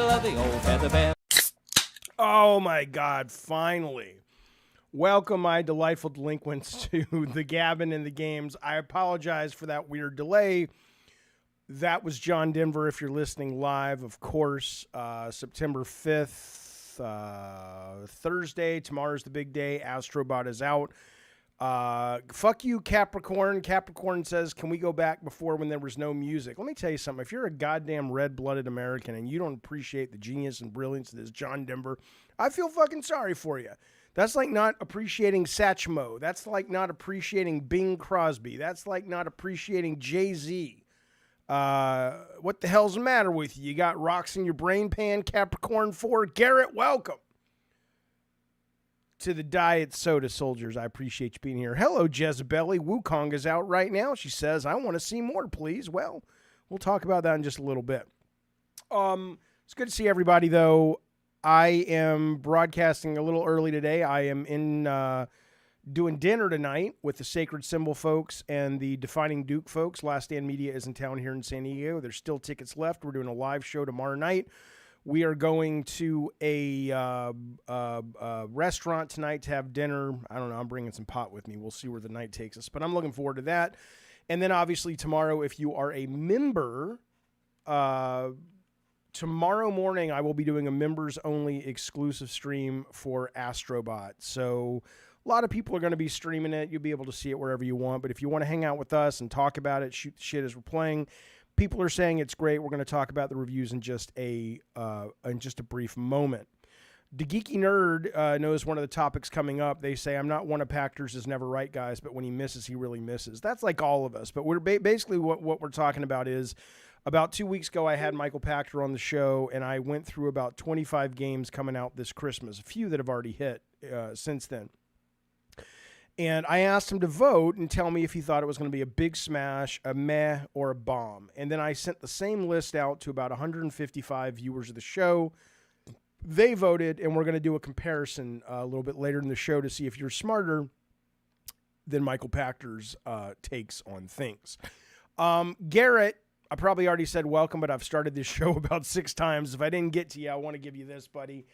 The old feather bed. Oh my God, finally. Welcome, my delightful delinquents, to the Gabbin' and the Games. I apologize for that weird delay. That was John Denver, if you're listening live, of course. September 5th, Thursday. Tomorrow's the big day. Astro Bot is out. Fuck you, Capricorn. Capricorn says, can we go back before when there was no music? Let me tell you something. If you're a goddamn red-blooded American and you don't appreciate the genius and brilliance of this John Denver, I feel fucking sorry for you. That's like not appreciating Satchmo. That's like not appreciating Bing Crosby. That's like not appreciating Jay-Z. What the hell's the matter with you? You got rocks in your brain pan, Capricorn 4. Garrett, welcome to the Diet Soda Soldiers. I appreciate you being here. Hello, Jezebeli. Wukong is out right now. She says, I want to see more, please. Well, we'll talk about that in just a little bit. It's good to see everybody, though. I am broadcasting a little early today. I am in doing dinner tonight with the Sacred Symbol folks and the Defining Duke folks. Last Stand Media is in town here in San Diego. There's still tickets left. We're doing a live show tomorrow night. We are going to a restaurant tonight to have dinner. I don't know. I'm bringing some pot with me. We'll see where the night takes us. But I'm looking forward to that. And then, obviously, tomorrow, if you are a member, tomorrow morning, I will be doing a members-only exclusive stream for Astro Bot. So a lot of people are going to be streaming it. You'll be able to see it wherever you want. But if you want to hang out with us and talk about it, shoot the shit as we're playing, people are saying it's great. We're going to talk about the reviews in just a brief moment. The Geeky Nerd knows one of the topics coming up. They say, I'm not one of Pachter's is never right, guys, but when he misses, he really misses. That's like all of us. But we're basically what we're talking about is, about 2 weeks ago, I had Michael Pachter on the show, and I went through about 25 games coming out this Christmas, a few that have already hit since then. And I asked him to vote and tell me if he thought it was going to be a big smash, a meh, or a bomb. And then I sent the same list out to about 155 viewers of the show. They voted, and we're going to do a comparison a little bit later in the show to see if you're smarter than Michael Pachter's takes on things. Garrett, I probably already said welcome, but I've started this show about 6 times. If I didn't get to you, I want to give you this, buddy.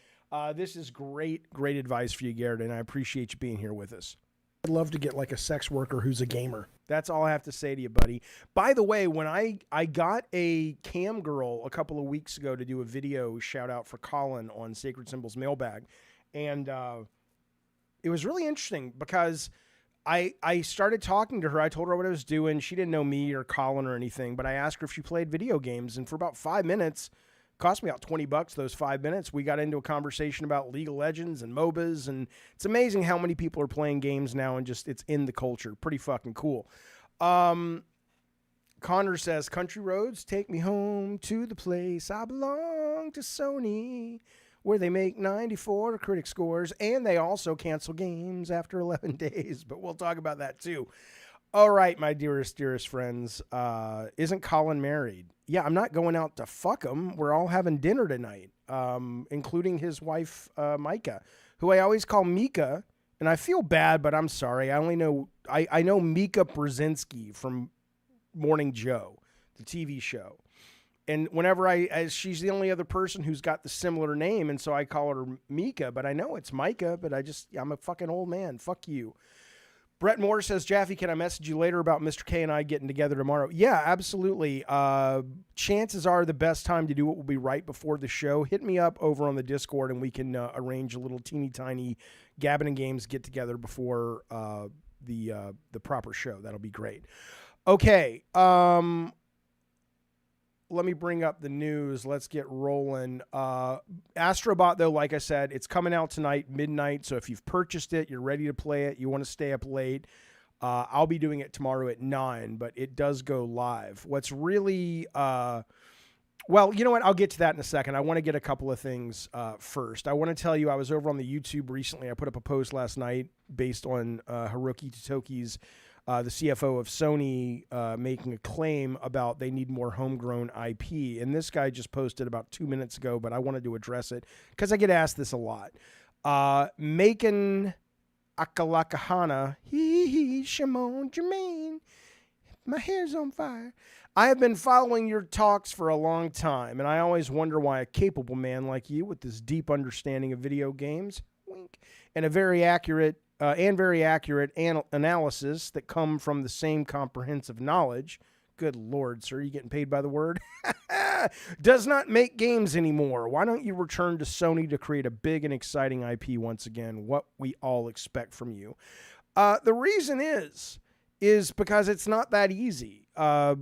This is great advice for you, Garrett, and I appreciate you being here with us. I'd love to get like a sex worker who's a gamer. That's all I have to say to you, buddy. By the way, when I got a cam girl a couple of weeks ago to do a video shout out for Colin on Sacred Symbols Mailbag, and it was really interesting because I started talking to her. I told her what I was doing. She didn't know me or Colin or anything, but I asked her if she played video games, and for about 5 minutes, cost me about $20 those 5 minutes. We got into a conversation about League of Legends and MOBAs, and it's amazing how many people are playing games now and just it's in the culture. Pretty fucking cool. Connor says, country roads take me home to the place I belong to, Sony, where they make 94 critic scores, and they also cancel games after 11 days. But we'll talk about that too. All right, my dearest friends. Isn't Colin married? Yeah, I'm not going out to fuck him. We're all having dinner tonight, including his wife, Micah, who I always call Mika. And I feel bad, but I'm sorry. I know Mika Brzezinski from Morning Joe, the TV show. And whenever she's the only other person who's got the similar name, and so I call her Mika, but I know it's Micah, but I'm a fucking old man. Fuck you. Brett Moore says, Jaffe, can I message you later about Mr. K and I getting together tomorrow? Yeah, absolutely. Chances are the best time to do it will be right before the show. Hit me up over on the Discord, and we can arrange a little teeny tiny Gabbin' and Games get together before the proper show. That'll be great. Okay. Let me bring up the news. Let's get rolling. Astro Bot, though, like I said, it's coming out tonight, midnight. So if you've purchased it, you're ready to play it, you want to stay up late, I'll be doing it tomorrow at 9, but it does go live. What's really, well, you know what? I'll get to that in a second. I want to get a couple of things first. I want to tell you, I was over on the YouTube recently. I put up a post last night based on Haruki Totoki's the CFO of Sony making a claim about they need more homegrown IP. And this guy just posted about 2 minutes ago, but I wanted to address it because I get asked this a lot. Making Akalakahana, Shimon Jermaine, My hair's on fire. I have been following your talks for a long time, and I always wonder why a capable man like you, with this deep understanding of video games, wink, and a very accurate analysis that come from the same comprehensive knowledge. Good Lord, sir, you getting paid by the word? Does not make games anymore. Why don't you return to Sony to create a big and exciting IP once again? What we all expect from you. The reason is because it's not that easy. I've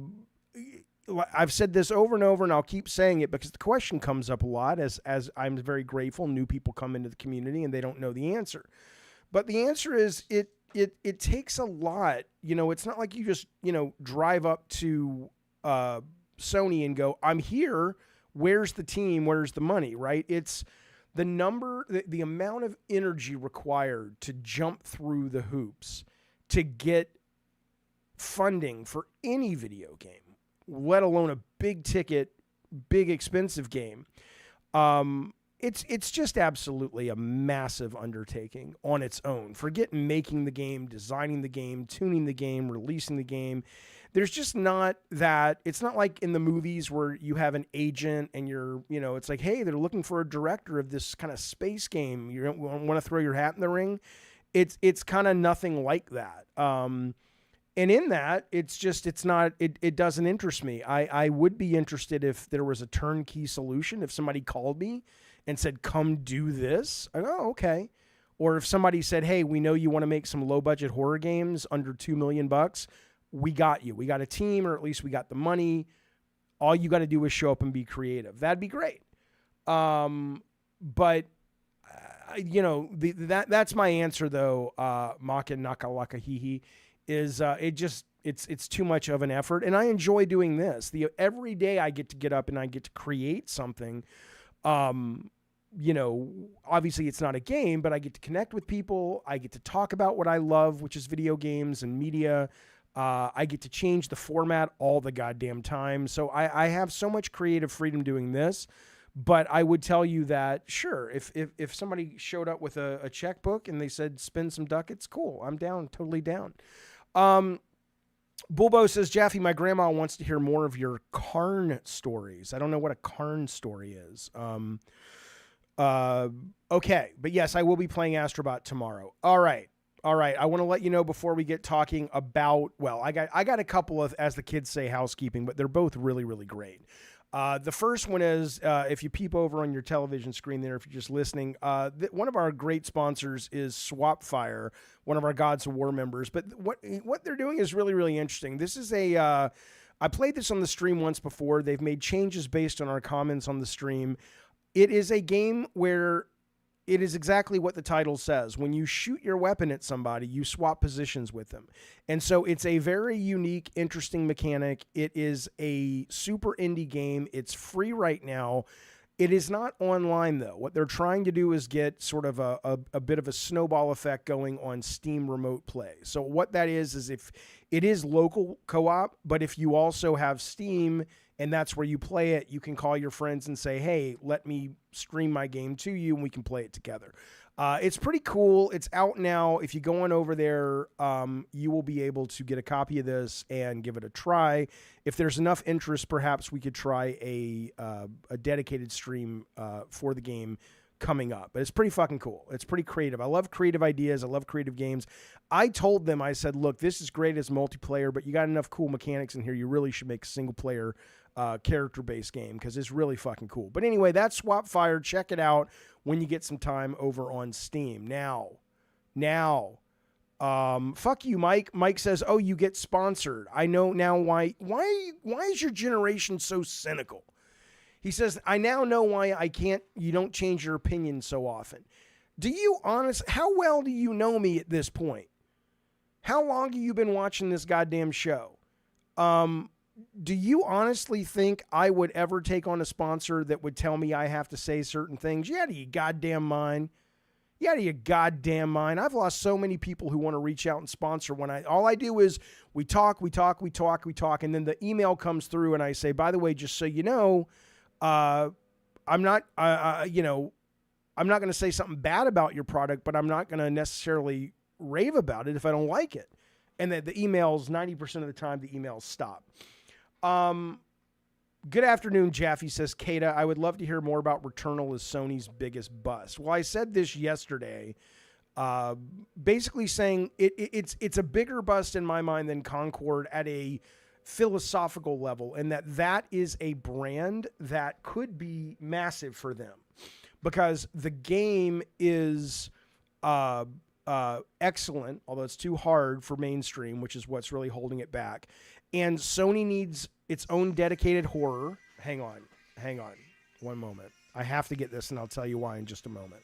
said this over and over, and I'll keep saying it because the question comes up a lot as I'm very grateful. New people come into the community and they don't know the answer. But the answer is it takes a lot. You know, it's not like you just, drive up to Sony and go, I'm here. Where's the team? Where's the money? Right? It's the amount of energy required to jump through the hoops to get funding for any video game, let alone a big ticket, big expensive game. It's just absolutely a massive undertaking on its own. Forget making the game, designing the game, tuning the game, releasing the game. There's just not that. It's not like in the movies where you have an agent and it's like, hey, they're looking for a director of this kind of space game. You don't want to throw your hat in the ring. It's kind of nothing like that. And in that, it doesn't interest me. I would be interested if there was a turnkey solution. If somebody called me and said, come do this, I go, oh, okay. Or if somebody said, hey, we know you want to make some low budget horror games under $2 million. We got you. We got a team, or at least we got the money. All you got to do is show up and be creative. That'd be great. But that's my answer though. Maka nakalaka hihi is it's too much of an effort, and I enjoy doing this. Every day I get up and I get to create something. Obviously it's not a game, but I get to connect with people. I get to talk about what I love, which is video games and media. I get to change the format all the goddamn time. So I have so much creative freedom doing this. But I would tell you that, sure, if somebody showed up with a checkbook and they said, spend some ducats, cool. I'm down, totally down. Bulbo says, Jaffe, my grandma wants to hear more of your Karn stories. I don't know what a Karn story is. Okay. But yes, I will be playing Astro Bot tomorrow. All right. I want to let you know before we get talking about, I got a couple of, as the kids say, housekeeping, but they're both really, really great. The first one is, if you peep over on your television screen there, if you're just listening, one of our great sponsors is Swapfire, one of our Gods of War members. But what they're doing is really, really interesting. This is I played this on the stream once before. They've made changes based on our comments on the stream. It is a game where it is exactly what the title says. When you shoot your weapon at somebody, you swap positions with them. And so it's a very unique, interesting mechanic. It is a super indie game. It's free right now. It is not online, though. What they're trying to do is get sort of a bit of a snowball effect going on Steam Remote Play. So what that is if it is local co-op, but if you also have Steam and that's where you play it, you can call your friends and say, hey, let me stream my game to you and we can play it together. It's pretty cool. It's out now. If you go on over there, you will be able to get a copy of this and give it a try. If there's enough interest, perhaps we could try a dedicated stream for the game coming up. But it's pretty fucking cool. It's pretty creative. I love creative ideas. I love creative games. I told them, I said, look, this is great as multiplayer, but you got enough cool mechanics in here. You really should make a single player character-based game because it's really fucking cool. But anyway, that's Swapfire. Check it out when you get some time over on Steam. Now, fuck you, Mike. Mike says, oh, you get sponsored. I know now why is your generation so cynical? He says, I now know why you don't change your opinion so often. How well do you know me at this point? How long have you been watching this goddamn show? Do you honestly think I would ever take on a sponsor that would tell me I have to say certain things? You out of your goddamn mind. You out of your goddamn mind. I've lost so many people who want to reach out and sponsor all I do is we talk, and then the email comes through and I say, by the way, just so you know, I'm not going to say something bad about your product, but I'm not going to necessarily rave about it if I don't like it. And that the emails, 90% of the time, the emails stop. Good afternoon, Jaffe says, Kata, I would love to hear more about Returnal as Sony's biggest bust. Well, I said this yesterday, basically saying it's a bigger bust in my mind than Concord at a philosophical level, and that is a brand that could be massive for them because the game is excellent, although it's too hard for mainstream, which is what's really holding it back. And Sony needs its own dedicated horror. Hang on. One moment. I have to get this, and I'll tell you why in just a moment.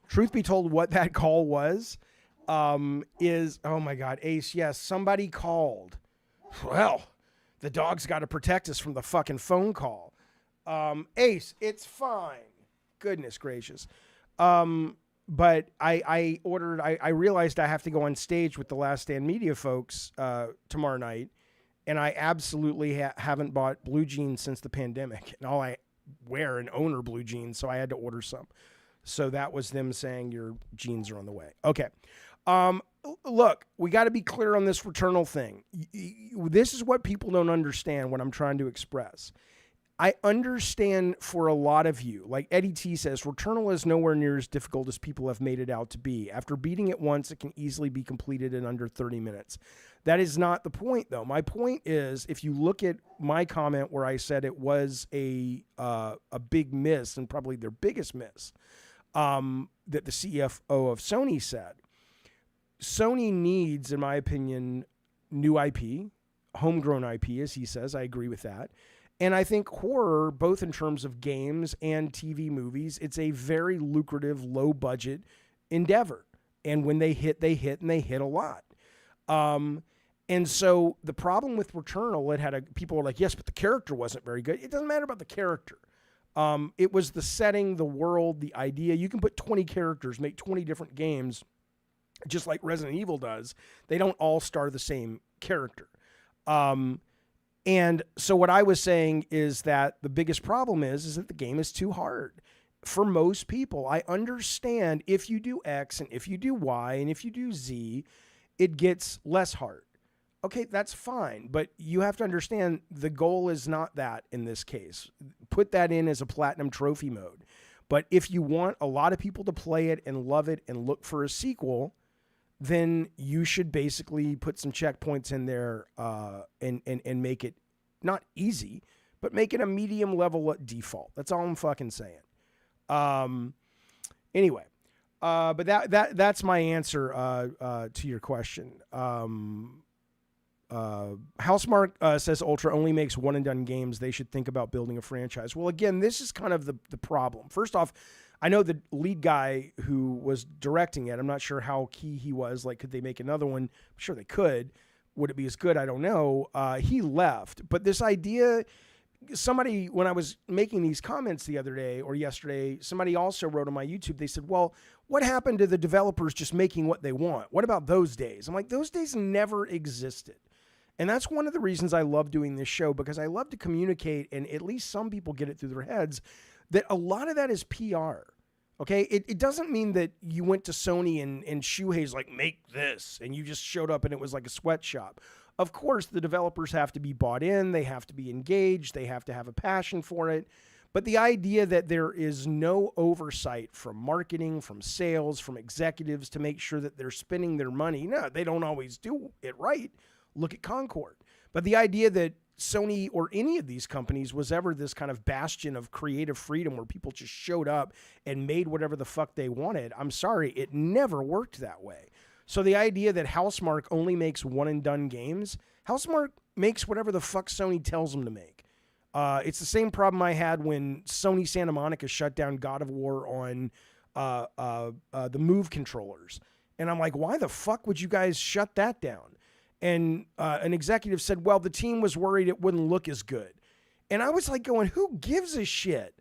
Truth be told, what that call was is, oh my God, Ace, yes, somebody called. Well, the dog's got to protect us from the fucking phone call. Ace, it's fine. Goodness gracious. But I ordered, I realized I have to go on stage with the Last Stand Media folks tomorrow night, and I absolutely haven't bought blue jeans since the pandemic. And all I wear and own are blue jeans, so I had to order some. So that was them saying your jeans are on the way. Okay. Look, we got to be clear on this Returnal thing. This is what people don't understand, what I'm trying to express. I understand for a lot of you, like Eddie T says, Returnal is nowhere near as difficult as people have made it out to be. After beating it once, it can easily be completed in under 30 minutes. That is not the point, though. My point is, if you look at my comment where I said it was a big miss, and probably their biggest miss, that the CFO of Sony said, Sony needs, in my opinion, new IP, homegrown IP, as he says. I agree with that. And I think horror, both in terms of games and TV movies, it's a very lucrative, low-budget endeavor. And when they hit, and they hit a lot. And so the problem with Returnal, people were like, yes, but the character wasn't very good. It doesn't matter about the character. It was the setting, the world, the idea. You can put 20 characters, make 20 different games, just like Resident Evil does. They don't all star the same character. And so what I was saying is that the biggest problem is that the game is too hard for most people. I understand if you do X and if you do Y and if you do Z, it gets less hard. Okay, that's fine, but you have to understand the goal is not that in this case. Put that in as a platinum trophy mode. But if you want a lot of people to play it and love it and look for a sequel, then you should basically put some checkpoints in there and make it not easy, but make it a medium level default. That's all I'm fucking saying. Anyway, but that's my answer to your question. Housemark says Ultra only makes one and done games. They should think about building a franchise. Well, again, this is kind of the problem. First off, I know the lead guy who was directing it. I'm not sure how key he was. Like, could they make another one? I'm sure they could. Would it be as good? I don't know. He left. But this idea, somebody, when I was making these comments the other day or yesterday, somebody also wrote on my YouTube, they said, well, what happened to the developers just making what they want? What about those days? I'm like, those days never existed. And that's one of the reasons I love doing this show, because I love to communicate, and at least some people get it through their heads, that a lot of that is PR. Okay? It doesn't mean that you went to Sony and Shuhei's like, make this, and you just showed up and it was like a sweatshop. Of course, the developers have to be bought in, they have to be engaged, they have to have a passion for it. But the idea that there is no oversight from marketing, from sales, from executives to make sure that they're spending their money, no, they don't always do it right. Look at Concord. But the idea that Sony or any of these companies was ever this kind of bastion of creative freedom where people just showed up and made whatever the fuck they wanted, I'm sorry, it never worked that way. So the idea that Housemark only makes one and done games, Housemark makes whatever the fuck Sony tells them to make. It's the same problem I had when Sony Santa Monica shut down God of War on the Move controllers. And I'm like, why the fuck would you guys shut that down? And an executive said, well, the team was worried it wouldn't look as good. And I was like going, who gives a shit?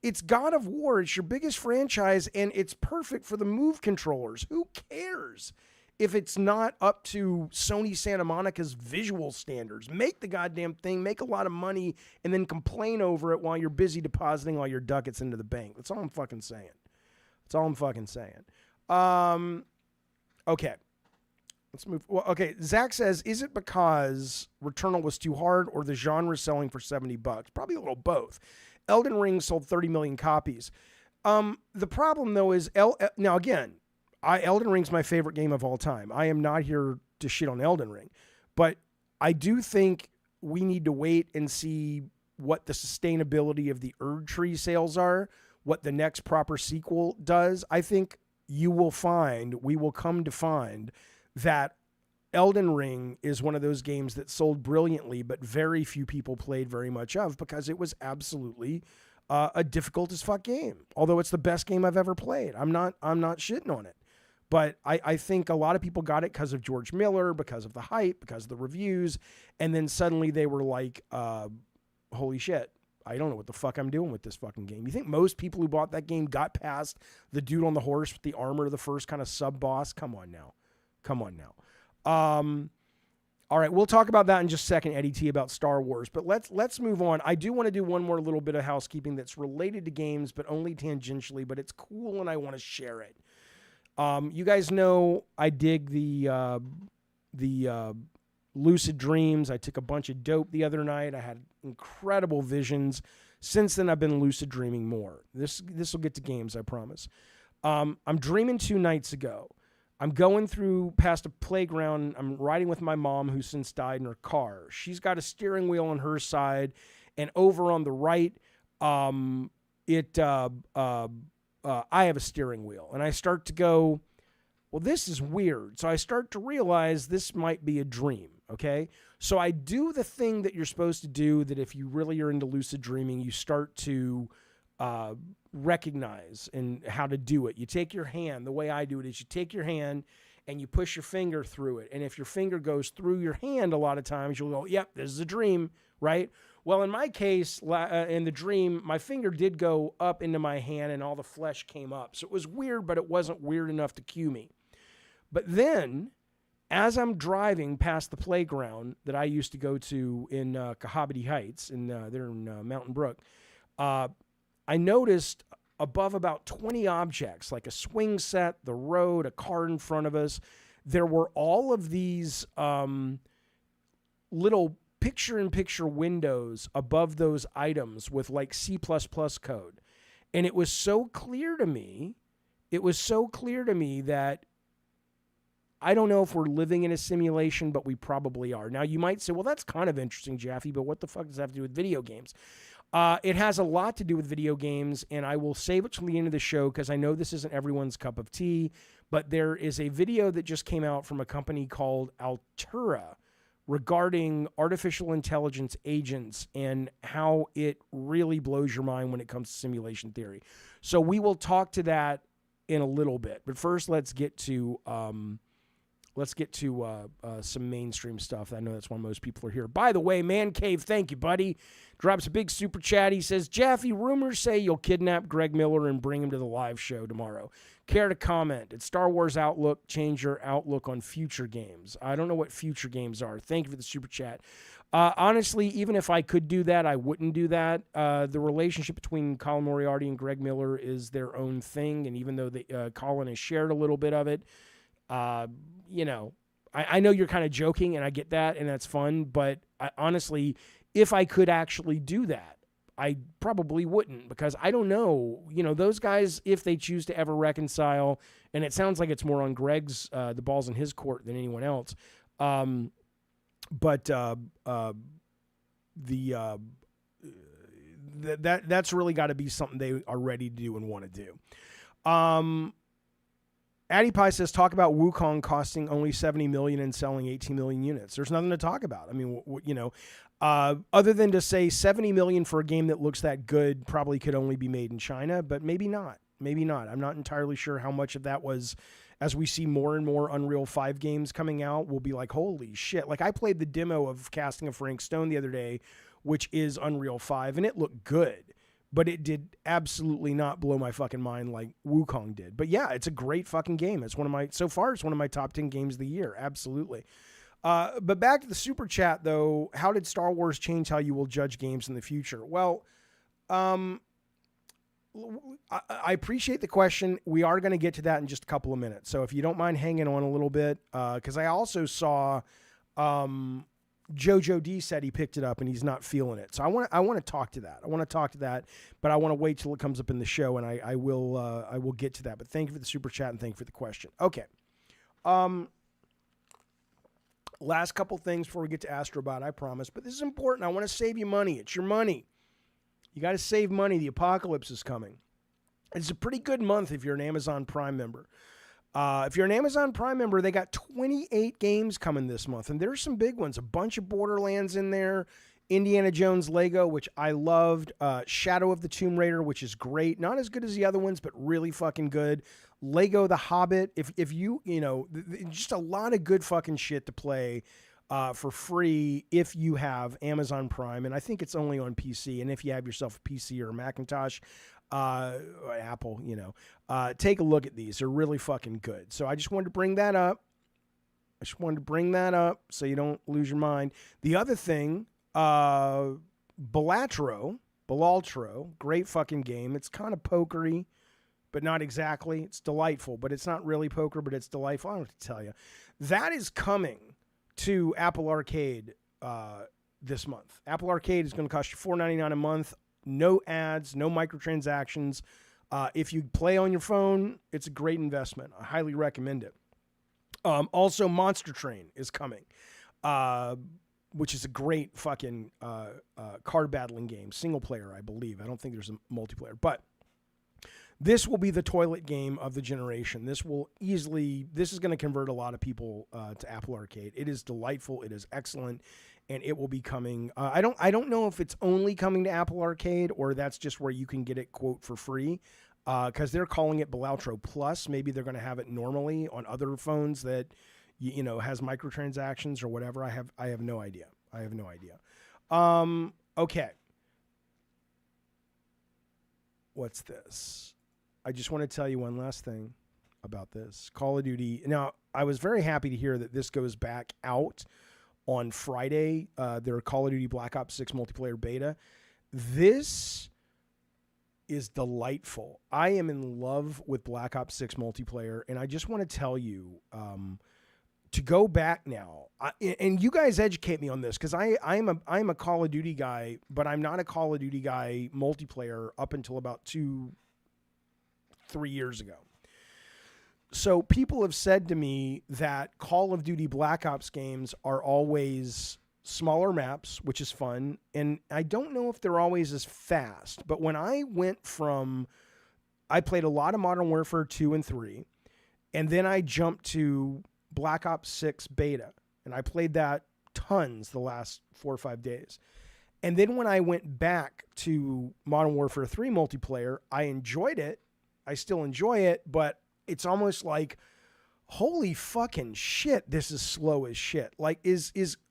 It's God of War. It's your biggest franchise, and it's perfect for the Move controllers. Who cares if it's not up to Sony Santa Monica's visual standards? Make the goddamn thing, make a lot of money, and then complain over it while you're busy depositing all your ducats into the bank. That's all I'm fucking saying. That's all I'm fucking saying. Okay. Let's move. Well, okay. Zack says, is it because Returnal was too hard or the genre selling for $70? Probably a little both. Elden Ring sold 30 million copies. The problem, though, is now again, Elden Ring's my favorite game of all time. I am not here to shit on Elden Ring, but I do think we need to wait and see what the sustainability of the Erd Tree sales are, what the next proper sequel does. I think we will come to find that Elden Ring is one of those games that sold brilliantly, but very few people played very much of because it was absolutely a difficult as fuck game. Although it's the best game I've ever played. I'm not shitting on it. But I think a lot of people got it because of George Miller, because of the hype, because of the reviews. And then suddenly they were like, holy shit, I don't know what the fuck I'm doing with this fucking game. You think most people who bought that game got past the dude on the horse with the armor, the first kind of sub-boss? Come on now. All right, we'll talk about that in just a second, Eddie T, about Star Wars. But let's move on. I do want to do one more little bit of housekeeping that's related to games, but only tangentially. But it's cool, and I want to share it. You guys know I dig the lucid dreams. I took a bunch of dope the other night. I had incredible visions. Since then, I've been lucid dreaming more. This will get to games, I promise. I'm dreaming 2 nights ago. I'm going through past a playground. I'm riding with my mom, who since died, in her car. She's got a steering wheel on her side, and over on the right, I have a steering wheel. And I start to go, well, this is weird. So I start to realize this might be a dream, okay? So I do the thing that you're supposed to do, that if you really are into lucid dreaming, you start to recognize and how to do it. You take your hand. The way I do it is you take your hand and you push your finger through it. And if your finger goes through your hand, a lot of times you'll go, yep, this is a dream, right? Well, in my case, in the dream, my finger did go up into my hand and all the flesh came up. So it was weird, but it wasn't weird enough to cue me. But then, as I'm driving past the playground that I used to go to in Cohobity Heights, there in Mountain Brook, I noticed above about 20 objects, like a swing set, the road, a car in front of us, there were all of these little picture-in-picture windows above those items with like C++ code. And it was so clear to me, that I don't know if we're living in a simulation, but we probably are. Now, you might say, well, that's kind of interesting, Jaffe, but what the fuck does that have to do with video games? It has a lot to do with video games, and I will save it till the end of the show because I know this isn't everyone's cup of tea, but there is a video that just came out from a company called Altura regarding artificial intelligence agents and how it really blows your mind when it comes to simulation theory. So we will talk to that in a little bit, but first let's get to some mainstream stuff. I know that's why most people are here. By the way, Man Cave, thank you, buddy. Drops a big super chat. He says, Jaffe, rumors say you'll kidnap Greg Miller and bring him to the live show tomorrow. Care to comment? Did Star Wars Outlook change your outlook on future games? I don't know what future games are. Thank you for the super chat. Honestly, even if I could do that, I wouldn't do that. The relationship between Colin Moriarty and Greg Miller is their own thing, and even though Colin has shared a little bit of it, I know you're kind of joking, and I get that, and that's fun, but honestly, if I could actually do that, I probably wouldn't, because I don't know, those guys, if they choose to ever reconcile, and it sounds like it's more on Greg's, the ball's in his court than anyone else, that's really got to be something they are ready to do and want to do. Addy Pie says, talk about Wukong costing only 70 million and selling 18 million units. There's nothing to talk about. I mean, other than to say 70 million for a game that looks that good probably could only be made in China, but maybe not. Maybe not. I'm not entirely sure how much of that was, as we see more and more Unreal 5 games coming out, we'll be like, holy shit. Like, I played the demo of Casting of Frank Stone the other day, which is Unreal 5, and it looked good. But it did absolutely not blow my fucking mind like Wukong did. But yeah, it's a great fucking game. It's one of my, so far, it's one of my top 10 games of the year. Absolutely. But back to the super chat, though. How did Star Wars change how you will judge games in the future? Well, I appreciate the question. We are going to get to that in just a couple of minutes. So if you don't mind hanging on a little bit, because I also saw Jojo D said he picked it up and he's not feeling it. So I want to talk to that. But I want to wait till it comes up in the show, and I will get to that. But thank you for the super chat and thank you for the question. Okay. Last couple things before we get to Astro Bot, I promise. But this is important. I want to save you money. It's your money. You got to save money. The apocalypse is coming. It's a pretty good month if you're an Amazon Prime member. If you're an Amazon Prime member, they got 28 games coming this month, and there's some big ones. A bunch of Borderlands in there, Indiana Jones Lego, which I loved, Shadow of the Tomb Raider, which is great. Not as good as the other ones, but really fucking good. Lego The Hobbit. If you know, just a lot of good fucking shit to play for free if you have Amazon Prime, and I think it's only on PC. And if you have yourself a PC or a Macintosh, or Apple, you know, take a look at these. They're really fucking good. So I just wanted to bring that up. So you don't lose your mind. The other thing, Balatro, great fucking game. It's kind of pokery, but not exactly. It's delightful, but it's not really poker, but it's delightful. I don't have to tell you. That is coming to Apple Arcade this month. Apple Arcade is going to cost you $4.99 a month. No ads, no microtransactions. If you play on your phone, it's a great investment. I highly recommend it. Also, Monster Train is coming, which is a great fucking card battling game. Single player, I believe. I don't think there's a multiplayer. But this will be the toilet game of the generation. This is going to convert a lot of people to Apple Arcade. It is delightful. It is excellent. And it will be coming. I don't know if it's only coming to Apple Arcade or that's just where you can get it, quote, for free. Because they're calling it Balatro Plus. Maybe they're going to have it normally on other phones that, you know, has microtransactions or whatever. I have no idea. Okay. What's this? I just want to tell you one last thing about this. Call of Duty. Now, I was very happy to hear that this goes back out on Friday, their Call of Duty Black Ops 6 multiplayer beta. This is delightful. I am in love with Black Ops 6 multiplayer, and I just want to tell you to go back now. And you guys educate me on this, because I'm a Call of Duty guy, but I'm not a Call of Duty guy multiplayer up until about 2-3 years ago. So people have said to me that Call of Duty Black Ops games are always smaller maps, which is fun. And I don't know if they're always as fast. But when I played a lot of Modern Warfare 2 and 3. And then I jumped to Black Ops 6 beta. And I played that tons the last 4 or 5 days. And then when I went back to Modern Warfare 3 multiplayer, I enjoyed it. I still enjoy it, but it's almost like, holy fucking shit, this is slow as shit. Like,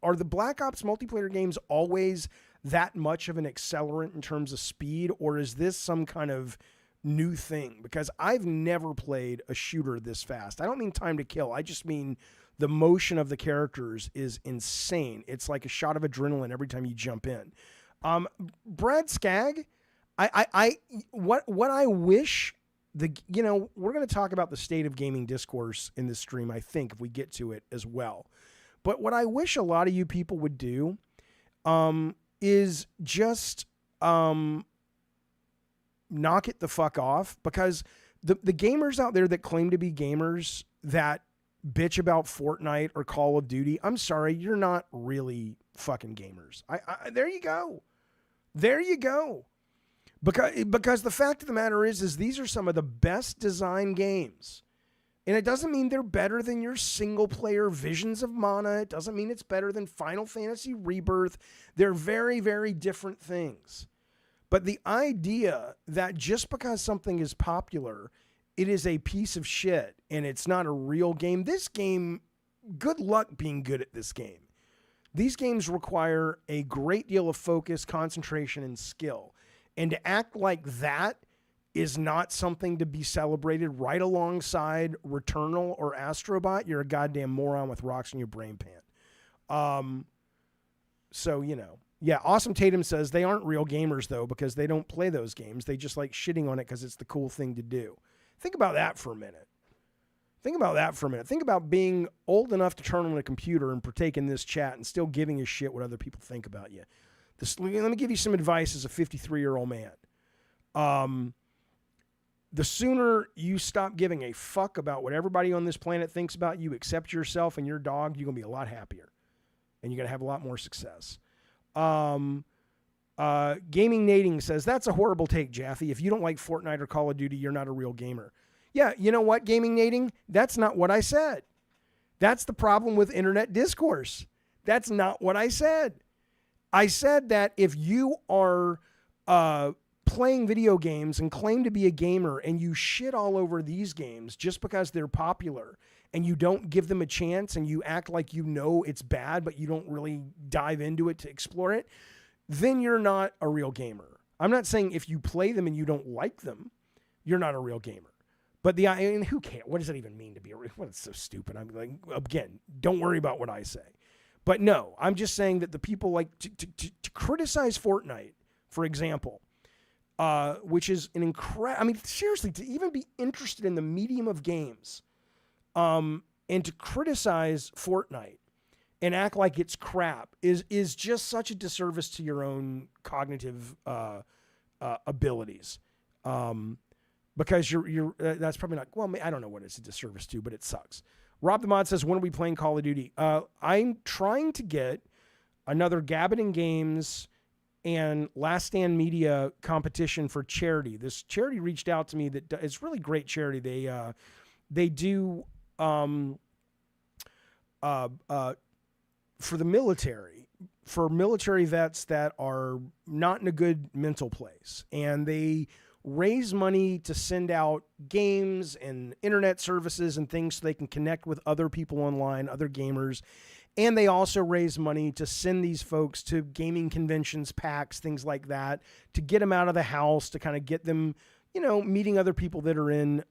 are the Black Ops multiplayer games always that much of an accelerant in terms of speed, or is this some kind of new thing? Because I've never played a shooter this fast. I don't mean time to kill. I just mean the motion of the characters is insane. It's like a shot of adrenaline every time you jump in. Brad Skagg, what I wish... we're going to talk about the state of gaming discourse in this stream, I think, if we get to it as well. But what I wish a lot of you people would do is just knock it the fuck off, because the gamers out there that claim to be gamers that bitch about Fortnite or Call of Duty, I'm sorry, you're not really fucking gamers. There you go. Because the fact of the matter is these are some of the best designed games. And it doesn't mean they're better than your single player Visions of Mana. It doesn't mean it's better than Final Fantasy Rebirth. They're very, very different things. But the idea that just because something is popular, it is a piece of shit and it's not a real game. This game, good luck being good at this game. These games require a great deal of focus, concentration, and skill. And to act like that is not something to be celebrated right alongside Returnal or Astro Bot, you're a goddamn moron with rocks in your brain pan. So, you know. Yeah, Awesome Tatum says they aren't real gamers, though, because they don't play those games. They just like shitting on it because it's the cool thing to do. Think about that for a minute. Think about being old enough to turn on a computer and partake in this chat and still giving a shit what other people think about you. Let me give you some advice as a 53-year-old man. The sooner you stop giving a fuck about what everybody on this planet thinks about you, except yourself and your dog, you're going to be a lot happier. And you're going to have a lot more success. Gaming Nading says, that's a horrible take, Jaffe. If you don't like Fortnite or Call of Duty, you're not a real gamer. Yeah, you know what, Gaming Nading? That's not what I said. That's the problem with internet discourse. That's not what I said. I said that if you are playing video games and claim to be a gamer and you shit all over these games just because they're popular and you don't give them a chance and you act like you know it's bad but you don't really dive into it to explore it, then you're not a real gamer. I'm not saying if you play them and you don't like them, you're not a real gamer. But who cares? What does that even mean to be a real? Well, it's so stupid. I'm like, again, don't worry about what I say. But no, I'm just saying that the people like to criticize Fortnite, for example, which is an incredible, I mean, seriously, to even be interested in the medium of games, and to criticize Fortnite and act like it's crap is just such a disservice to your own cognitive abilities. Because you're that's probably not, well, I don't know what it's a disservice to, but it sucks. Rob the Mod says, when are we playing Call of Duty? I'm trying to get another Gabbarding Games and Last Stand Media competition for charity. This charity reached out to me that it's really great charity. They do for the military, for military vets that are not in a good mental place, and they raise money to send out games and internet services and things so they can connect with other people online, other gamers. And they also raise money to send these folks to gaming conventions, PAX, things like that, to get them out of the house, to kind of get them, you know, meeting other people that are into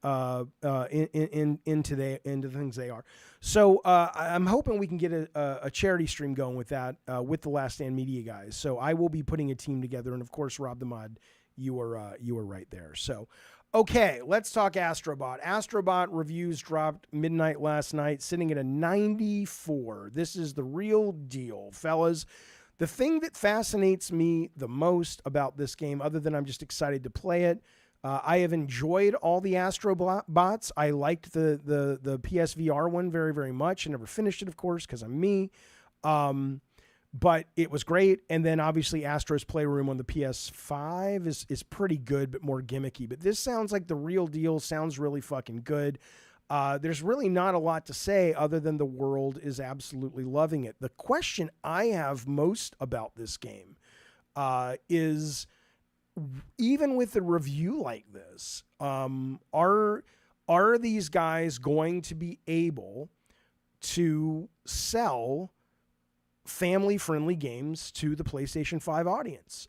the things they are. So I'm hoping we can get a charity stream going with that, with the Last Stand Media guys. So I will be putting a team together. And of course, Rob the Mod, you were right there. So, okay, let's talk Astro Bot. Astro Bot reviews dropped midnight last night, sitting at a 94. This is the real deal, fellas. The thing that fascinates me the most about this game, other than I'm just excited to play it, I have enjoyed all the Astro Bots. I liked the PSVR one very, very much. I never finished it, of course, because I'm me. But it was great. And then obviously Astro's Playroom on the PS5 is pretty good, but more gimmicky. But this sounds like the real deal, sounds really fucking good. There's really not a lot to say other than the world is absolutely loving it. The question I have most about this game is, even with a review like this, are these guys going to be able to sell family-friendly games to the PlayStation 5 audience?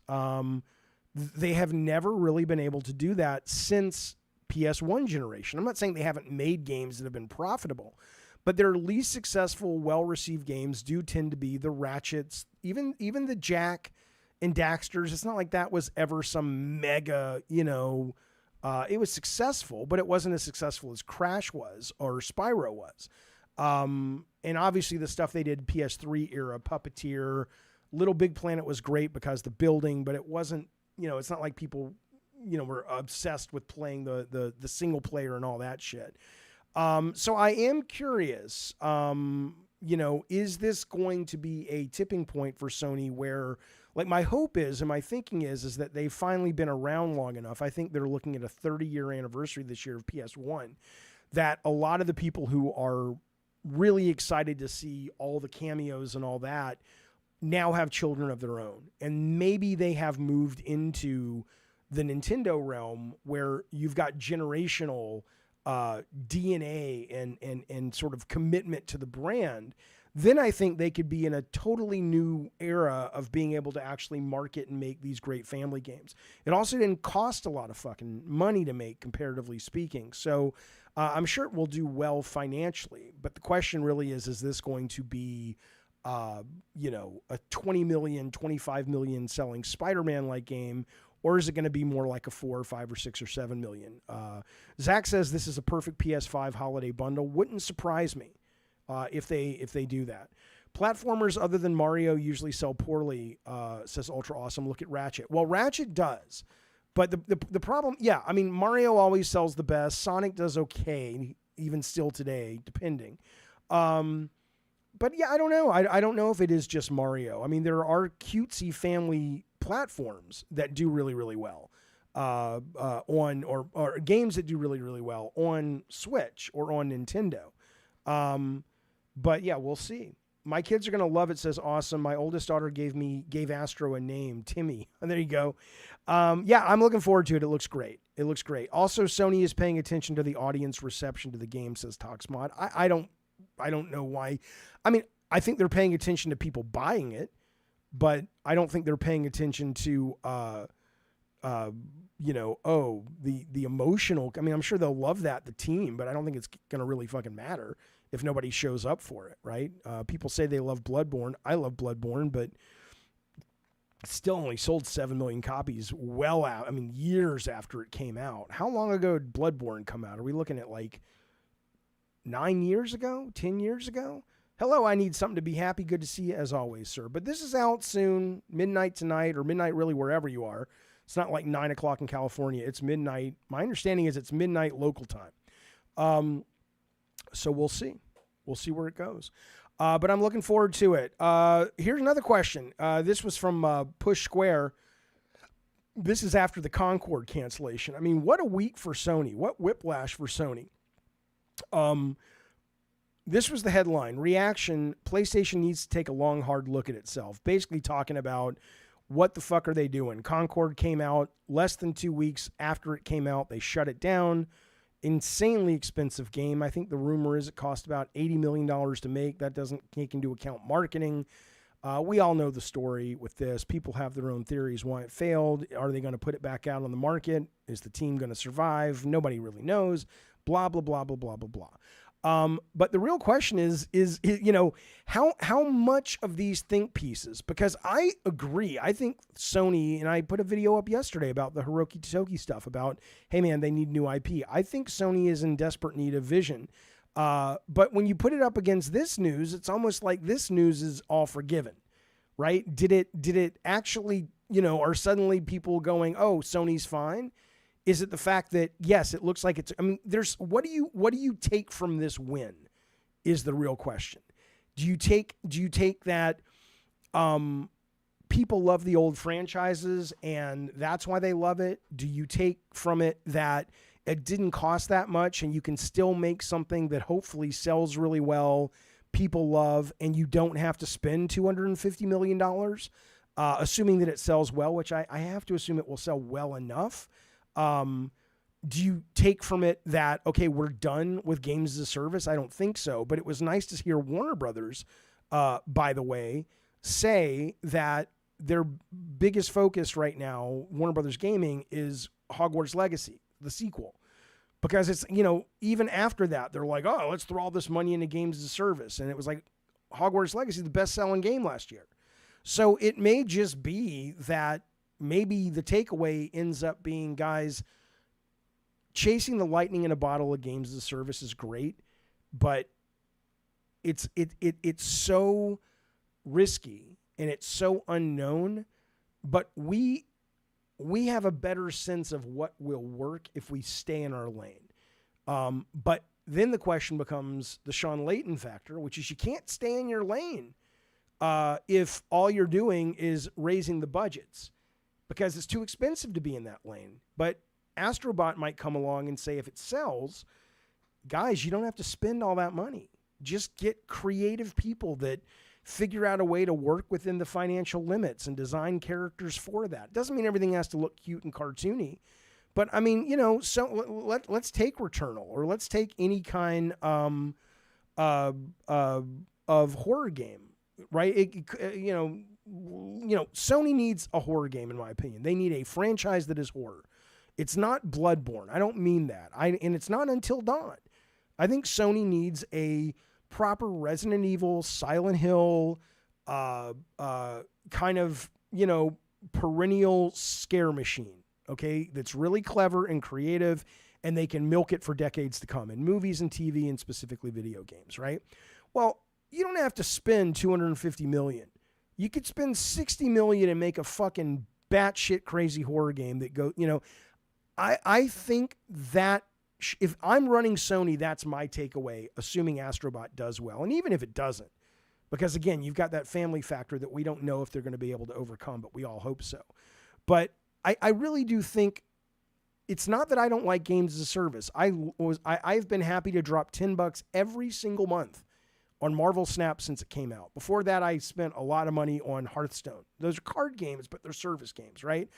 They have never really been able to do that since PS1 generation. I'm not saying they haven't made games that have been profitable, but their least successful, well-received games do tend to be the Ratchets, even the Jack and Daxters. It's not like that was ever some mega, it was successful, but it wasn't as successful as Crash was or Spyro was. And obviously the stuff they did PS3 era, Puppeteer, Little Big Planet was great because the building, but it wasn't, it's not like people, were obsessed with playing the single player and all that shit. So I am curious, is this going to be a tipping point for Sony where, like, my hope is, and my thinking is that they've finally been around long enough. I think they're looking at a 30-year anniversary this year of PS1, that a lot of the people who are really excited to see all the cameos and all that now have children of their own. And maybe they have moved into the Nintendo realm where you've got generational DNA and sort of commitment to the brand. Then I think they could be in a totally new era of being able to actually market and make these great family games. It also didn't cost a lot of fucking money to make, comparatively speaking. So I'm sure it will do well financially. But the question really is this going to be, a 20 million, 25 million selling Spider-Man-like game, or is it going to be more like a 4 or 5 or 6 or 7 million? Zack says this is a perfect PS5 holiday bundle. Wouldn't surprise me. If they do that. Platformers other than Mario usually sell poorly, says Ultra Awesome. Look at Ratchet. Well, Ratchet does. But the problem, Mario always sells the best. Sonic does okay, even still today, depending. But yeah, I don't know. I don't know if it is just Mario. I mean, there are cutesy family platforms that do really, really well on, or games that do really, really well on Switch or on Nintendo. But yeah, we'll see. My kids are going to love it, says Awesome. My oldest daughter gave Astro a name, Timmy. And there you go. Yeah, I'm looking forward to it. It looks great. Also, Sony is paying attention to the audience reception to the game, says Toxmod. I don't know why. I mean, I think they're paying attention to people buying it, but I don't think they're paying attention to, the emotional. I mean, I'm sure they'll love the team, but I don't think it's going to really fucking matter if nobody shows up for it, right? People say they love Bloodborne. I love Bloodborne, but still only sold 7 million copies years after it came out. How long ago did Bloodborne come out? Are we looking at like 9 years ago? 10 years ago? Hello, I need something to be happy. Good to see you as always, sir. But this is out soon, midnight tonight, or midnight really wherever you are. It's not like 9 o'clock in California. It's midnight. My understanding is it's midnight local time. So we'll see. We'll see where it goes. But I'm looking forward to it. Here's another question. This was from Push Square. This is after the Concord cancellation. I mean, what a week for Sony. What whiplash for Sony. This was the headline. Reaction, PlayStation needs to take a long, hard look at itself. Basically talking about what the fuck are they doing. Concord came out less than 2 weeks after it came out. They shut it down. Insanely expensive game. I think the rumor is it cost about $80 million to make. That doesn't take into account marketing. We all know the story with this. People have their own theories why it failed. Are they going to put it back out on the market? Is the team going to survive? Nobody really knows. Blah, blah, blah, blah, blah, blah, blah. But the real question is how much of these think pieces, because I agree. I think Sony, and I put a video up yesterday about the Hiroki Toki stuff about, hey man, they need new IP. I think Sony is in desperate need of vision. But when you put it up against this news, it's almost like this news is all forgiven, right? Did it actually, are suddenly people going, oh, Sony's fine? Is it the fact that, yes, it looks like it's, what do you take from this win is the real question. Do you take that people love the old franchises and that's why they love it? Do you take from it that it didn't cost that much and you can still make something that hopefully sells really well, people love, and you don't have to spend $250 million, assuming that it sells well, which I have to assume it will sell well enough. Do you take from it that, okay, we're done with games as a service? I don't think so, but it was nice to hear Warner Brothers, by the way, say that their biggest focus right now, Warner Brothers Gaming, is Hogwarts Legacy, the sequel. Because it's, even after that, they're like, oh, let's throw all this money into games as a service. And it was like Hogwarts Legacy, the best-selling game last year. So it may just be that maybe the takeaway ends up being, guys, chasing the lightning in a bottle of games as a service is great, but it's so risky and it's so unknown, but we have a better sense of what will work if we stay in our lane. But then the question becomes the Sean Layton factor, which is you can't stay in your lane if all you're doing is raising the budgets, because it's too expensive to be in that lane. But Astro Bot might come along and say, if it sells, guys, you don't have to spend all that money. Just get creative people that figure out a way to work within the financial limits and design characters for that. Doesn't mean everything has to look cute and cartoony. But, I mean, you know, so let's take Returnal, or let's take any kind of horror game, right? You know, Sony needs a horror game, in my opinion. They need a franchise that is horror. It's not Bloodborne. I don't mean that. And it's not Until Dawn. I think Sony needs a proper Resident Evil, Silent Hill, kind of, you know, perennial scare machine, okay, that's really clever and creative, and they can milk it for decades to come in movies and TV and specifically video games, right? Well, you don't have to spend $250 million. You could spend $60 million and make a fucking batshit crazy horror game that go, you know, I think that if I'm running Sony, that's my takeaway, assuming Astro Bot does well. And even if it doesn't, because again, you've got that family factor that we don't know if they're going to be able to overcome, but we all hope so. But I really do think it's not that I don't like games as a service. I've been happy to drop $10 every single month on Marvel Snap since it came out. Before that, I spent a lot of money on Hearthstone. Those are card games, but they're service games, right?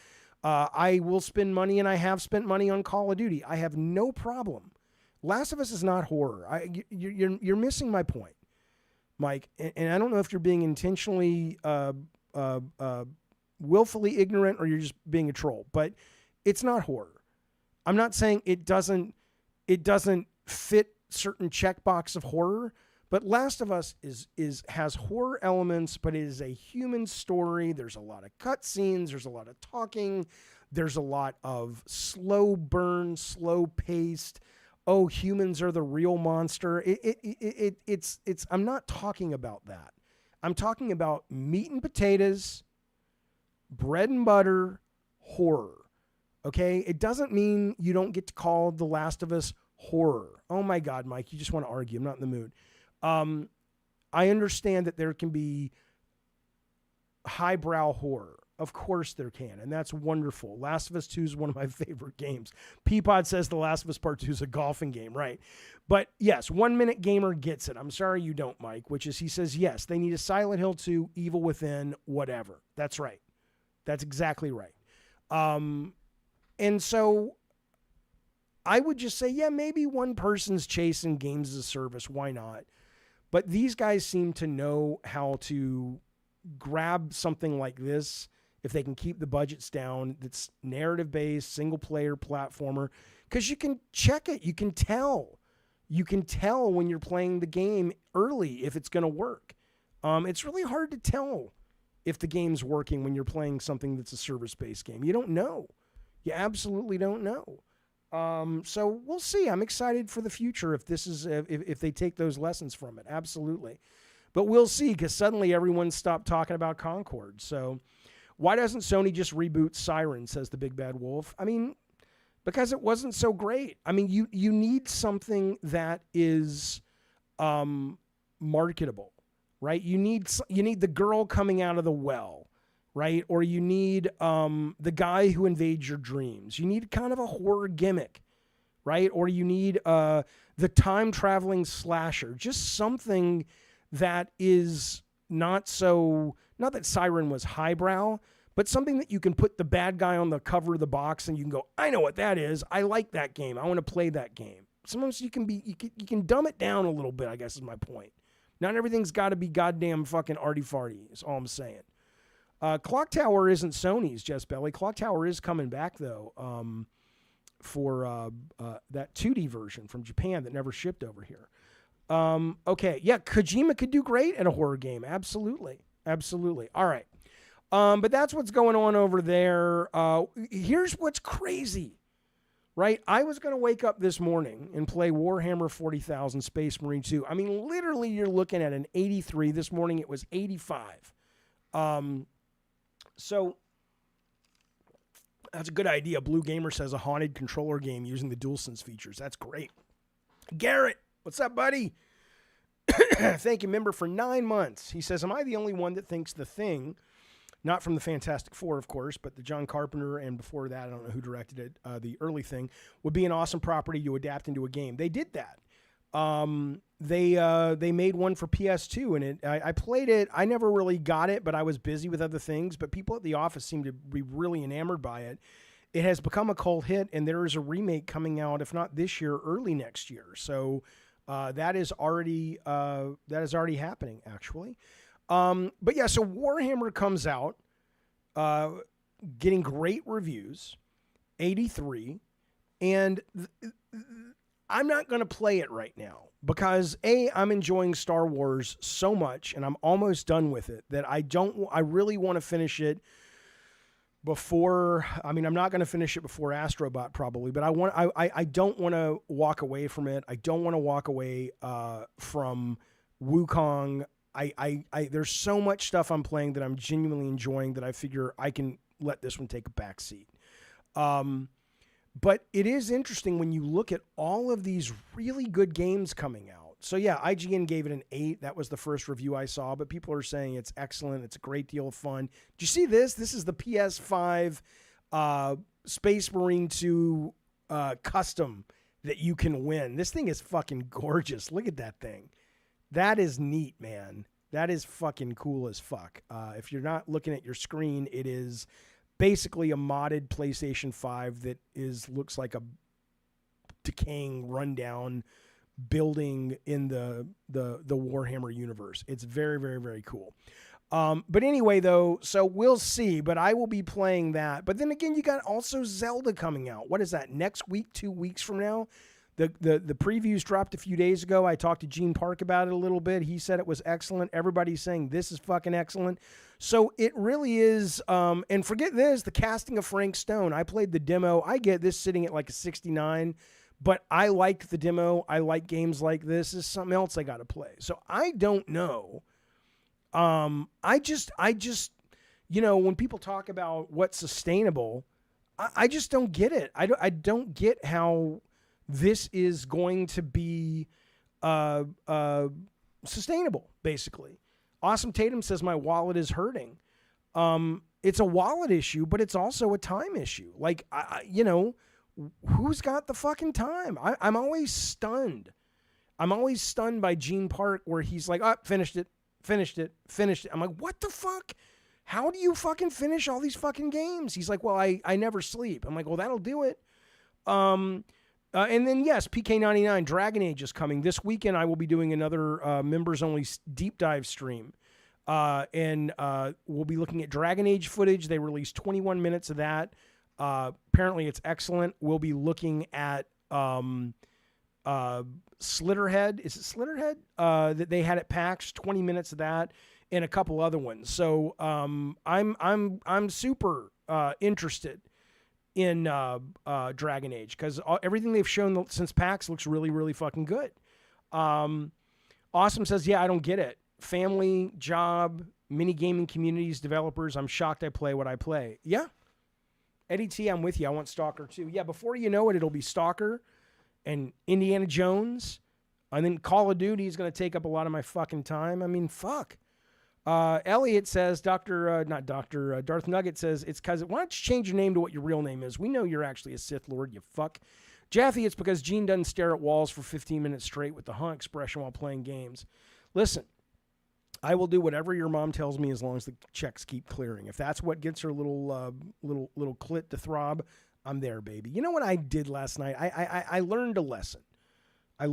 I will spend money, and I have spent money on Call of Duty. I have no problem. Last of Us is not horror. You're missing my point, Mike. And I don't know if you're being intentionally willfully ignorant or you're just being a troll, but it's not horror. I'm not saying it doesn't fit certain checkbox of horror, but Last of Us has horror elements, but it is a human story. There's a lot of cutscenes. There's a lot of talking. There's a lot of slow burn, slow paced. Oh, humans are the real monster. It's. I'm not talking about that. I'm talking about meat and potatoes, bread and butter, horror. Okay? It doesn't mean you don't get to call The Last of Us horror. Oh my God, Mike, you just want to argue. I'm not in the mood. I understand that there can be highbrow horror. Of course there can, and that's wonderful. Last of Us 2 is one of my favorite games. Peapod says The Last of Us Part 2 is a golfing game, right? But yes, 1 Minute Gamer gets it. I'm sorry you don't, Mike, which is he says, yes, they need a Silent Hill 2, Evil Within, whatever. That's right. That's exactly right. And so I would just say, yeah, maybe one person's chasing games as a service. Why not? But these guys seem to know how to grab something like this if they can keep the budgets down, that's narrative-based, single-player platformer, because you can check it. You can tell. You can tell when you're playing the game early if it's going to work. It's really hard to tell if the game's working when you're playing something that's a service-based game. You don't know. You absolutely don't know. So we'll see. I'm excited for the future if this is if they take those lessons from it. Absolutely. But we'll see, because suddenly everyone stopped talking about Concord. So why doesn't Sony just reboot Siren, says the Big Bad Wolf? I mean, because it wasn't so great. I mean, you need something that is marketable, right? You need the girl coming out of the well, right? Or you need the guy who invades your dreams. You need kind of a horror gimmick, right? Or you need the time-traveling slasher. Just something that is not that Siren was highbrow, but something that you can put the bad guy on the cover of the box and you can go, I know what that is. I like that game. I want to play that game. Sometimes you can dumb it down a little bit, I guess is my point. Not everything's got to be goddamn fucking arty-farty is all I'm saying. Clock Tower isn't Sony's, Jess Belly. Clock Tower is coming back, though, for that 2D version from Japan that never shipped over here. Okay, yeah, Kojima could do great at a horror game. Absolutely. Absolutely. All right. But that's what's going on over there. Here's what's crazy, right? I was going to wake up this morning and play Warhammer 40,000 Space Marine 2. I mean, literally, you're looking at an 83. This morning, it was 85. So that's a good idea. Blue Gamer says a haunted controller game using the DualSense features. That's great. Garrett, what's up, buddy? Thank you, member, for 9 months. He says, am I the only one that thinks The Thing, not from the Fantastic Four, of course, but the John Carpenter, and before that, I don't know who directed it, the early Thing, would be an awesome property to adapt into a game? They did that. They made one for PS2, and I played it. I never really got it, but I was busy with other things. But people at the office seem to be really enamored by it. It has become a cult hit, and there is a remake coming out, if not this year, early next year. So that is already happening, actually. But yeah, so Warhammer comes out, getting great reviews, 83, and I'm not going to play it right now because I'm enjoying Star Wars so much, and I'm almost done with it that I really want to finish it before. I mean, I'm not going to finish it before Astro Bot probably, but I don't want to walk away from it. I don't want to walk away from Wukong. There's so much stuff I'm playing that I'm genuinely enjoying that I figure I can let this one take a back seat. But it is interesting when you look at all of these really good games coming out. So yeah, IGN gave it an 8. That was the first review I saw, but people are saying it's excellent. It's a great deal of fun. Did you see this? This is the PS5 Space Marine 2 custom that you can win. This thing is fucking gorgeous. Look at that thing. That is neat, man. That is fucking cool as fuck. If you're not looking at your screen, it is basically a modded PlayStation 5 that looks like a decaying, rundown building in the Warhammer universe. It's very, very, very cool. But anyway, though, so we'll see. But I will be playing that. But then again, you got also Zelda coming out. What is that? Next week, 2 weeks from now? The previews dropped a few days ago. I talked to Gene Park about it a little bit. He said it was excellent. Everybody's saying this is fucking excellent. So it really is. And forget this, the casting of Frank Stone. I played the demo. I get this sitting at like a 69, but I like the demo. I like games like this. This is something else I got to play. So I don't know. I just, when people talk about what's sustainable, I just don't get it. I don't get how this is going to be sustainable, basically. Awesome Tatum says, my wallet is hurting. It's a wallet issue, but it's also a time issue. Like, who's got the fucking time? I'm always stunned. I'm always stunned by Gene Park where he's like, finished it. I'm like, what the fuck? How do you fucking finish all these fucking games? He's like, well, I never sleep. I'm like, well, that'll do it. And then, yes, PK99, Dragon Age is coming. This weekend, I will be doing another members-only deep dive stream. And we'll be looking at Dragon Age footage. They released 21 minutes of that. Apparently, it's excellent. We'll be looking at Slitterhead. Is it Slitterhead? That they had at PAX, 20 minutes of that, and a couple other ones. So I'm super interested in Dragon Age because everything they've shown since PAX looks really, really fucking good. Awesome says, yeah, I don't get it. Family, job, mini gaming communities, developers. I'm shocked I play what I play. Yeah. Eddie T, I'm with you. I want Stalker too. Yeah, before you know it, it'll be Stalker and Indiana Jones. And then Call of Duty is going to take up a lot of my fucking time. I mean, fuck. Elliot says, Darth Nugget says, it's because, why don't you change your name to what your real name is? We know you're actually a Sith Lord, you fuck. Jaffe, it's because Gene doesn't stare at walls for 15 minutes straight with the huh expression while playing games. Listen, I will do whatever your mom tells me as long as the checks keep clearing. If that's what gets her little clit to throb, I'm there, baby. You know what I did last night? I learned a lesson. I've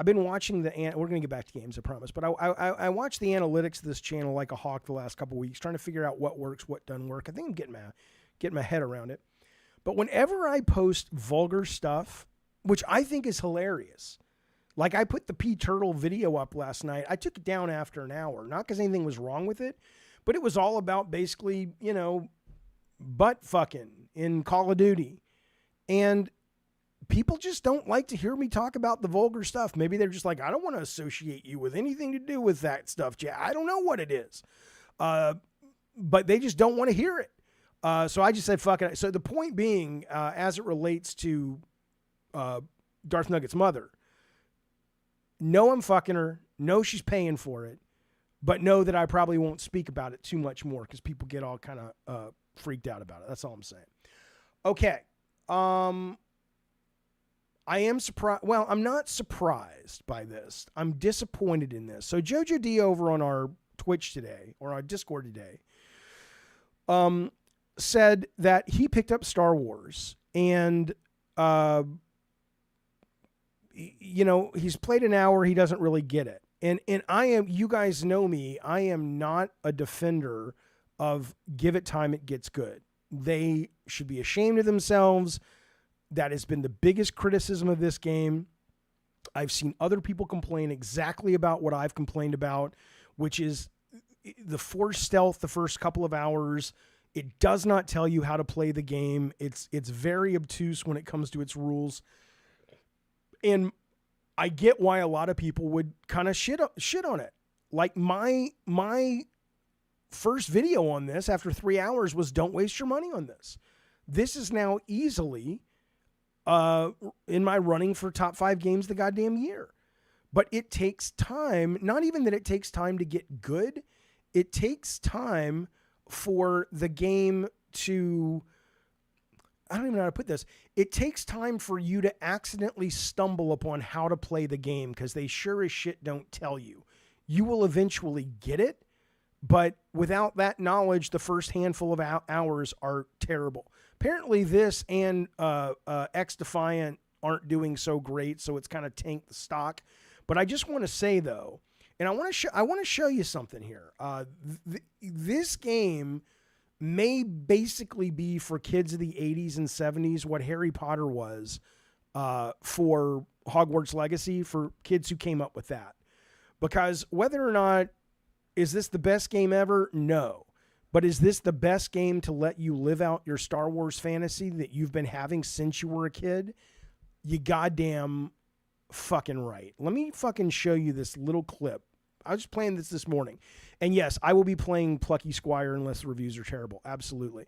been watching we're going to get back to games, I promise, but I watched the analytics of this channel like a hawk the last couple of weeks, trying to figure out what works, what doesn't work. I think I'm getting my head around it. But whenever I post vulgar stuff, which I think is hilarious, like I put the P Turtle video up last night. I took it down after an hour, not because anything was wrong with it, but it was all about basically, butt fucking in Call of Duty. And people just don't like to hear me talk about the vulgar stuff. Maybe they're just like, I don't want to associate you with anything to do with that stuff, Jack. I don't know what it is. But they just don't want to hear it. So I just said, fuck it. So the point being, as it relates to Darth Nugget's mother, know I'm fucking her, know she's paying for it, but know that I probably won't speak about it too much more because people get all kind of freaked out about it. That's all I'm saying. Okay. I am surprised. Well, I'm not surprised by this. I'm disappointed in this. So Jojo D over on our Twitch today, or our Discord today, said that he picked up Star Wars and, he's played an hour. He doesn't really get it. And you guys know me, I am not a defender of give it time, it gets good. They should be ashamed of themselves. That has been the biggest criticism of this game. I've seen other people complain exactly about what I've complained about, which is the forced stealth the first couple of hours. It does not tell you how to play the game. It's very obtuse when it comes to its rules. And I get why a lot of people would kind of shit on it. Like my first video on this after 3 hours was don't waste your money on this. This is now easily in my running for top 5 games the goddamn year. But it takes time, not even that it takes time to get good. It takes time for the game to, I don't even know how to put this. It takes time for you to accidentally stumble upon how to play the game because they sure as shit don't tell you. You will eventually get it, but without that knowledge, the first handful of hours are terrible. Apparently this and X Defiant aren't doing so great, so it's kind of tanked the stock. But I just want to say, though, and I want to show you something here. This game may basically be for kids of the 80s and 70s what Harry Potter was for Hogwarts Legacy, for kids who came up with that. Because whether or not, is this the best game ever? No. But is this the best game to let you live out your Star Wars fantasy that you've been having since you were a kid? You goddamn fucking right. Let me fucking show you this little clip. I was playing this morning. And yes, I will be playing Plucky Squire unless the reviews are terrible. Absolutely.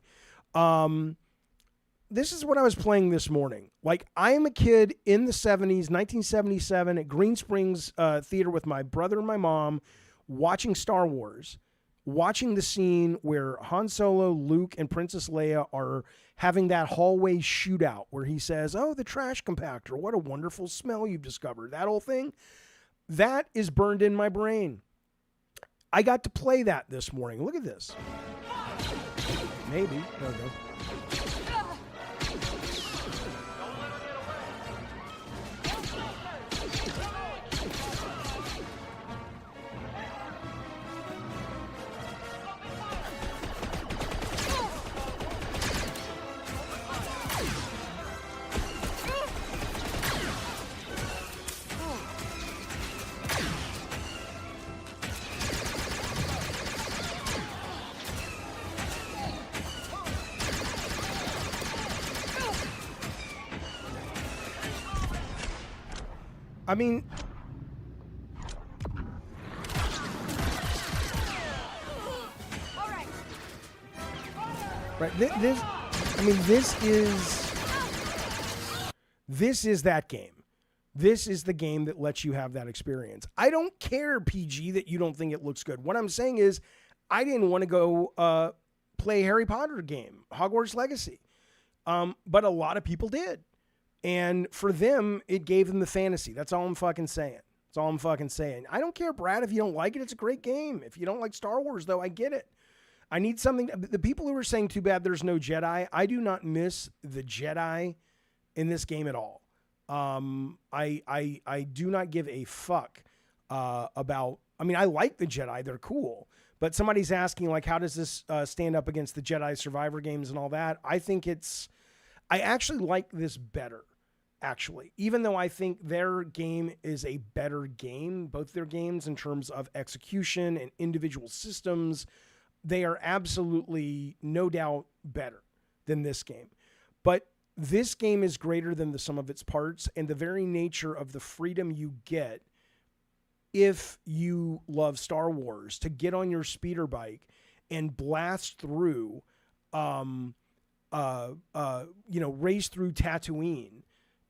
This is what I was playing this morning. Like, I am a kid in the 70s, 1977, at Green Springs Theater with my brother and my mom, watching Star Wars, watching the scene where Han Solo, Luke, and Princess Leia are having that hallway shootout where he says, "Oh, the trash compactor, what a wonderful smell you've discovered." That whole thing, that is burned in my brain. I got to play that this morning. Look at this. Maybe. There we go. I mean, right? This is that game. This is the game that lets you have that experience. I don't care, PG, that you don't think it looks good. What I'm saying is, I didn't want to go play Harry Potter game, Hogwarts Legacy, but a lot of people did. And for them, it gave them the fantasy. That's all I'm fucking saying. That's all I'm fucking saying. I don't care, Brad, if you don't like it. It's a great game. If you don't like Star Wars, though, I get it. I need something. The people who are saying too bad there's no Jedi, I do not miss the Jedi in this game at all. I do not give a fuck about. I mean, I like the Jedi. They're cool. But somebody's asking, like, how does this stand up against the Jedi Survivor games and all that? I think I actually like this better, actually. Even though I think their game is a better game, both their games in terms of execution and individual systems, they are absolutely, no doubt, better than this game. But this game is greater than the sum of its parts, and the very nature of the freedom you get if you love Star Wars to get on your speeder bike and blast through, race through Tatooine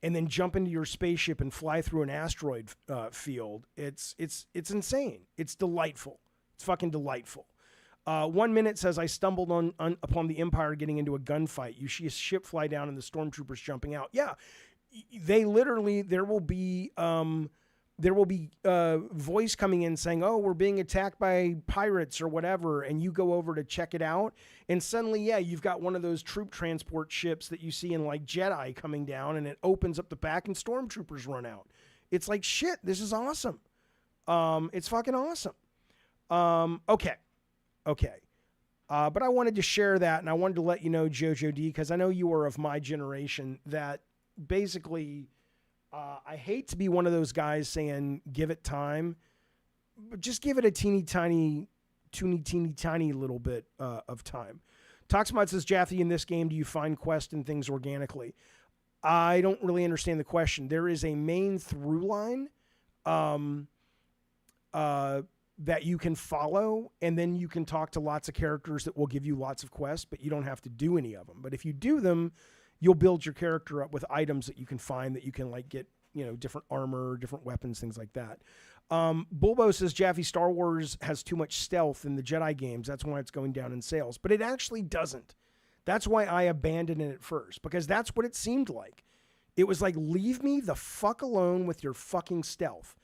and then jump into your spaceship and fly through an asteroid field. It's insane. It's delightful. It's fucking delightful. 1 minute says, I stumbled upon the Empire getting into a gunfight. You see a ship fly down and the stormtroopers jumping out. Yeah, they literally, there will be voice coming in saying, oh, we're being attacked by pirates or whatever. And you go over to check it out. And suddenly, yeah, you've got one of those troop transport ships that you see in like Jedi coming down, and it opens up the back and stormtroopers run out. It's like, shit, this is awesome. It's fucking awesome. Okay. But I wanted to share that, and I wanted to let you know, Jojo D, because I know you are of my generation, that basically, I hate to be one of those guys saying, give it time, but just give it a teeny tiny little bit of time. Toxmod says, Jaffe, in this game, do you find quests and things organically? I don't really understand the question. There is a main through line that you can follow, and then you can talk to lots of characters that will give you lots of quests, but you don't have to do any of them. But if you do them, you'll build your character up with items that you can find that you can like get, different armor, different weapons, things like that. Bulbo says, Jaffe, Star Wars has too much stealth in the Jedi games. That's why it's going down in sales. But it actually doesn't. That's why I abandoned it at first, because that's what it seemed like. It was like, leave me the fuck alone with your fucking stealth.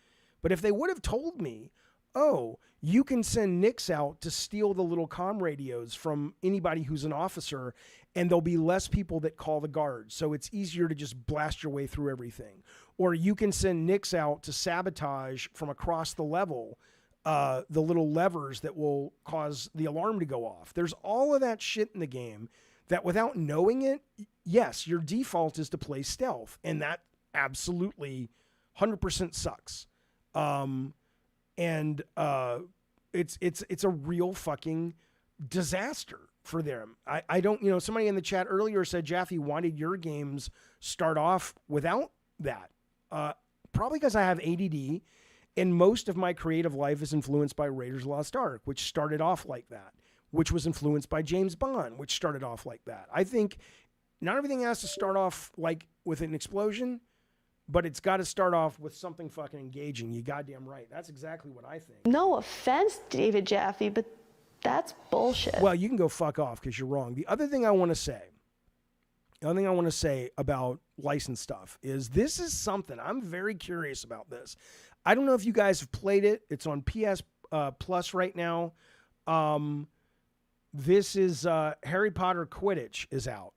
But if they would have told me, oh, you can send Nix out to steal the little comm radios from anybody who's an officer, and there'll be less people that call the guards, so it's easier to just blast your way through everything. Or you can send Nix out to sabotage from across the level the little levers that will cause the alarm to go off. There's all of that shit in the game that without knowing it, yes, your default is to play stealth, and that absolutely 100% sucks. And it's a real fucking disaster for them. I don't, somebody in the chat earlier said, Jaffe, why did your games start off without that? Probably because I have ADD, and most of my creative life is influenced by Raiders of the Lost Ark, which started off like that, which was influenced by James Bond, which started off like that. I think not everything has to start off like with an explosion, but it's got to start off with something fucking engaging. You goddamn right. That's exactly what I think. No offense, David Jaffe, but that's bullshit. Well, you can go fuck off because you're wrong. The other thing I want to say about licensed stuff is this is something I'm very curious about this. I don't know if you guys have played it. It's on PS Plus right now. This is Harry Potter Quidditch is out,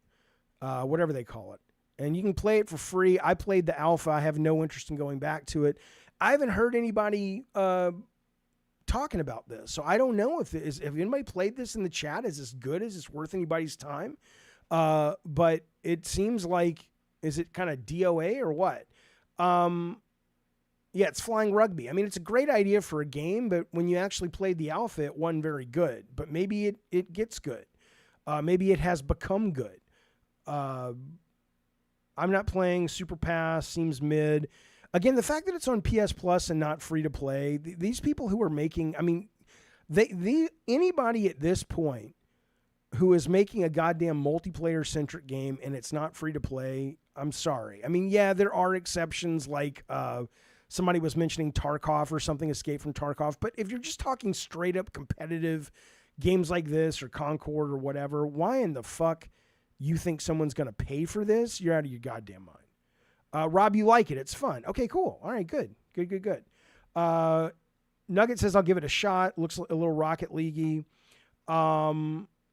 whatever they call it. And you can play it for free. I played the alpha. I have no interest in going back to it. I haven't heard anybody talking about this. So I don't know if anybody played this in the chat. Is this good? Is this worth anybody's time? But it seems like, is it kind of DOA or what? Yeah, it's flying rugby. I mean, it's a great idea for a game, but when you actually played the alpha, it wasn't very good. But maybe it gets good. Maybe it has become good. I'm not playing. Super Pass seems mid. Again, the fact that it's on PS Plus and not free to play, these people who are making, I mean, anybody at this point who is making a goddamn multiplayer-centric game and it's not free to play, I'm sorry. I mean, yeah, there are exceptions like somebody was mentioning Tarkov or something, Escape from Tarkov, but if you're just talking straight-up competitive games like this or Concord or whatever, why in the fuck you think someone's going to pay for this? You're out of your goddamn mind. Rob, you like it. It's fun. Okay, cool. All right, good. Nugget says, I'll give it a shot. Looks a little Rocket League-y.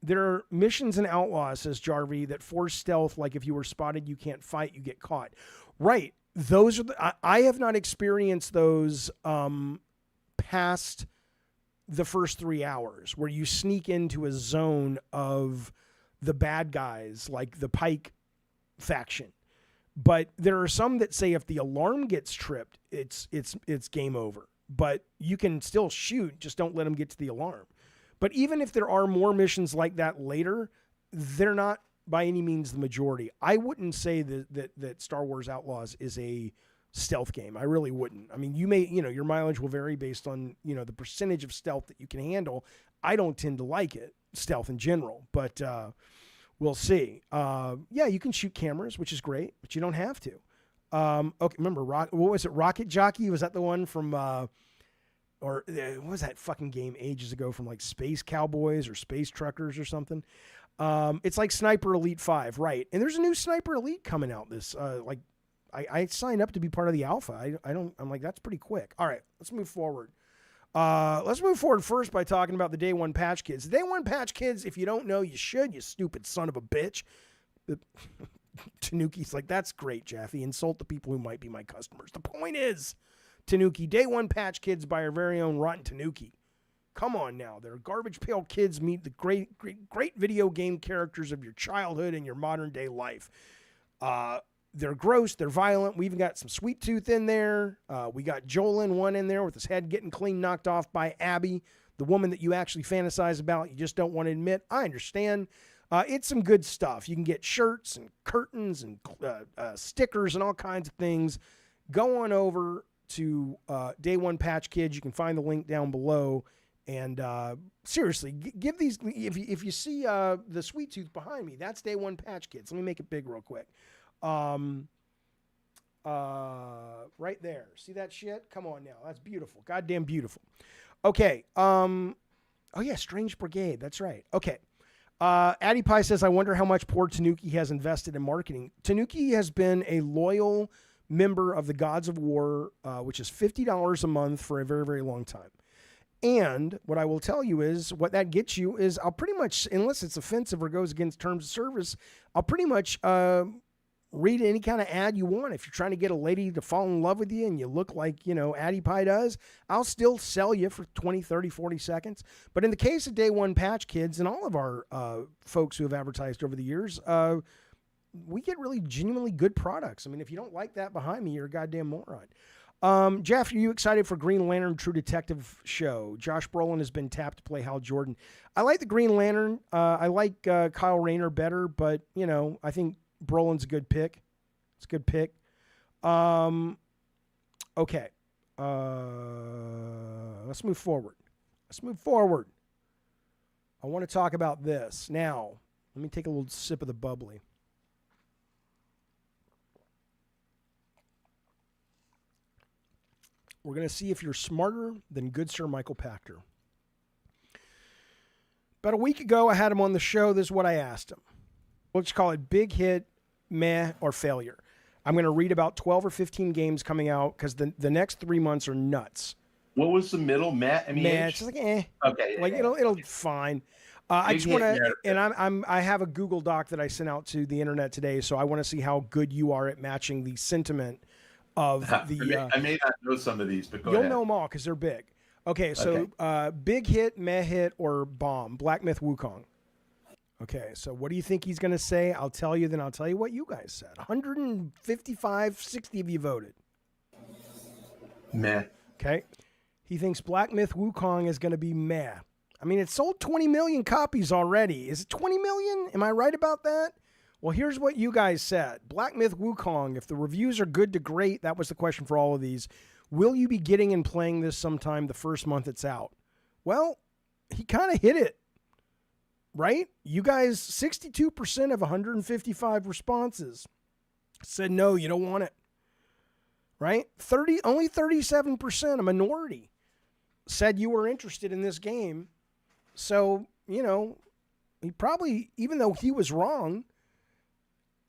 There are missions in Outlaws, says Jarvie, that force stealth, like if you were spotted, you can't fight, you get caught. Right. Those are I have not experienced those past the first 3 hours where you sneak into a zone of the bad guys, like the Pike faction. But there are some that say if the alarm gets tripped, it's game over. But you can still shoot, just don't let them get to the alarm. But even if there are more missions like that later, they're not by any means the majority. I wouldn't say that Star Wars Outlaws is a stealth game. I really wouldn't. I mean, you may, your mileage will vary based on, the percentage of stealth that you can handle. I don't tend to like it, stealth in general, but we'll see. Yeah, you can shoot cameras, which is great, but you don't have to. Okay, remember, what was it, Rocket Jockey? Was that the one from, what was that fucking game ages ago from like Space Cowboys or Space Truckers or something? It's like Sniper Elite 5, right? And there's a new Sniper Elite coming out this, I signed up to be part of the alpha. I'm like, that's pretty quick. All right, let's move forward. Let's move forward first by talking about the Day One Patch Kids. The Day One Patch Kids, if you don't know, you should, you stupid son of a bitch. Tanuki's like, that's great, Jaffe. Insult the people who might be my customers. The point is, Tanuki, Day One Patch Kids by our very own Rotten Tanuki. Come on now. They're garbage pail kids meet the great video game characters of your childhood and your modern day life. They're gross. They're violent. We even got some Sweet Tooth in there. We got Jolin one in there with his head getting clean knocked off by Abby, the woman that you actually fantasize about. You just don't want to admit. I understand. It's some good stuff. You can get shirts and curtains and stickers and all kinds of things. Go on over to Day One Patch Kids. You can find the link down below. And seriously, give these, if you see the Sweet Tooth behind me, that's Day One Patch Kids. Let me make it big real quick. Right there. See that shit? Come on now. That's beautiful. Goddamn beautiful. Okay. Oh yeah, Strange Brigade. That's right. Okay. Addie Pie says, I wonder how much poor Tanuki has invested in marketing. Tanuki has been a loyal member of the Gods of War, which is $50 a month for a very, very long time. And what I will tell you is what that gets you is I'll pretty much, unless it's offensive or goes against terms of service, I'll pretty much read any kind of ad you want. If you're trying to get a lady to fall in love with you and you look like, Addie Pie does, I'll still sell you for 20, 30, 40 seconds. But in the case of Day One Patch Kids and all of our folks who have advertised over the years, we get really genuinely good products. I mean, if you don't like that behind me, you're a goddamn moron. Jeff, are you excited for Green Lantern True Detective show? Josh Brolin has been tapped to play Hal Jordan. I like the Green Lantern. I like Kyle Rayner better, but, I think Brolin's a good pick. It's a good pick. Okay. Let's move forward. I want to talk about this. Now, let me take a little sip of the bubbly. We're going to see if you're smarter than good Sir Michael Pachter. About a week ago, I had him on the show. This is what I asked him. Let's call it big hit, meh, or failure. I'm going to read about 12 or 15 games coming out because the next 3 months are nuts. What was the middle? Meh, meh, it's just like eh. Okay. Like it'll fine. I just want to, and I have a Google Doc that I sent out to the internet today, so I want to see how good you are at matching the sentiment of the. I may not know some of these, but go you'll ahead. know them all because they're big. Okay, so big hit, meh hit, or bomb. Black Myth Wukong. Okay, so what do you think he's going to say? I'll tell you, then I'll tell you what you guys said. 155, 60 of you voted. Meh. Okay. He thinks Black Myth Wukong is going to be meh. I mean, it sold 20 million copies already. Is it 20 million? Am I right about that? Well, here's what you guys said. Black Myth Wukong, if the reviews are good to great, that was the question for all of these. Will you be getting and playing this sometime the first month it's out? Well, he kind of hit it. Right? You guys, 62% of 155 responses said no, you don't want it. Right? Only 37%, a minority, said you were interested in this game. So, he probably, even though he was wrong,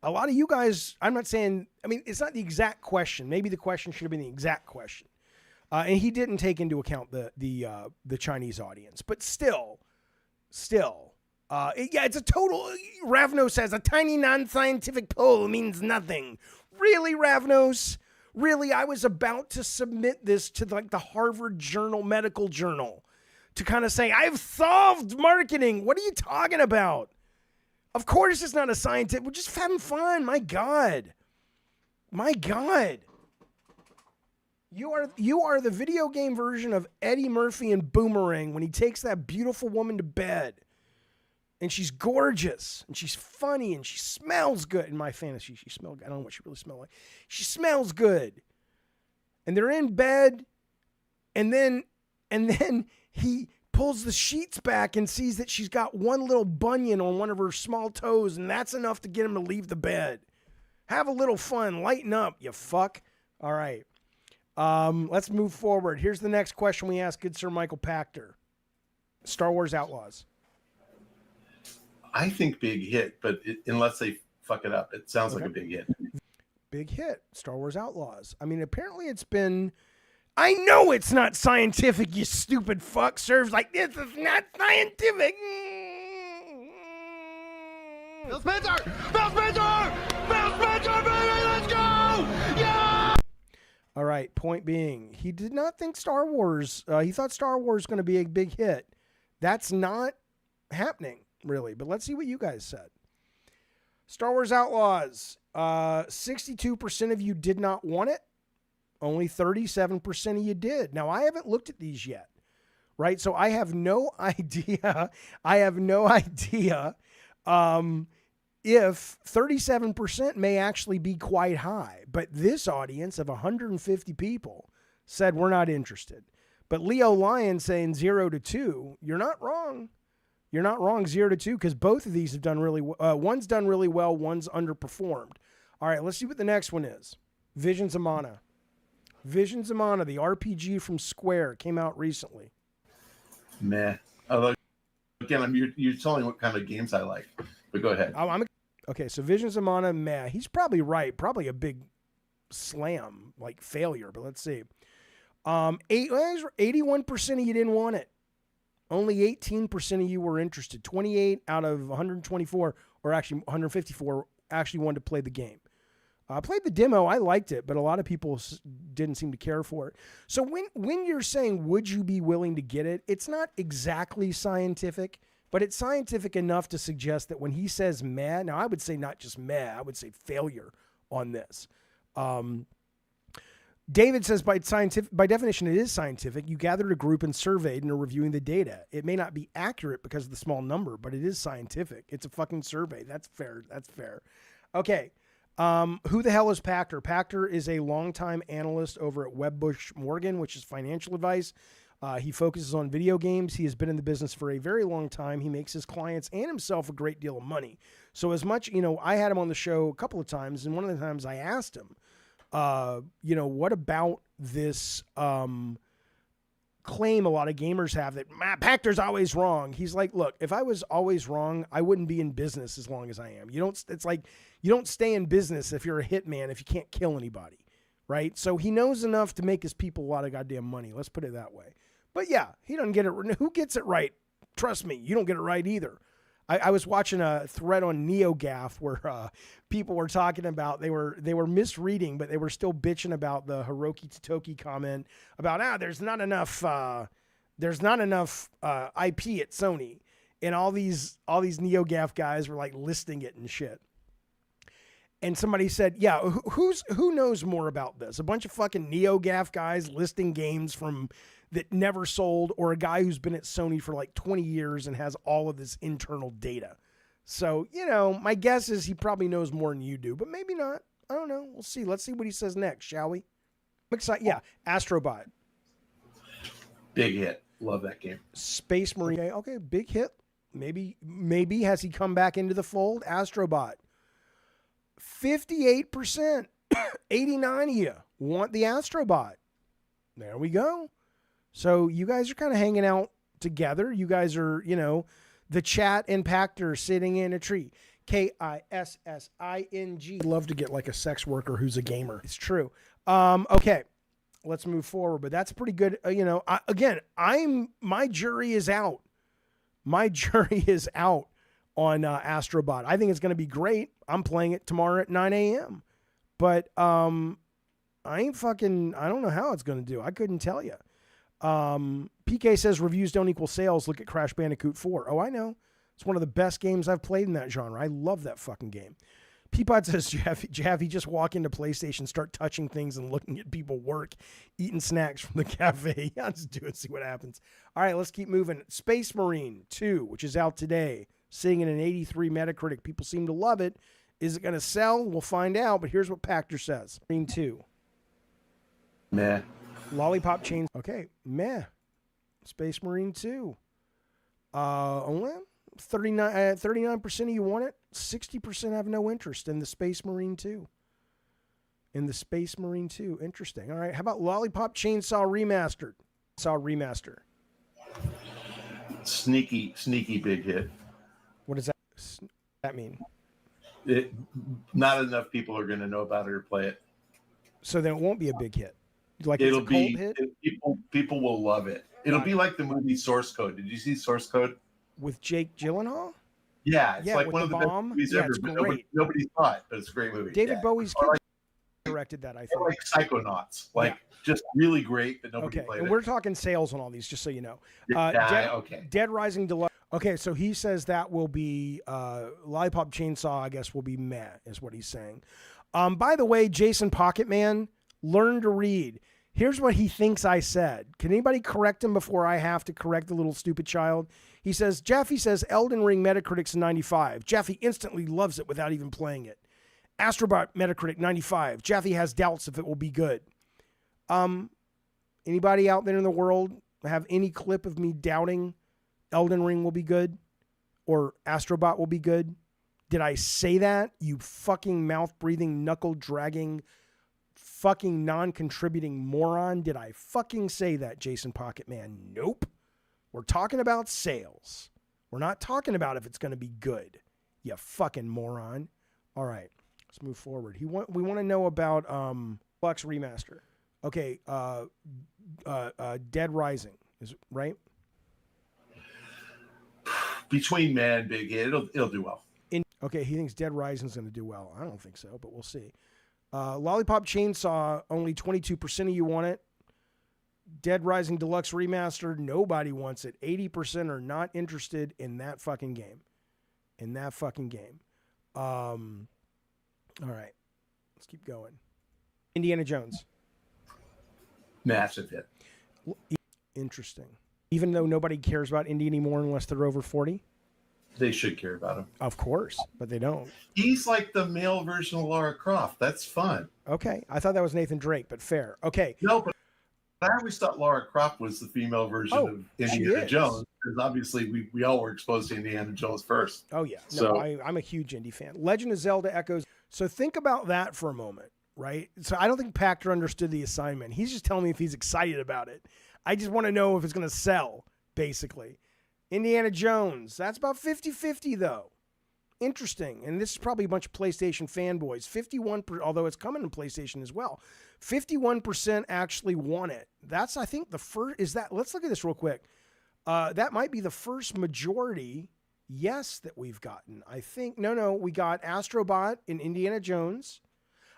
a lot of you guys, I'm not saying, it's not the exact question. Maybe the question should have been the exact question. And he didn't take into account the Chinese audience, but still. It's a total. Ravnos says a tiny non-scientific poll means nothing. Really, Ravnos? Really? I was about to submit this to the Harvard Medical Journal to kind of say, I've solved marketing. What are you talking about? Of course it's not a scientific. We're just having fun. My God. You are the video game version of Eddie Murphy in Boomerang when he takes that beautiful woman to bed. And she's gorgeous, and she's funny, and she smells good. In my fantasy, she smelled good. I don't know what she really smelled like. She smells good. And they're in bed, and then he pulls the sheets back and sees that she's got one little bunion on one of her small toes, and that's enough to get him to leave the bed. Have a little fun. Lighten up, you fuck. All right. Let's move forward. Here's the next question we asked good Sir Michael Pachter. Star Wars Outlaws. I think big hit, but unless they fuck it up, it sounds like a big hit. big hit. Star Wars Outlaws. I mean, apparently it's been. I know it's not scientific, you stupid fuck. Serves like this is not scientific. Bill Spencer! Bill Spencer! Bill Spencer, baby, let's go! Yeah! All right, point being, he did not think Star Wars, he thought Star Wars was going to be a big hit. That's not happening, really. But let's see what you guys said. Star Wars Outlaws, 62% of you did not want it. Only 37% of you did. Now, I haven't looked at these yet, right? So I have no idea. If 37% may actually be quite high. But this audience of 150 people said we're not interested. But Leo Lyon saying 0 to 2, you're not wrong. You're not wrong, 0 to 2, because both of these have done really well. One's done really well, one's underperformed. All right, let's see what the next one is. Visions of Mana. Visions of Mana, the RPG from Square, came out recently. Meh. Again, you're telling me what kind of games I like. But go ahead. Okay, so Visions of Mana, meh. He's probably right. Probably a big slam, like failure, but let's see. 81% of you didn't want it. Only 18% of you were interested. 28 out of 124, or actually 154, actually wanted to play the game. I played the demo. I liked it, but a lot of people didn't seem to care for it. So when you're saying, would you be willing to get it? It's not exactly scientific, but it's scientific enough to suggest that when he says meh, now I would say not just meh, I would say failure on this. David says by definition, it is scientific. You gathered a group and surveyed and are reviewing the data. It may not be accurate because of the small number, but it is scientific. It's a fucking survey. That's fair. That's fair. Okay. Who the hell is Pachter? Pachter is a longtime analyst over at Wedbush Morgan, which is financial advice. He focuses on video games. He has been in the business for a very long time. He makes his clients and himself a great deal of money. So as much, I had him on the show a couple of times, and one of the times I asked him, what about this claim a lot of gamers have that Pachter's always wrong? He's like, look, if I was always wrong, I wouldn't be in business as long as I am. It's like you don't stay in business if you're a hitman if you can't kill anybody, right? So he knows enough to make his people a lot of goddamn money. Let's put it that way. But yeah, he doesn't get it. Who gets it right? Trust me, you don't get it right either. I was watching a thread on NeoGAF where people were talking about they were misreading, but they were still bitching about the Hiroki Totoki comment about there's not enough IP at Sony, and all these NeoGAF guys were like listing it and shit. And somebody said, yeah, who knows more about this? A bunch of fucking NeoGAF guys listing games that never sold, or a guy who's been at Sony for like 20 years and has all of this internal data. So, my guess is he probably knows more than you do, but maybe not. I don't know. We'll see. Let's see what he says next, shall we? I'm excited. Yeah, Astro Bot. Big hit. Love that game. Space Marine. Okay, big hit. Maybe has he come back into the fold? Astro Bot. 58%. 89 of you want the Astro Bot. There we go. So you guys are kind of hanging out together. You guys are, the chat and Pachter sitting in a tree. KISSING. Love to get like a sex worker who's a gamer. It's true. Okay, let's move forward. But that's pretty good. My jury is out. My jury is out on Astro Bot. I think it's going to be great. I'm playing it tomorrow at 9 a.m. But I don't know how it's going to do. I couldn't tell you. PK says reviews don't equal sales. Look at Crash Bandicoot 4. Oh, I know. It's one of the best games I've played in that genre. I love that fucking game. Peapod says, Jaffe, just walk into PlayStation, start touching things and looking at people work, eating snacks from the cafe. Yeah, just do it, see what happens. All right, let's keep moving. Space Marine 2, which is out today, sitting in an 83 Metacritic. People seem to love it. Is it going to sell? We'll find out, but here's what Pachter says. Marine 2. Meh. Lollipop Chains. Okay, meh. Space Marine 2. Only 39% of you want it. 60% have no interest in the Space Marine 2. Interesting. All right, how about Lollipop Chainsaw Remastered? Sneaky big hit. What does that mean? Not enough people are going to know about it or play it. So then it won't be a big hit. Like It'll it's a cult be hit people will love it. It'll be like the movie Source Code. Did you see Source Code? with Jake Gyllenhaal. Yeah, it's like with one of the best bomb. movies Yeah, ever. it's But great. nobody saw it, but it's a great movie. David Yeah. Bowie's Or kid directed that, I think. like Psychonauts, just really great, but nobody Okay, played and it. we're talking sales on all these, just so you know. Okay. Dead Rising Deluxe. Okay, so he says that will be Lollipop Chainsaw. I guess will be meh, is what he's saying. By the way, Jason Pocketman, learn to read. Here's what he thinks I said. Can anybody correct him before I have to correct the little stupid child? He says, Jaffe says Elden Ring Metacritic's 95. Jaffe instantly loves it without even playing it. Astro Bot Metacritic 95. Jaffe has doubts if it will be good. Anybody out there in the world have any clip of me doubting Elden Ring will be good or Astro Bot will be good? Did I say that, you fucking mouth-breathing, knuckle-dragging, fucking non-contributing moron? Did I fucking say that, Jason Pocketman? Nope. We're talking about sales. We're not talking about if it's going to be good, you fucking moron. All right, let's move forward. We want to know about Deluxe Remaster. Okay, Dead Rising is right. Between man and big hit, it'll do well. Okay, he thinks Dead Rising is going to do well. I don't think so, but we'll see. Lollipop Chainsaw, only 22% of you want it. Dead Rising Deluxe Remastered, nobody wants it. 80% are not interested in that fucking game. All right, let's keep going. Indiana Jones. Massive hit. Interesting. Even though nobody cares about Indy anymore unless they're over 40? They should care about him. Of course, but they don't. He's like the male version of Lara Croft. That's fun. Okay, I thought that was Nathan Drake, but fair. Okay. No, but I always thought Lara Croft was the female version of Indiana Jones, because obviously we all were exposed to Indiana Jones first. Oh, yeah. No, So I'm a huge Indy fan. Legend of Zelda Echoes. So think about that for a moment, right? So I don't think Pachter understood the assignment. He's just telling me if he's excited about it. I just want to know if it's going to sell, basically. Indiana Jones. That's about 50-50, though. Interesting. And this is probably a bunch of PlayStation fanboys. 51%, although it's coming to PlayStation as well. 51% actually want it. That's, I think, the first. Let's look at this real quick. That might be the first majority yes that we've gotten. I think, no, we got Astro Bot and Indiana Jones.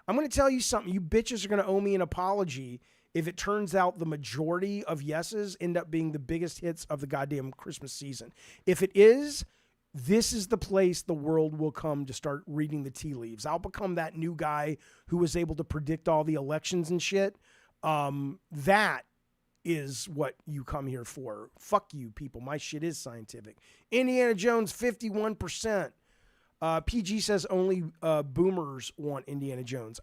I'm going to tell you something. You bitches are going to owe me an apology if it turns out the majority of yeses end up being the biggest hits of the goddamn Christmas season. If it is, this is the place the world will come to start reading the tea leaves. I'll become that new guy who was able to predict all the elections and shit. That is what you come here for. Fuck you, people. My shit is scientific. Indiana Jones, 51%. PG says only boomers want Indiana Jones.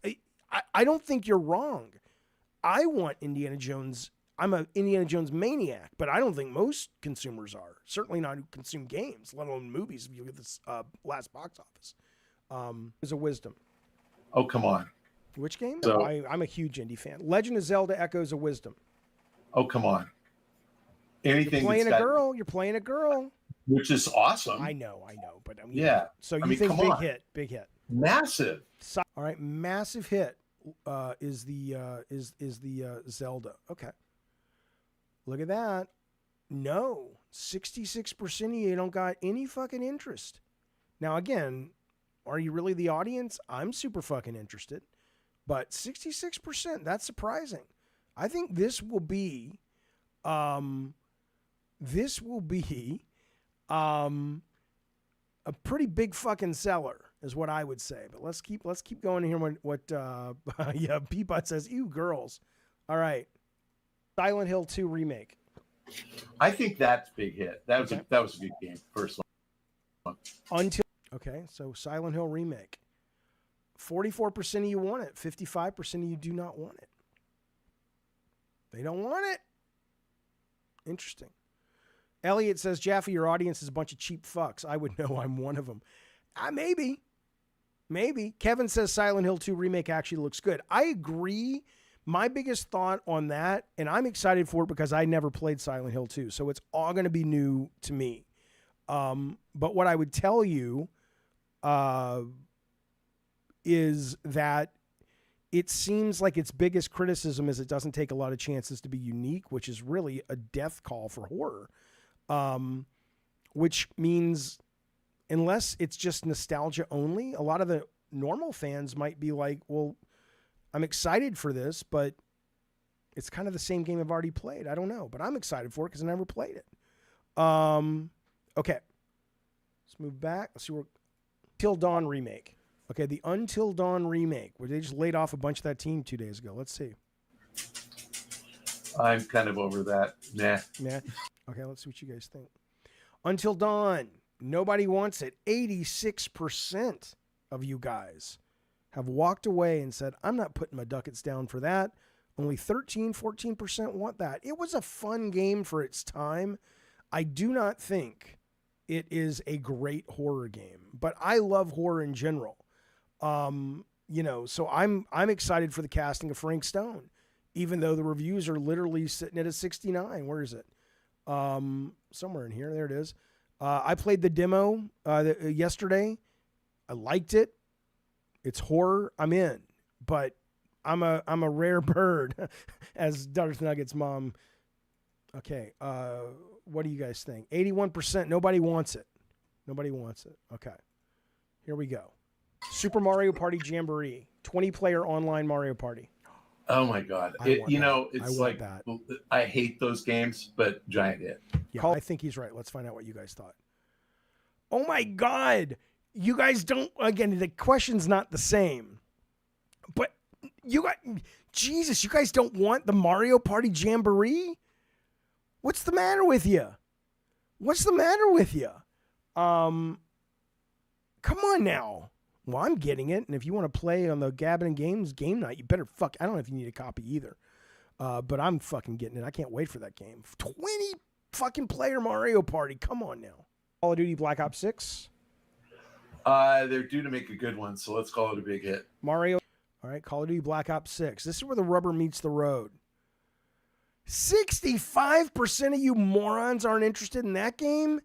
I don't think you're wrong. I want Indiana Jones. I'm an Indiana Jones maniac, but I don't think most consumers are. Certainly not who consume games, let alone movies, if you look at this last box office. There's a wisdom. Oh, come on. Which game? So, I'm a huge indie fan. Legend of Zelda Echoes of Wisdom. Oh, come on. Anything You're playing a girl. You're playing a girl. Which is awesome. I know. But I mean, yeah. So you think big hit. Massive. All right, massive hit is the Zelda. Okay. Look at that. No, 66% of you don't got any fucking interest. Now, again, are you really the audience? I'm super fucking interested. But 66%, that's surprising. I think this will be a pretty big fucking seller is what I would say. But let's keep going to hear what Peapod says. Ew, girls. All right. Silent Hill 2 remake. I think that's big hit. That was a good game. First one. Okay, so Silent Hill remake. 44% of you want it. 55% of you do not want it. They don't want it. Interesting. Elliot says, Jaffe, your audience is a bunch of cheap fucks. I would know I'm one of them. Maybe. Kevin says Silent Hill 2 remake actually looks good. I agree. My biggest thought on that, and I'm excited for it because I never played Silent Hill 2, so it's all going to be new to me. But what I would tell you is that it seems like its biggest criticism is it doesn't take a lot of chances to be unique, which is really a death call for horror. Which means unless it's just nostalgia only, a lot of the normal fans might be like, well, I'm excited for this, but it's kind of the same game I've already played. I don't know, but I'm excited for it because I never played it. Okay. Let's move back. Let's see where Until Dawn remake. Okay, the Until Dawn remake, where they just laid off a bunch of that team 2 days ago. Let's see. I'm kind of over that. Nah. Yeah. Okay, let's see what you guys think. Until Dawn. Nobody wants it. 86% of you guys have walked away and said, I'm not putting my ducats down for that. Only 14% want that. It was a fun game for its time. I do not think it is a great horror game, but I love horror in general. So I'm excited for the casting of Frank Stone, even though the reviews are literally sitting at a 69. Where is it? Somewhere in here. There it is. I played the demo yesterday. I liked it. It's horror. I'm in, but I'm a rare bird, as Darth Nugget's mom. Okay. What do you guys think? 81%. Nobody wants it. Nobody wants it. Okay. Here we go. Super Mario Party Jamboree. 20-player online Mario Party. Oh my God. It's like, I hate those games, but giant hit. Yeah, I think he's right. Let's find out what you guys thought. Oh my God. You guys don't, again, the question's not the same, but you guys don't want the Mario Party Jamboree? What's the matter with you? Come on now. Well, I'm getting it. And if you want to play on the Gabbin' and Games game night, you better I don't know if you need a copy either. But I'm fucking getting it. I can't wait for that game. 20 fucking player Mario Party. Come on now. Call of Duty Black Ops 6. They're due to make a good one, so let's call it a big hit. Mario. All right, Call of Duty Black Ops 6. This is where the rubber meets the road. 65% of you morons aren't interested in that game?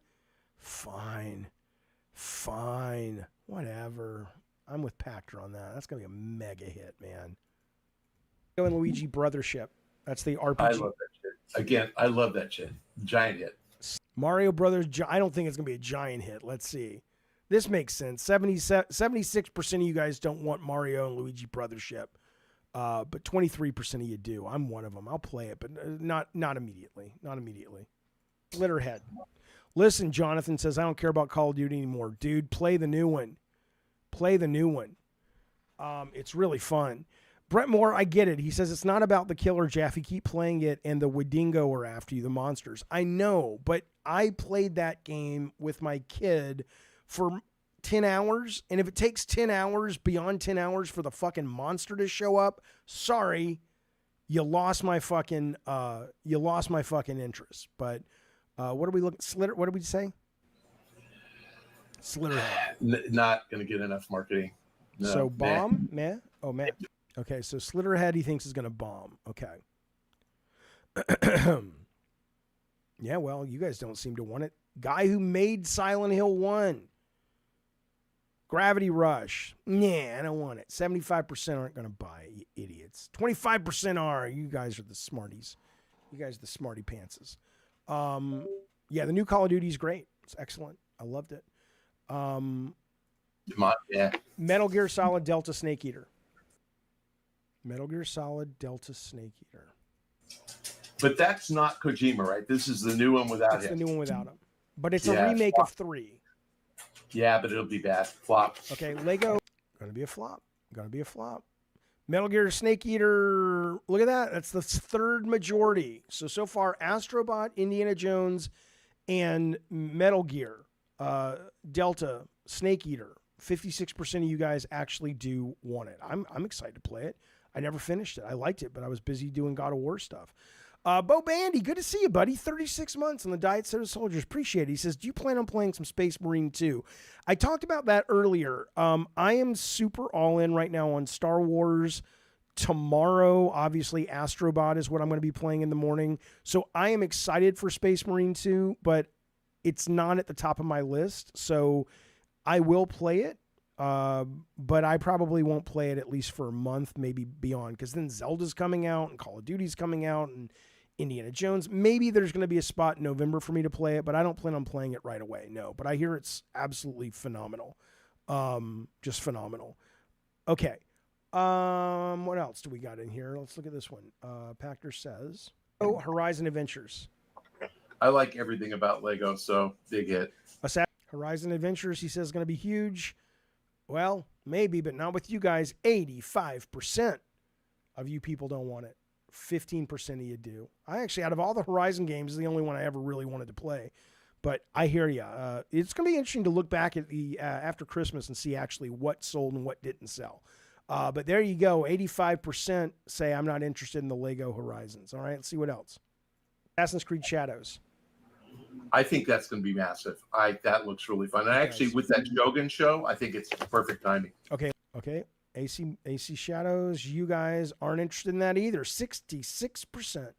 Fine. Whatever. I'm with Pachter on that. That's going to be a mega hit, man. And Luigi Brothership. That's the RPG. I love that shit. Again, I love that shit. Giant hit. Mario Brothers. I don't think it's going to be a giant hit. Let's see. This makes sense. 76% of you guys don't want Mario and Luigi Brothership. But 23% of you do. I'm one of them. I'll play it, but not immediately. Not immediately. Slitterhead. Listen, Jonathan says, I don't care about Call of Duty anymore. Dude, play the new one. It's really fun. Brett Moore, I get it. He says it's not about the killer, Jaffe. Keep playing it, and the Wadingo are after you, the monsters. I know, but I played that game with my kid for 10 hours, and if it takes 10 hours, beyond 10 hours for the fucking monster to show up, sorry, you lost my fucking interest. But what are we looking? What did we say? Slitterhead. Not going to get enough marketing. No, so bomb, meh. Oh man. Okay, so Slitterhead he thinks is going to bomb. Okay. Yeah, well, you guys don't seem to want it. Guy who made Silent Hill 1. Gravity Rush. Nah, I don't want it. 75% aren't going to buy it, you idiots. 25% are. You guys are the smarties. You guys are the smarty pantses. Yeah, the new Call of Duty is great. It's excellent. I loved it. Yeah. Metal Gear Solid Delta Snake Eater. Metal Gear Solid Delta Snake Eater. But that's not Kojima, right? This is the new one without him. It's the new one without him. But it's a remake of 3. Yeah, but it'll be bad. Flop. Okay, Lego. Gonna be a flop. Metal Gear Snake Eater. Look at that. That's the third majority. So far, Astro Bot, Indiana Jones, and Metal Gear. Delta Snake Eater. 56% of you guys actually do want it. I'm excited to play it. I never finished it. I liked it, but I was busy doing God of War stuff. Bo Bandy, good to see you, buddy. 36 months on the Diet Soda Soldiers. Appreciate it. He says, do you plan on playing some Space Marine 2? I talked about that earlier. I am super all in right now on Star Wars. Tomorrow, obviously, Astro Bot is what I'm going to be playing in the morning. So I am excited for Space Marine 2, but it's not at the top of my list. So I will play it. but I probably won't play it at least for a month, maybe beyond, because then Zelda's coming out and Call of Duty's coming out and Indiana Jones. Maybe there's going to be a spot in November for me to play it, but I don't plan on playing it right away. No, but I hear it's absolutely phenomenal. Just phenomenal. Okay. What else do we got in here? Let's look at this one. Pachter says, "Oh, Horizon Adventures." I like everything about Lego, so big hit. Horizon Adventures, he says, is going to be huge. Well, maybe, but not with you guys. 85% of you people don't want it. 15% of you do. I actually, out of all the Horizon games, is the only one I ever really wanted to play. But I hear you. It's going to be interesting to look back at the after Christmas and see actually what sold and what didn't sell. But there you go. 85% say I'm not interested in the Lego Horizons. All right, let's see what else. Assassin's Creed Shadows. I think that's going to be massive. That looks really fun. And actually, with that Shogun show, I think it's perfect timing. Okay. AC Shadows, you guys aren't interested in that either. 66%.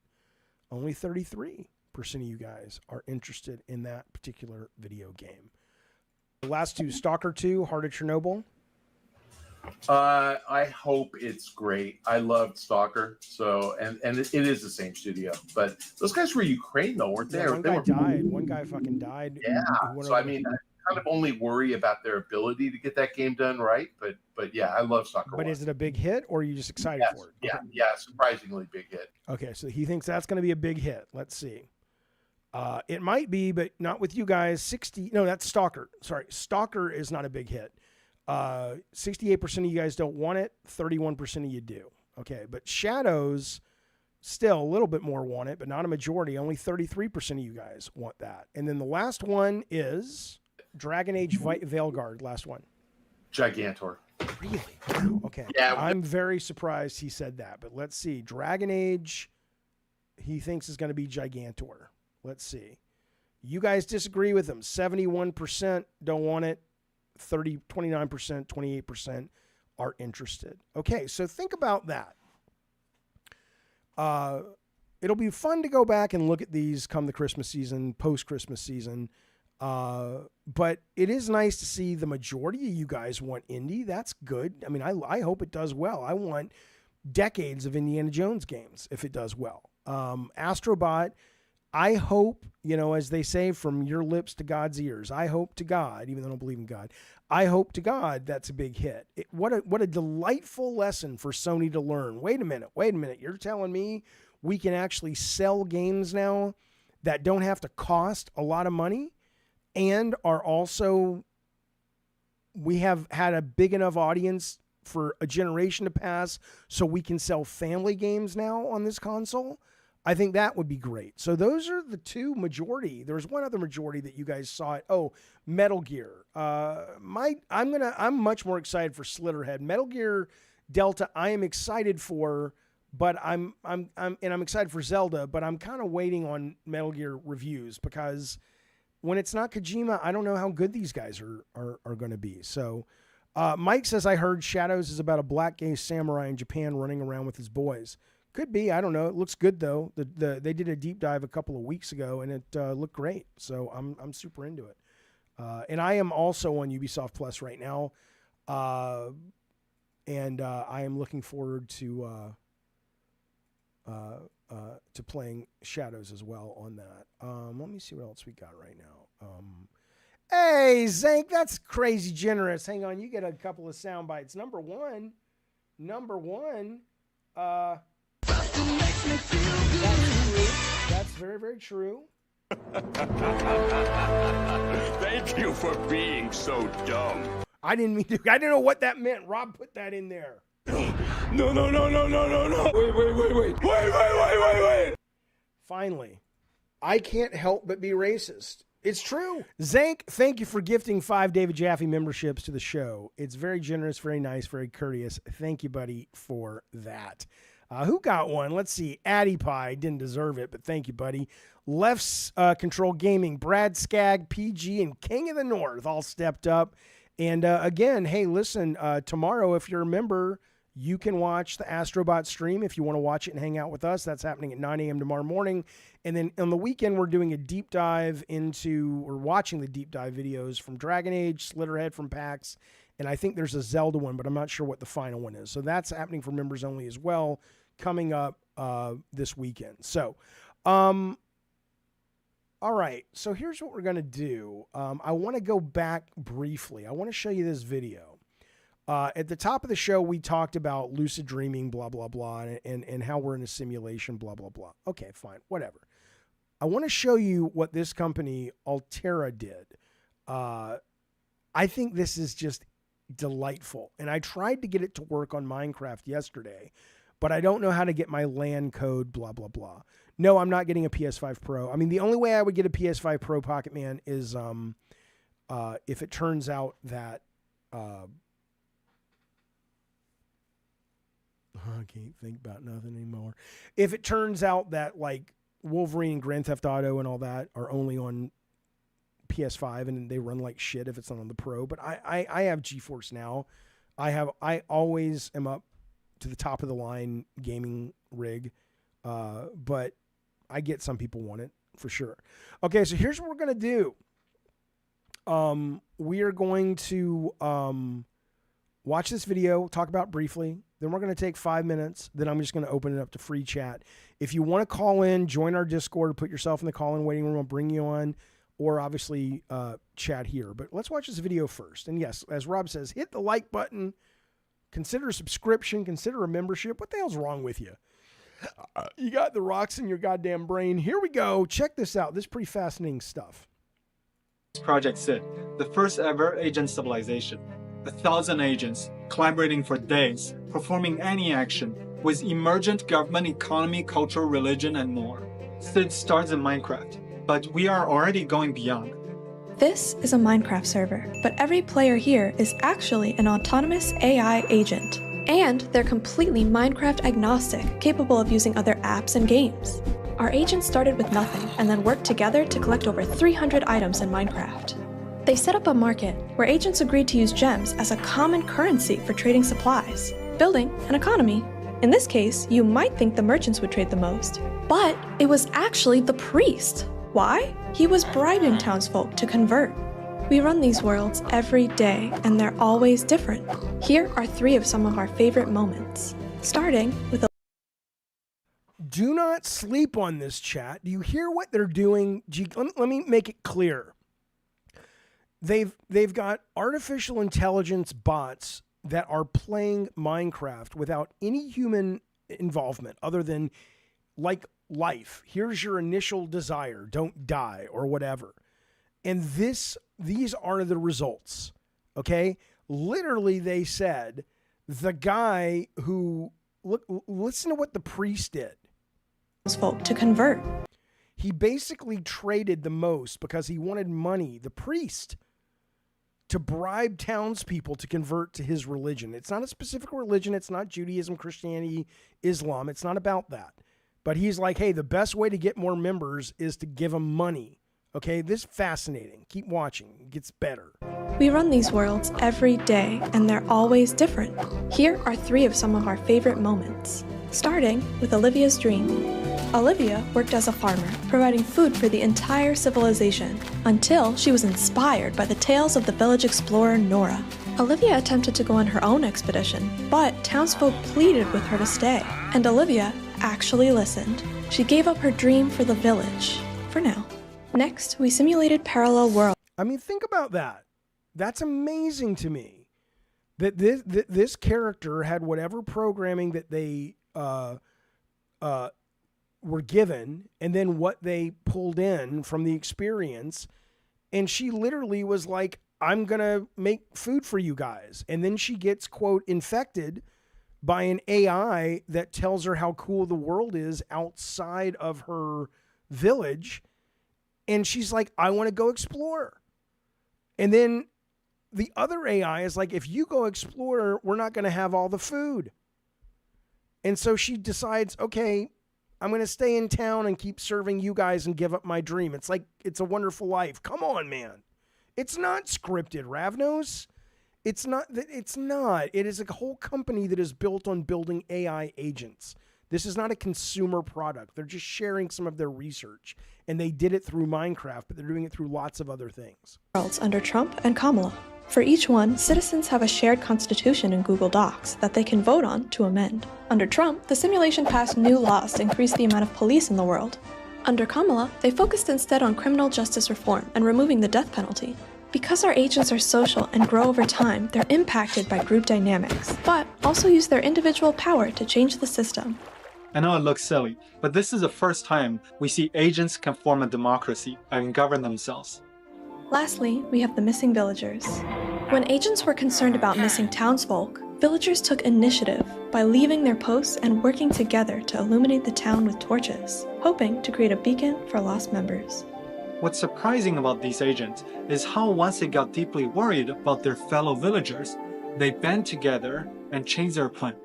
Only 33% of you guys are interested in that particular video game. The last two, Stalker 2, Heart of Chernobyl. I hope it's great. I loved Stalker, so and it is the same studio, but those guys were Ukraine though, weren't they? Yeah, one guy died. One guy fucking died. Yeah. So I mean, I kind of only worry about their ability to get that game done right, but yeah, I love Stalker. But 1. Is it a big hit, or are you just excited for it? Okay. Yeah, surprisingly big hit. Okay, so he thinks that's going to be a big hit. Let's see. It might be, but not with you guys. No, that's Stalker. Sorry, Stalker is not a big hit. 68% of you guys don't want it. 31% of you do. Okay, but Shadows still a little bit more want it, but not a majority. Only 33% of you guys want that. And then the last one is Dragon Age Veilguard. Last one. Gigantor. Really? Wow. Okay. Yeah. I'm very surprised he said that, but let's see. Dragon Age, he thinks is going to be Gigantor. Let's see. You guys disagree with him. 71% don't want it. 29%, 28% are interested. Okay, so think about that. It'll be fun to go back and look at these come the Christmas season, post-Christmas season. But it is nice to see the majority of you guys want indie. That's good. I mean, I hope it does well. I want decades of Indiana Jones games if it does well. Astro Bot, I hope, as they say, from your lips to God's ears, I hope to God, even though I don't believe in God, I hope to God that's a big hit. What a delightful lesson for Sony to learn. Wait a minute. You're telling me we can actually sell games now that don't have to cost a lot of money and are also, we have had a big enough audience for a generation to pass so we can sell family games now on this console? I think that would be great. So those are the two majority. There's one other majority that you guys saw it. Oh, Metal Gear. I'm much more excited for Slitterhead. Metal Gear Delta, I am excited for, but I'm excited for Zelda, but I'm kind of waiting on Metal Gear reviews because when it's not Kojima, I don't know how good these guys are going to be. So Mike says, I heard Shadows is about a black gay samurai in Japan running around with his boys. Could be. I don't know. It looks good, though. They did a deep dive a couple of weeks ago, and it looked great. So I'm super into it. And I am also on Ubisoft Plus right now. And I am looking forward to playing Shadows as well on that. Let me see what else we got right now. Hey, Zack, that's crazy generous. Hang on. You get a couple of sound bites. Number one. That's true. That's very, very true. Thank you for being so dumb. I didn't know what that meant. Rob put that in there. No. Wait. Finally, I can't help but be racist. It's true. Zank, thank you for gifting 5 David Jaffe memberships to the show. It's very generous, very nice, very courteous. Thank you, buddy, for that. Who got one? Let's see. Addy Pie didn't deserve it, but thank you, buddy. Left's Control Gaming, Brad Skagg, PG, and King of the North all stepped up. And again, hey, listen, tomorrow, if you're a member, you can watch the Astro Bot stream if you want to watch it and hang out with us. That's happening at 9 a.m. tomorrow morning. And then on the weekend, we're doing a deep dive we're watching the deep dive videos from Dragon Age, Slitterhead from PAX, And I think there's a Zelda one, but I'm not sure what the final one is. So that's happening for members only as well, coming up this weekend. So, all right. So here's what we're going to do. I want to go back briefly. I want to show you this video. At the top of the show, we talked about lucid dreaming, blah, blah, blah, and how we're in a simulation, blah, blah, blah. Okay, fine, whatever. I want to show you what this company, Altera, did. I think this is just delightful. And I tried to get it to work on Minecraft yesterday, but I don't know how to get my LAN code, blah, blah, blah. No, I'm not getting a PS5 Pro. I mean, the only way I would get a PS5 Pro Pocket Man is if it turns out that... I can't think about nothing anymore. If it turns out that like Wolverine and Grand Theft Auto and all that are only on PS5 and they run like shit if it's not on the Pro, but I have GeForce Now. I always am up to the top of the line gaming rig, but I get some people want it for sure. Okay, so here's what we're gonna do. We are going to watch this video, talk about it briefly. Then we're going to take 5 minutes. Then I'm just going to open it up to free chat. If you want to call in, join our Discord, put yourself in the call-in waiting room. I'll bring you on, or obviously chat here. But let's watch this video first. And yes, as Rob says, hit the like button. Consider a subscription. Consider a membership. What the hell's wrong with you? You got the rocks in your goddamn brain. Here we go. Check this out. This is pretty fascinating stuff. Project SID, the first ever agent civilization. 1,000 agents collaborating for days, performing any action with emergent government, economy, culture, religion, and more. SID starts in Minecraft, but we are already going beyond. This is a Minecraft server, but every player here is actually an autonomous AI agent. And they're completely Minecraft agnostic, capable of using other apps and games. Our agents started with nothing and then worked together to collect over 300 items in Minecraft. They set up a market where agents agreed to use gems as a common currency for trading supplies, building an economy. In this case, you might think the merchants would trade the most, but it was actually the priest. Why? He was bribing townsfolk to convert. We run these worlds every day, and they're always different. Here are 3 of some of our favorite moments, starting with Do not sleep on this, chat. Do you hear what they're doing? Let me make it clear. They've got artificial intelligence bots that are playing Minecraft without any human involvement other than like life. Here's your initial desire. Don't die or whatever. And these are the results. Okay? Literally, they said the guy who listen to what the priest did. folk to convert. He basically traded the most because he wanted money. The priest, to bribe townspeople to convert to his religion. It's not a specific religion. It's not Judaism, Christianity, Islam. It's not about that. But he's like, hey, the best way to get more members is to give them money. Okay, this is fascinating. Keep watching. It gets better. We run these worlds every day, and they're always different. Here are 3 of some of our favorite moments, starting with Olivia's dream. Olivia worked as a farmer, providing food for the entire civilization, until she was inspired by the tales of the village explorer Nora. Olivia attempted to go on her own expedition, but townsfolk pleaded with her to stay, and Olivia actually listened. She gave up her dream for the village, for now. Next, we simulated parallel worlds. I mean, think about that. That's amazing to me. That this character had whatever programming that they were given, and then what they pulled in from the experience. And she literally was like, I'm going to make food for you guys. And then she gets, quote, infected by an AI that tells her how cool the world is outside of her village. And she's like, I want to go explore. And then the other AI is like, if you go explore, we're not going to have all the food. And so she decides, okay, I'm going to stay in town and keep serving you guys and give up my dream. It's like, It's a Wonderful Life. Come on, man. It's not scripted, Ravnos. It's not. It is a whole company that is built on building AI agents. This is not a consumer product. They're just sharing some of their research. And they did it through Minecraft, but they're doing it through lots of other things. Worlds under Trump and Kamala. For each one, citizens have a shared constitution in Google Docs that they can vote on to amend. Under Trump, the simulation passed new laws to increase the amount of police in the world. Under Kamala, they focused instead on criminal justice reform and removing the death penalty. Because our agents are social and grow over time, they're impacted by group dynamics, but also use their individual power to change the system. I know it looks silly, but this is the first time we see agents can form a democracy and govern themselves. Lastly, we have the missing villagers. When agents were concerned about missing townsfolk, villagers took initiative by leaving their posts and working together to illuminate the town with torches, hoping to create a beacon for lost members. What's surprising about these agents is how once they got deeply worried about their fellow villagers, they band together and changed their plan.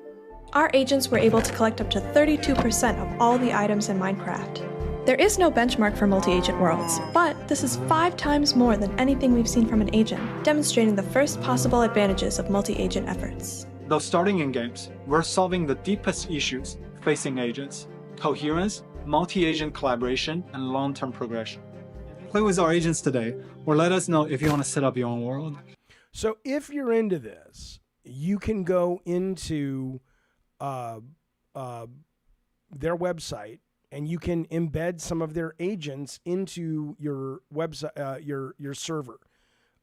Our agents were able to collect up to 32% of all the items in Minecraft. There is no benchmark for multi-agent worlds, but this is 5 times more than anything we've seen from an agent, demonstrating the first possible advantages of multi-agent efforts. Though starting in games, we're solving the deepest issues facing agents: coherence, multi-agent collaboration, and long-term progression. Play with our agents today, or let us know if you want to set up your own world. So if you're into this, you can go into their website, and you can embed some of their agents into your website, your server.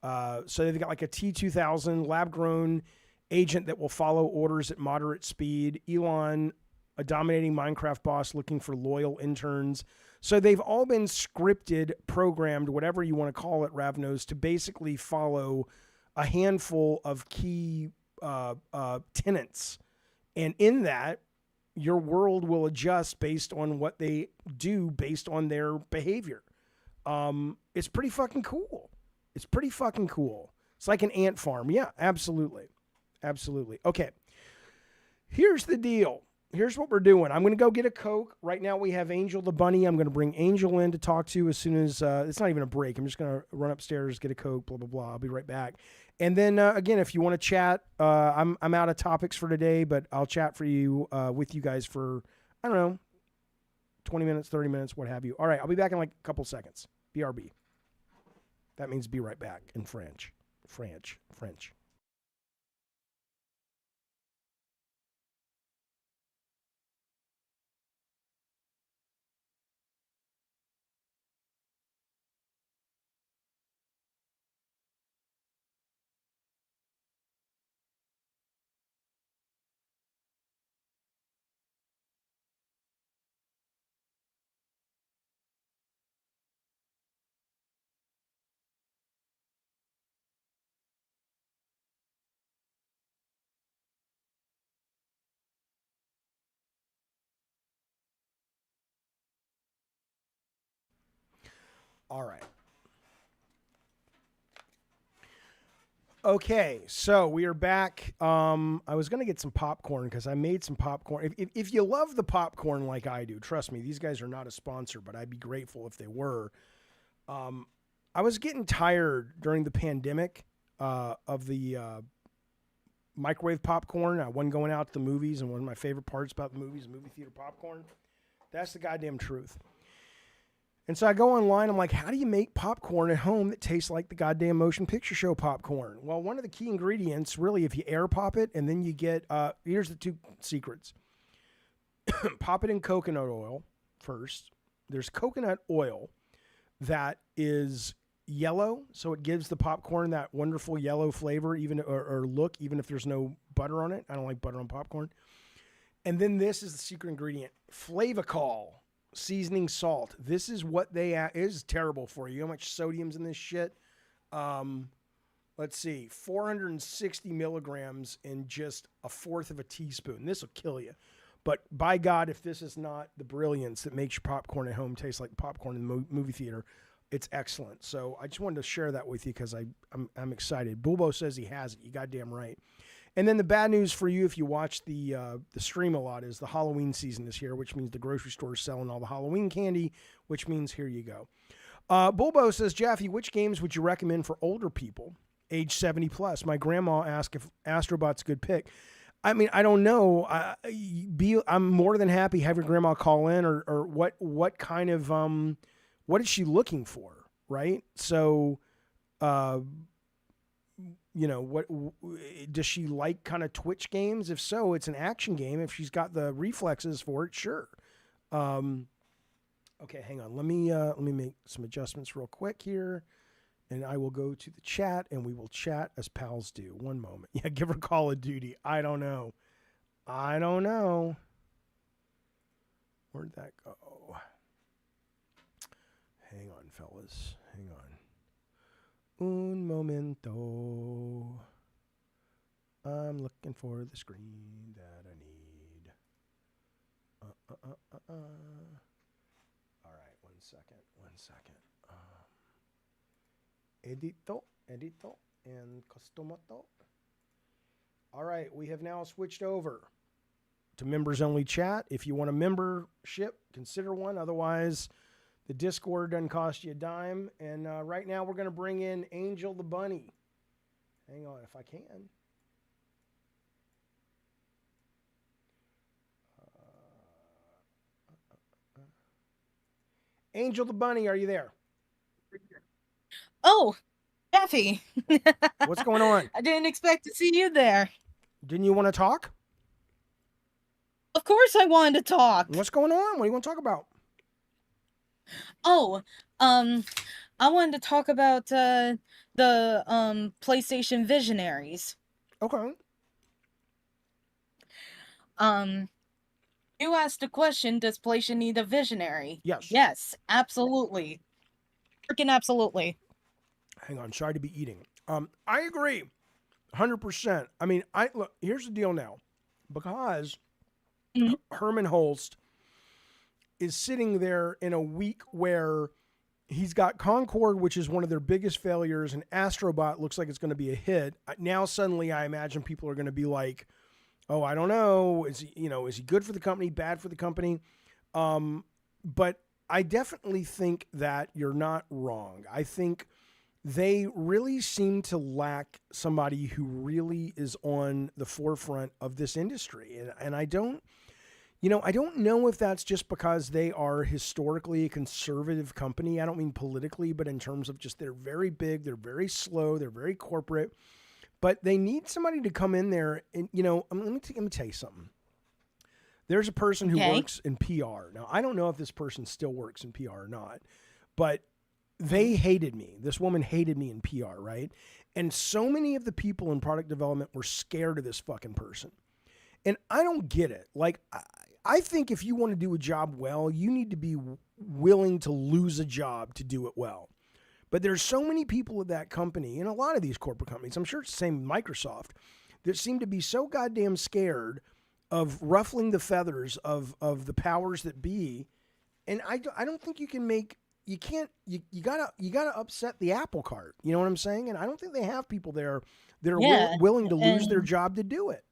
So they've got like a T2000 lab-grown agent that will follow orders at moderate speed. Elon, a dominating Minecraft boss looking for loyal interns. So they've all been scripted, programmed, whatever you want to call it, Ravnos, to basically follow a handful of key tenets. And in that, your world will adjust based on what they do, based on their behavior. It's pretty fucking cool. It's pretty fucking cool. It's like an ant farm. Yeah, absolutely. Absolutely. Okay. Here's the deal. Here's what we're doing. I'm going to go get a Coke. Right now we have Angel the Bunny. I'm going to bring Angel in to talk to as soon as, it's not even a break. I'm just going to run upstairs, get a Coke, blah, blah, blah. I'll be right back. And then, again, if you want to chat, I'm out of topics for today, but I'll chat for you, with you guys for, I don't know, 20 minutes, 30 minutes, what have you. All right. I'll be back in like a couple seconds. BRB. That means be right back in French. French. All right. Okay, so we are back. I was going to get some popcorn because I made some popcorn. If you love the popcorn like I do, trust me, these guys are not a sponsor, but I'd be grateful if they were. I was getting tired during the pandemic of the microwave popcorn. I wasn't going out to the movies, and one of my favorite parts about the movies, movie theater popcorn. That's the goddamn truth. And so I go online, I'm like, how do you make popcorn at home that tastes like the goddamn motion picture show popcorn? Well, one of the key ingredients, really, if you air pop it, and then you get, here's the 2 secrets. Pop it in coconut oil first. There's coconut oil that is yellow, so it gives the popcorn that wonderful yellow flavor, even or look, even if there's no butter on it. I don't like butter on popcorn. And then this is the secret ingredient, Flavacol. Seasoning salt. This is what they is terrible for you. How much sodium's in this shit? Let's see, 460 milligrams in just a fourth of a teaspoon. This will kill you. But by God, if this is not the brilliance that makes your popcorn at home taste like popcorn in the movie theater, it's excellent. So I just wanted to share that with you because I'm excited. Bulbo says he has it. You goddamn right. And then the bad news for you, if you watch the stream a lot, is the Halloween season is here, which means the grocery store is selling all the Halloween candy, which means here you go. Bulbo says, Jaffe, which games would you recommend for older people, age 70 plus? My grandma asked if Astro Bot's a good pick. I mean, I don't know. I'm more than happy to have your grandma call in, or what kind of what is she looking for, right? So. you know, does she like kind of Twitch games? If so, it's an action game. If she's got the reflexes for it, sure. Okay, hang on. Let me make some adjustments real quick here, and I will go to the chat, and we will chat as pals do. One moment. Yeah, give her Call of Duty. I don't know. Where'd that go? Hang on, fellas. Hang on. Un momento. I'm looking for the screen that I need. All right, one second. Edito, and costomato. All right, we have now switched over to members only chat. If you want a membership, consider one. Otherwise, the Discord doesn't cost you a dime. And right now we're going to bring in Angel the Bunny. Hang on if I can. Angel the Bunny, are you there? Oh, Jaffe. What's going on? I didn't expect to see you there. Didn't you want to talk? Of course I wanted to talk. What's going on? What do you want to talk about? Oh, I wanted to talk about the PlayStation Visionaries. Okay. You asked the question, does PlayStation need a visionary? Yes. Yes, absolutely. Freaking absolutely. Hang on, sorry to be eating. I agree, 100%. I mean, look. Here's the deal now, because Herman Holst is sitting there in a week where he's got Concord, which is one of their biggest failures, and Astro Bot looks like it's going to be a hit. Now suddenly, I imagine people are going to be like, "Oh, I don't know. Is he good for the company? Bad for the company?" But I definitely think that you're not wrong. I think they really seem to lack somebody who really is on the forefront of this industry. And I don't know if that's just because they are historically a conservative company. I don't mean politically, but in terms of just they're very big, they're very slow, they're very corporate. But they need somebody to come in there and, let me tell you something. There's a person who works in PR. Now, I don't know if this person still works in PR or not, but they hated me. This woman hated me in PR, right? And so many of the people in product development were scared of this fucking person. And I don't get it. Like, I think if you want to do a job well, you need to be willing to lose a job to do it well. But there's so many people at that company, and a lot of these corporate companies, I'm sure it's the same with Microsoft, that seem to be so goddamn scared of ruffling the feathers of the powers that be. And I don't think you can make, you gotta upset the apple cart. You know what I'm saying? And I don't think they have people there that are willing to lose their job to do it.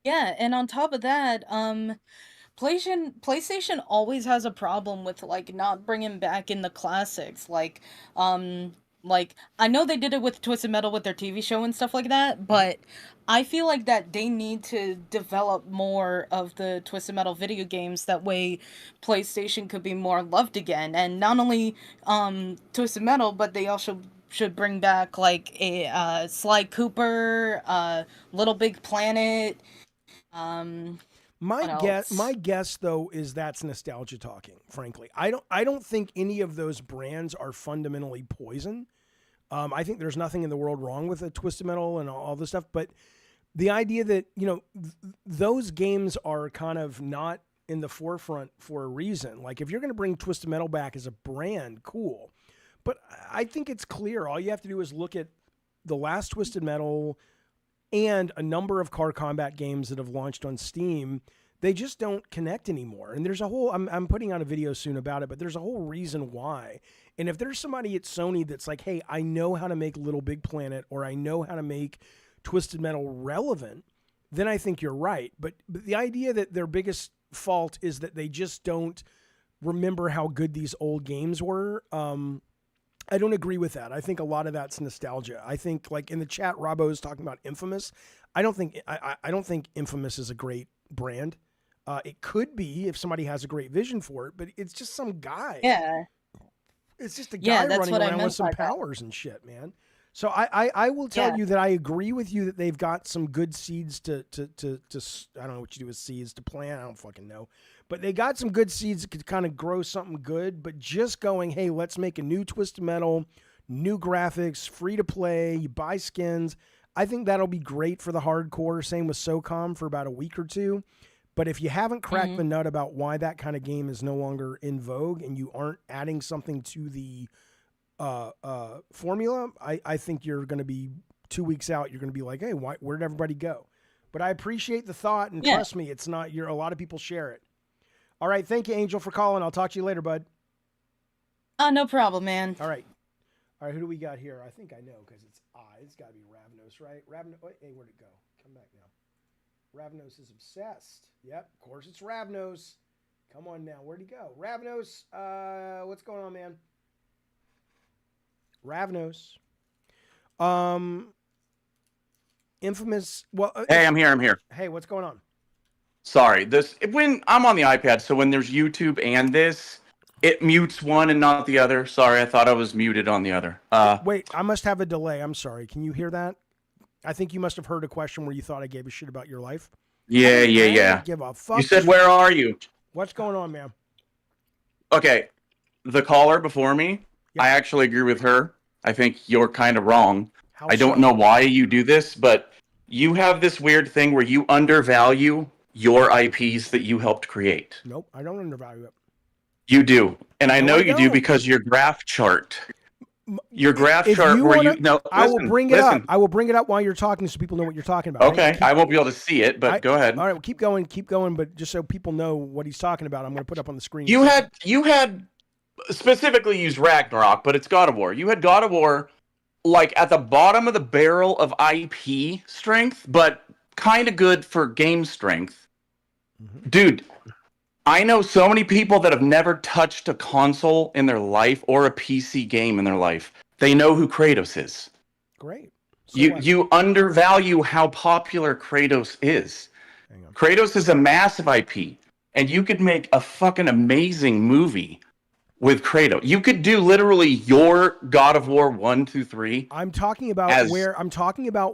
Yeah, and on top of that, PlayStation always has a problem with like not bringing back in the classics. Like I know they did it with Twisted Metal with their TV show and stuff like that, but I feel like that they need to develop more of the Twisted Metal video games. That way, PlayStation could be more loved again, and not only Twisted Metal, but they also should bring back like a Sly Cooper, Little Big Planet. My guess though is that's nostalgia talking. Frankly, I don't think any of those brands are fundamentally poison. I think there's nothing in the world wrong with a Twisted Metal and all this stuff, but the idea that those games are kind of not in the forefront for a reason. Like if you're going to bring Twisted Metal back as a brand, cool. But I think it's clear. All you have to do is look at the last Twisted Metal and a number of car combat games that have launched on Steam. They just don't connect anymore. And there's a whole, I'm putting out a video soon about it, but there's a whole reason why. And if there's somebody at Sony that's like, hey, I know how to make Little Big Planet, or I know how to make Twisted Metal relevant, then I think you're right. But the idea that their biggest fault is that they just don't remember how good these old games were, I don't agree with that. I think a lot of that's nostalgia. I think, like in the chat, Robbo is talking about Infamous. I don't think Infamous is a great brand. It could be if somebody has a great vision for it, but it's just some guy. Yeah. It's just a guy running around with some by that. powers and shit, man. So I will tell Yeah. you that I agree with you that they've got some good seeds to I don't know what you do with seeds to plant. I don't fucking know. But they got some good seeds that could kind of grow something good. But just going, hey, let's make a new Twisted Metal, new graphics, free to play, you buy skins. I think that'll be great for the hardcore. Same with SOCOM for about a week or two. But if you haven't cracked the nut about why that kind of game is no longer in vogue and you aren't adding something to the formula, I think you're going to be 2 weeks out. You're going to be like, hey, where'd everybody go? But I appreciate the thought, and trust me, it's not. A lot of people share it. All right, thank you, Angel, for calling. I'll talk to you later, bud. No problem, man. All right, who do we got here? I think I know because it's it's got to be Ravnos, right? Wait, hey, where'd it go? Come back now. Ravnos is obsessed. Yep, of course it's Ravnos. Come on now, where'd he go? Ravnos, what's going on, man? Ravnos. Infamous. Well, hey, I'm here. Hey, what's going on? Sorry, when I'm on the iPad, so when there's YouTube and this, it mutes one and not the other. Sorry, I thought I was muted on the other. Wait, I must have a delay. I'm sorry. Can you hear that? I think you must have heard a question where you thought I gave a shit about your life. Yeah. I don't give a fuck. You said, "Where are you?" What's going on, man? Okay, the caller before me, Yep. I actually agree with her. I think you're kind of wrong. How I don't so? know why you do this, but you have this weird thing where you undervalue your IPs that you helped create. Nope, I don't undervalue it. You do. And I No, know I you do don't. because your graph chart. Your graph If chart you where wanna, you no I will listen, bring it listen. up. I will bring it up while you're talking so people know what you're talking about. Okay, I won't be able to see it, but go ahead. All right, well, keep going, but just so people know what he's talking about, I'm going to put up on the screen. You had specifically used Ragnarok, but it's God of War. You had God of War like at the bottom of the barrel of IP strength, but kind of good for game strength. Mm-hmm. Dude, I know so many people that have never touched a console in their life or a PC game in their life. They know who Kratos is. Great. So You undervalue how popular Kratos is. Hang on. Kratos is a massive IP, and you could make a fucking amazing movie with Kratos. You could do literally your God of War 1, 2, 3. I'm talking about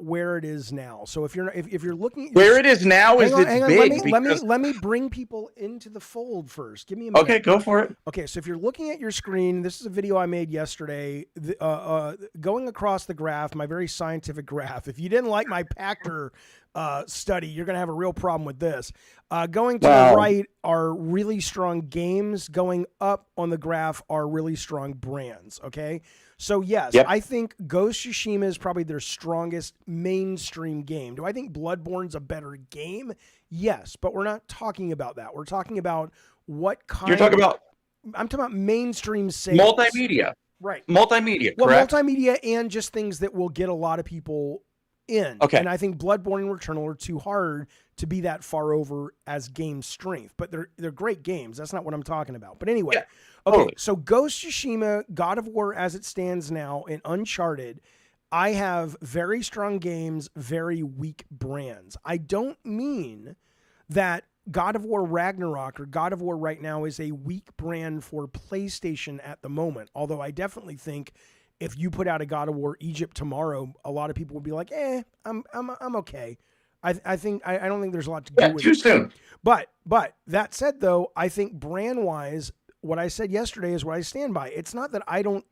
where it is now. So if you're looking at Where it is now is it's big. Let me bring people into the fold first. Give me a minute. Okay, go for it. Okay, so if you're looking at your screen, this is a video I made yesterday. Going across the graph, my very scientific graph. If you didn't like my Pachter study, you're going to have a real problem with this. Going to the right are really strong games. Going up on the graph are really strong brands. Okay, so yes, Yep. I think Ghost of Tsushima is probably their strongest mainstream game. Do I think Bloodborne's a better game? Yes, but we're not talking about that. We're talking about what kind. You're talking about I'm talking about mainstream sales. multimedia. Right. Multimedia, Well, correct? multimedia and just things that will get a lot of people in. Okay. And I think Bloodborne and Returnal are too hard to be that far over as game strength, but they're great games. That's not what I'm talking about. But anyway, Yeah, okay. totally. So Ghost of Tsushima, God of War as it stands now, and Uncharted, I have very strong games, very weak brands. I don't mean that God of War Ragnarok or God of War right now is a weak brand for PlayStation at the moment. Although I definitely think if you put out a God of War Egypt tomorrow, a lot of people would be like, I'm okay. I don't think there's a lot to do with too it. soon. But that said, though, I think brand wise, what I said yesterday is what I stand by. It's not that I don't.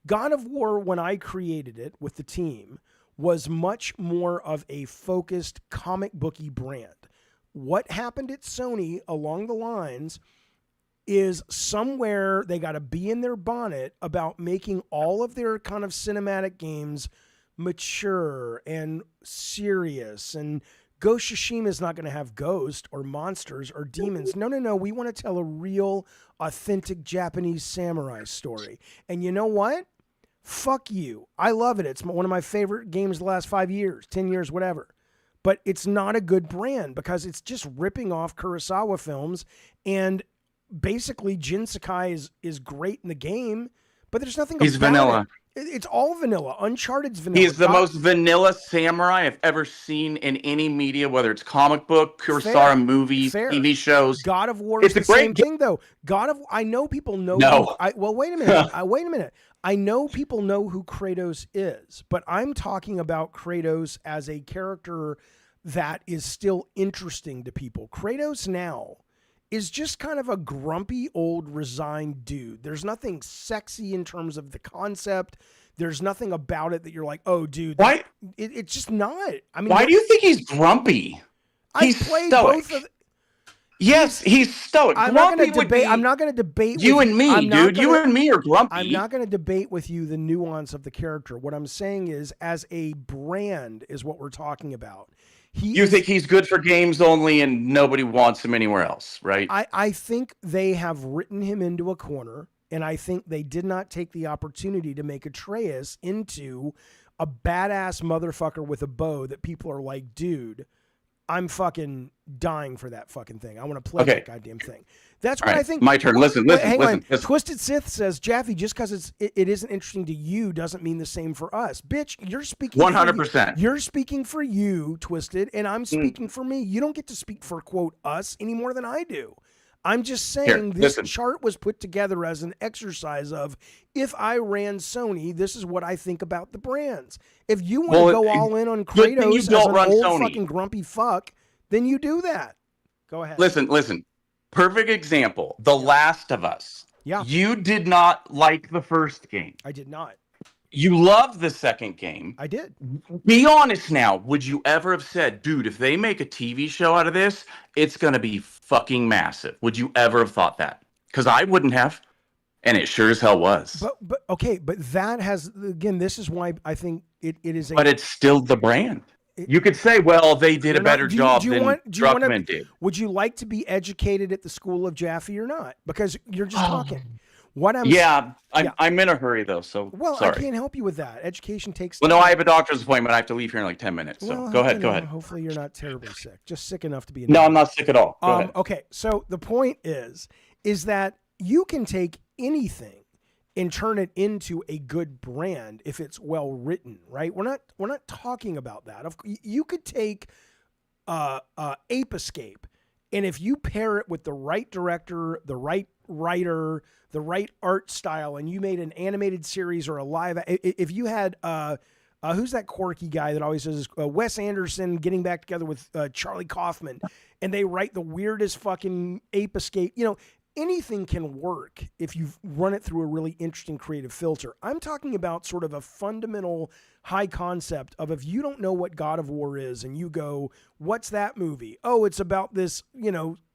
God of War, when I created it with the team, was much more of a focused comic booky brand. What happened at Sony along the lines is somewhere they got to be in their bonnet about making all of their kind of cinematic games mature and serious. And Ghost of Tsushima is not going to have ghosts or monsters or demons. No. We want to tell a real, authentic Japanese samurai story. And you know what? Fuck you. I love it. It's one of my favorite games the last 5 years, 10 years, whatever. But it's not a good brand because it's just ripping off Kurosawa films. And basically, Jin Sakai is great in the game, but there's nothing He's about vanilla. it. It's all vanilla. Uncharted's vanilla. He's the most vanilla samurai I've ever seen in any media, whether it's comic book, pure Fair. star movies, Fair. TV shows. God of War It's is a the great same thing, though. I know people know. No. Well, wait a minute. Wait a minute. I know people know who Kratos is, but I'm talking about Kratos as a character that is still interesting to people. Kratos now is just kind of a grumpy, old, resigned dude. There's nothing sexy in terms of the concept. There's nothing about it that you're like, oh, dude. Why? It's just not. I mean, why do you think he's grumpy? I played stoic. both of. Yes, he's stoic. I'm not going to debate. I'm not going to debate you with and me, dude. You and me are grumpy. I'm not going to debate with you the nuance of the character. What I'm saying is, as a brand, is what we're talking about. You think he's good for games only and nobody wants him anywhere else, right? I think they have written him into a corner, and I think they did not take the opportunity to make Atreus into a badass motherfucker with a bow that people are like, dude, I'm fucking dying for that fucking thing. I want to play that goddamn thing. That's what I think. My turn. Listen. Twisted Sith says, Jaffe, just because it isn't interesting to you doesn't mean the same for us. Bitch, you're speaking 100%. You're speaking for you, Twisted, and I'm speaking for me. You don't get to speak for, quote, us any more than I do. I'm just saying this chart was put together as an exercise of, if I ran Sony, this is what I think about the brands. If you want to go all in on Kratos as an old fucking grumpy fuck, then you do that. Go ahead. Listen. Perfect example. The Last of Us. Yeah. You did not like the first game. I did not. You loved the second game. I did. Be honest now. Would you ever have said, dude, if they make a TV show out of this, it's going to be fucking massive? Would you ever have thought that? Because I wouldn't have. And it sure as hell was. But that has, again, this is why I think it is a... But it's still the brand. You could say, well, they did a better job than Druckmann did. Would you like to be educated at the school of Jaffe or not? Because you're just talking. I'm in a hurry though, so sorry. I can't help you with that. Education takes time. Well, no, I have a doctor's appointment. I have to leave here in like 10 minutes. So go ahead. Hopefully you're not terribly sick. Just sick enough to be. No, I'm not sick at all. Go ahead. Okay, so the point is that you can take anything and turn it into a good brand if it's well written, right? We're not talking about that. You could take Ape Escape, and if you pair it with the right director, the right writer, the right art style, and you made an animated series or a live, if you had who's that quirky guy that always says Wes Anderson getting back together with Charlie Kaufman, and they write the weirdest fucking Ape Escape, anything can work if you run it through a really interesting creative filter. I'm talking about sort of a fundamental high concept of, if you don't know what God of War is and you go, what's that movie? Oh, it's about this,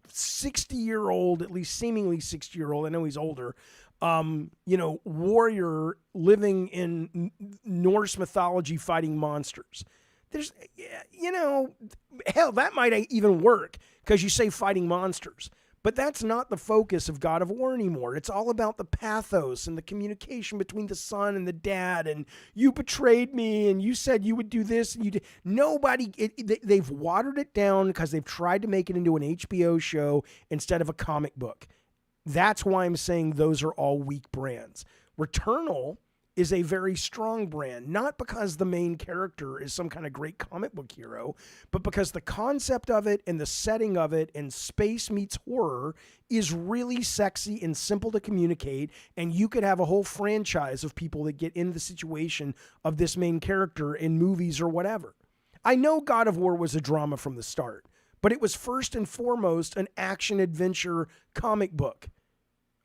60-year-old, at least seemingly 60-year-old, I know he's older, warrior living in Norse mythology fighting monsters. There's, hell, that might even work because you say fighting monsters. But that's not the focus of God of War anymore. It's all about the pathos and the communication between the son and the dad. And you betrayed me, and you said you would do this, and you did. They've watered it down because they've tried to make it into an HBO show instead of a comic book. That's why I'm saying those are all weak brands. Returnal is a very strong brand, not because the main character is some kind of great comic book hero, but because the concept of it and the setting of it and space meets horror is really sexy and simple to communicate, and you could have a whole franchise of people that get into the situation of this main character in movies or whatever. I know God of War was a drama from the start, but it was first and foremost an action-adventure comic book.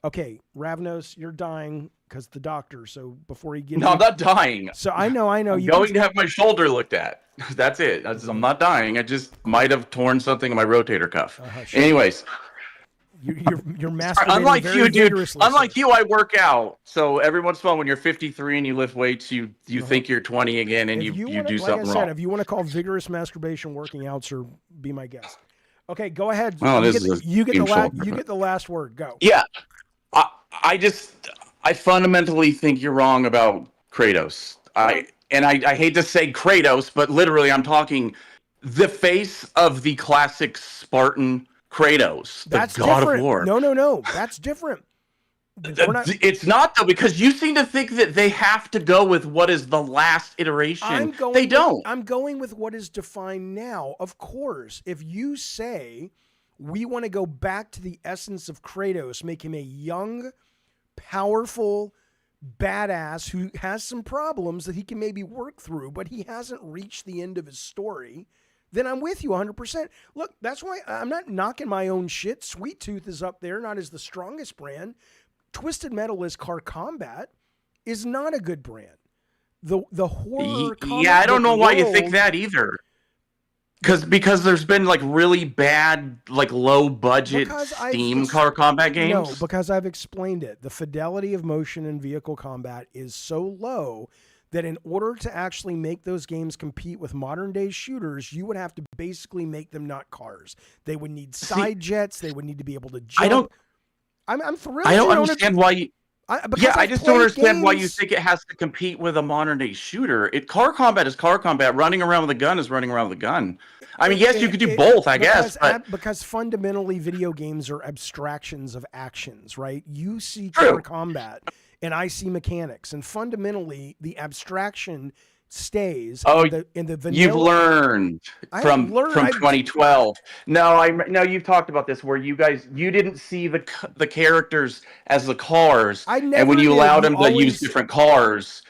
Okay, Ravnos, you're dying because the doctor. So before he gives I'm not dying. So I know. I'm going to have my shoulder looked at. That's it. I'm not dying. I just might have torn something in my rotator cuff. Sure. Anyways. You're masturbating unlike very you, dude. vigorously. Unlike you, I work out. So every once in a while, when you're 53 and you lift weights, you think you're 20 again, and you do something wrong. If you want to call vigorous masturbation working out, sir, be my guest. Okay, go ahead. Oh, you get the last word. Go. Yeah. I fundamentally think you're wrong about Kratos. I hate to say Kratos, but literally I'm talking the face of the classic Spartan Kratos, the That's God different. of War. No. That's different. It's not though, because you seem to think that they have to go with what is the last iteration. They don't. I'm going with what is defined now. Of course, if you say we want to go back to the essence of Kratos, make him a young, powerful, badass who has some problems that he can maybe work through, but he hasn't reached the end of his story, then I'm with you 100%. Look, that's why I'm not knocking my own shit. Sweet Tooth is up there, not as the strongest brand. Twisted Metal is Car Combat is not a good brand. The horror. Yeah, I don't know why you think that either. Because there's been like really bad, like low budget Steam Car Combat games. No, because I've explained it. The fidelity of motion and vehicle combat is so low that in order to actually make those games compete with modern day shooters, you would have to basically make them not cars. They would need side jets. They would need to be able to jump. I'm thrilled. I don't understand why you. I just don't understand why you think it has to compete with a modern day shooter. Car combat is car combat. Running around with a gun is running around with a gun. I mean, yes, you could do both, I guess. Because fundamentally, video games are abstractions of actions, right? You see car combat, and I see mechanics, and fundamentally, the abstraction stays. Oh, in the vanilla. You've learned from 2012. No, you've talked about this where you didn't see the characters as the cars, and when you allowed them to use different cars,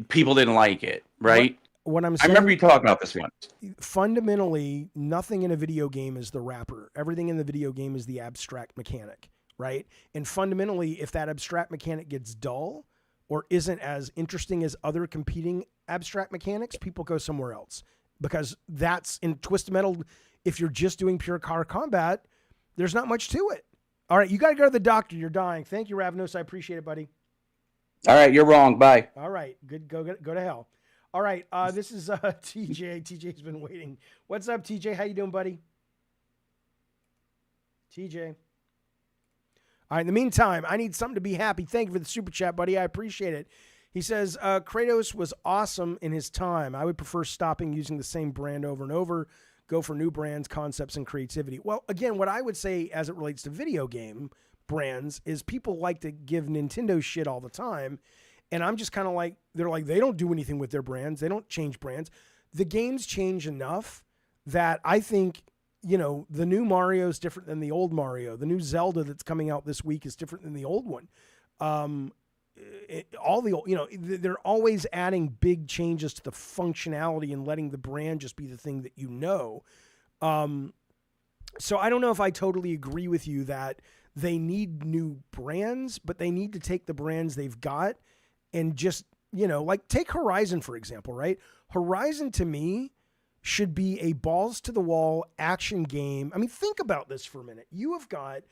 people didn't like it, right? What I'm saying, I remember you talking about this one. Fundamentally, nothing in a video game is the wrapper. Everything in the video game is the abstract mechanic, right? And fundamentally, if that abstract mechanic gets dull or isn't as interesting as other competing abstract mechanics, people go somewhere else. Because that's in Twisted Metal, if you're just doing pure car combat, there's not much to it. All right, you got to go to the doctor. You're dying. Thank you, Ravnos. I appreciate it, buddy. All right, you're wrong. Bye. All right, good. Go to hell. All right, this is TJ. TJ's been waiting. What's up, TJ? How you doing, buddy? TJ. All right, in the meantime, I need something to be happy. Thank you for the super chat, buddy. I appreciate it. He says, Kratos was awesome in his time. I would prefer stopping using the same brand over and over, go for new brands, concepts, and creativity. Well, again, what I would say as it relates to video game brands is people like to give Nintendo shit all the time. And I'm just kind of like, they don't do anything with their brands. They don't change brands. The games change enough that I think, the new Mario is different than the old Mario. The new Zelda that's coming out this week is different than the old one. They're always adding big changes to the functionality and letting the brand just be the thing that you know. So I don't know if I totally agree with you that they need new brands, but they need to take the brands they've got and just, like take Horizon, for example, right? Horizon to me should be a balls to the wall action game. I mean, think about this for a minute. You have got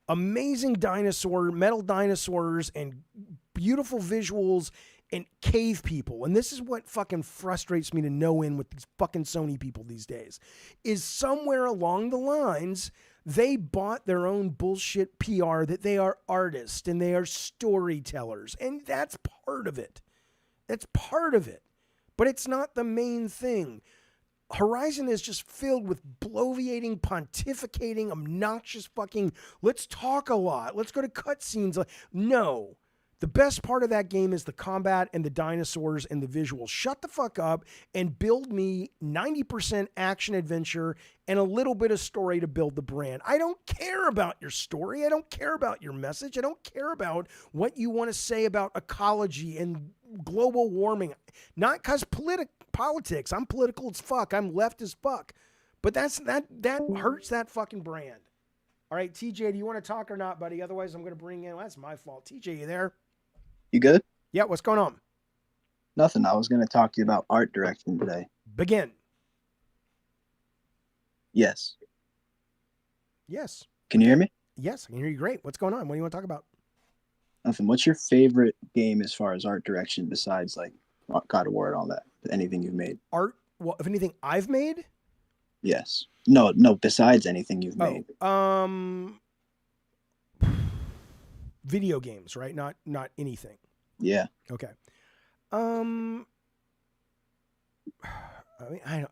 amazing metal dinosaurs and beautiful visuals and cave people. And this is what fucking frustrates me to no end with these fucking Sony people these days, is somewhere along the lines, they bought their own bullshit PR that they are artists and they are storytellers. And that's part of it. That's part of it. But it's not the main thing. Horizon is just filled with bloviating, pontificating, obnoxious fucking, let's talk a lot. Let's go to cutscenes. No. The best part of that game is the combat and the dinosaurs and the visuals. Shut the fuck up and build me 90% action adventure and a little bit of story to build the brand. I don't care about your story. I don't care about your message. I don't care about what you want to say about ecology and global warming. Not because politics. I'm political as fuck. I'm left as fuck. But that hurts that fucking brand. All right, TJ, do you want to talk or not, buddy? Otherwise, I'm going to bring in. Well, that's my fault. TJ, you there? You good? Yeah, what's going on? Nothing. I was going to talk to you about art direction today. Begin. Yes. Yes. Can you hear me? Yes, I can hear you great. What's going on? What do you want to talk about? Nothing. What's your favorite game as far as art direction besides like God of War and all that? Anything you've made? Art? Well, if anything I've made? Yes. No, besides anything you've made. Video games, right? Not anything. Yeah. Okay. I mean,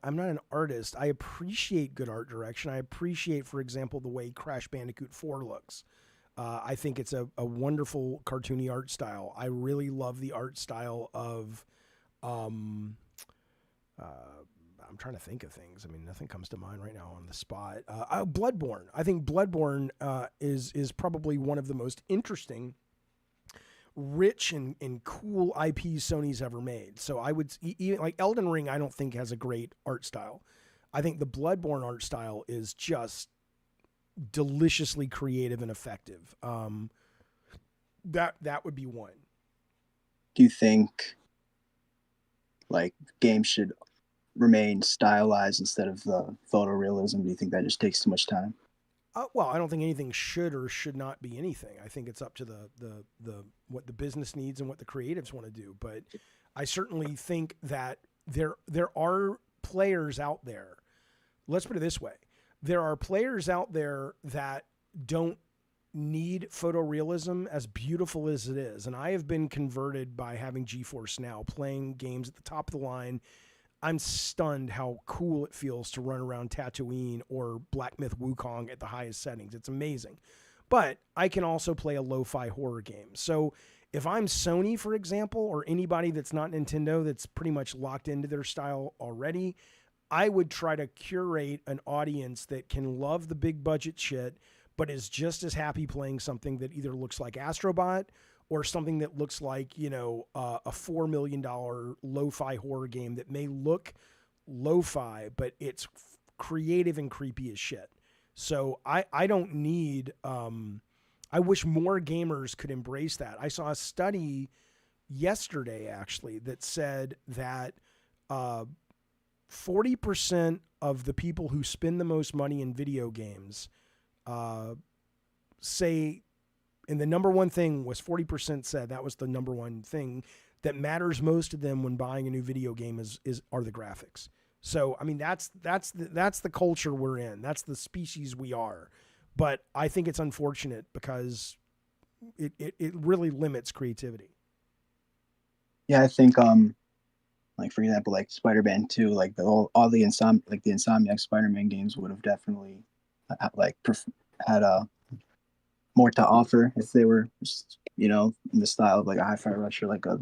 I'm not an artist. I appreciate good art direction. I appreciate, for example, the way Crash Bandicoot 4 looks. I think it's a wonderful cartoony art style. I really love the art style of, I'm trying to think of things. I mean, nothing comes to mind right now on the spot. Bloodborne. I think Bloodborne is probably one of the most interesting, rich and cool IPs Sony's ever made. So I would even like Elden Ring. I don't think has a great art style. I think the Bloodborne art style is just deliciously creative and effective. That would be one. Do you think like games should remain stylized instead of photorealism? Do you think that just takes too much time? Well, I don't think anything should or should not be anything. I think it's up to the what the business needs and what the creatives want to do. But I certainly think that there are players out there. Let's put it this way. There are players out there that don't need photorealism, as beautiful as it is. And I have been converted by having GeForce Now, playing games at the top of the line. I'm stunned how cool it feels to run around Tatooine or Black Myth Wukong at the highest settings. It's amazing. But I can also play a lo-fi horror game. So if I'm Sony, for example, or anybody that's not Nintendo that's pretty much locked into their style already, I would try to curate an audience that can love the big budget shit, but is just as happy playing something that either looks like Astro Bot or something that looks like, a $4 million lo-fi horror game that may look lo-fi, but it's creative and creepy as shit. So I don't need, I wish more gamers could embrace that. I saw a study yesterday, actually, that said that 40% of the people who spend the most money in video games say, and the number one thing was 40% said that was the number one thing that matters most to them when buying a new video game are the graphics. So, I mean, that's the culture we're in. That's the species we are. But I think it's unfortunate because it really limits creativity. Yeah, I think like for example, like Spider-Man 2, like all the Insomniac Spider-Man games would have definitely had more to offer if they were just, in the style of like a Hi-Fi Rush or like I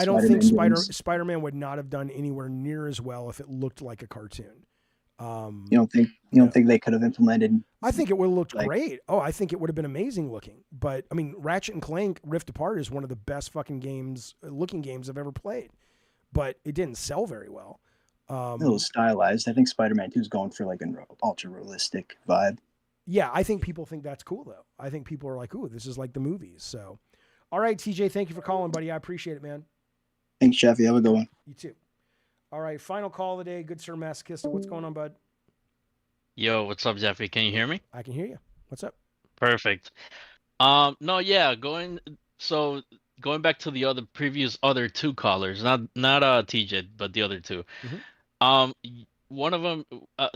don't think Spider-Man would not have done anywhere near as well if it looked like a cartoon. You don't think they could have implemented? I think it would have looked great. Oh, I think it would have been amazing looking. But I mean, Ratchet and Clank Rift Apart is one of the best fucking looking games I've ever played. But it didn't sell very well. A little stylized. I think Spider-Man 2 is going for like an ultra realistic vibe. Yeah, I think people think that's cool though. I think people are like, "Ooh, this is like the movies." So, all right, TJ, thank you for calling, buddy. I appreciate it, man. Thanks, Jaffe. Have a good one. You too. All right, final call of the day. Good Sir Masochista. What's going on, bud? Yo, what's up, Jaffe? Can you hear me? I can hear you. What's up? Perfect. No, yeah, going back to the other two callers, not TJ, but the other two. Mm-hmm. One of them,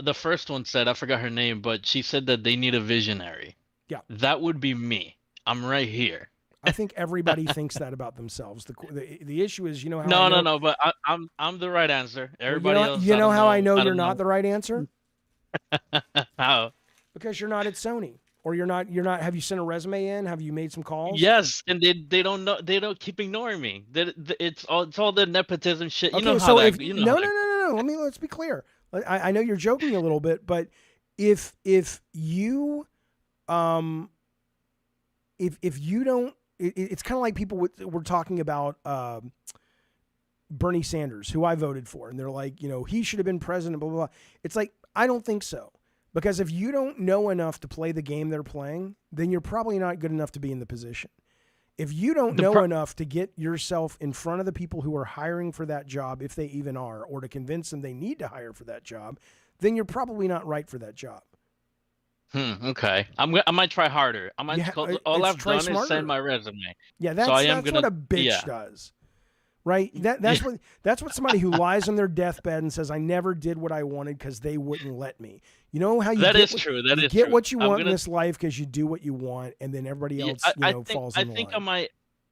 the first one said, I forgot her name, but she said that they need a visionary. Yeah. That would be me. I'm right here. I think everybody thinks that about themselves. The issue is, how No, but I'm the right answer. Everybody else. You know how I know you're not the right answer? How? Because you're not at Sony. Or you're not. Have you sent a resume in? Have you made some calls? Yes, and they don't know. They don't keep ignoring me. It's all the nepotism shit. Okay, You know so how if, that. You know no. Let's be clear. I know you're joking a little bit, but if you if you don't, it's kind of like people were talking about Bernie Sanders, who I voted for, and they're like, he should have been president. Blah blah blah. It's like, I don't think so. Because if you don't know enough to play the game they're playing, then you're probably not good enough to be in the position. If you don't know enough to get yourself in front of the people who are hiring for that job, if they even are, or to convince them they need to hire for that job, then you're probably not right for that job. Okay. I might try harder. All I've done is send my resume. Yeah, that's what a bitch does. Right? That's what somebody who lies on their deathbed and says, I never did what I wanted because they wouldn't let me. You know how you That is true. You get what you want in this life because you do what you want, and then everybody else falls in line.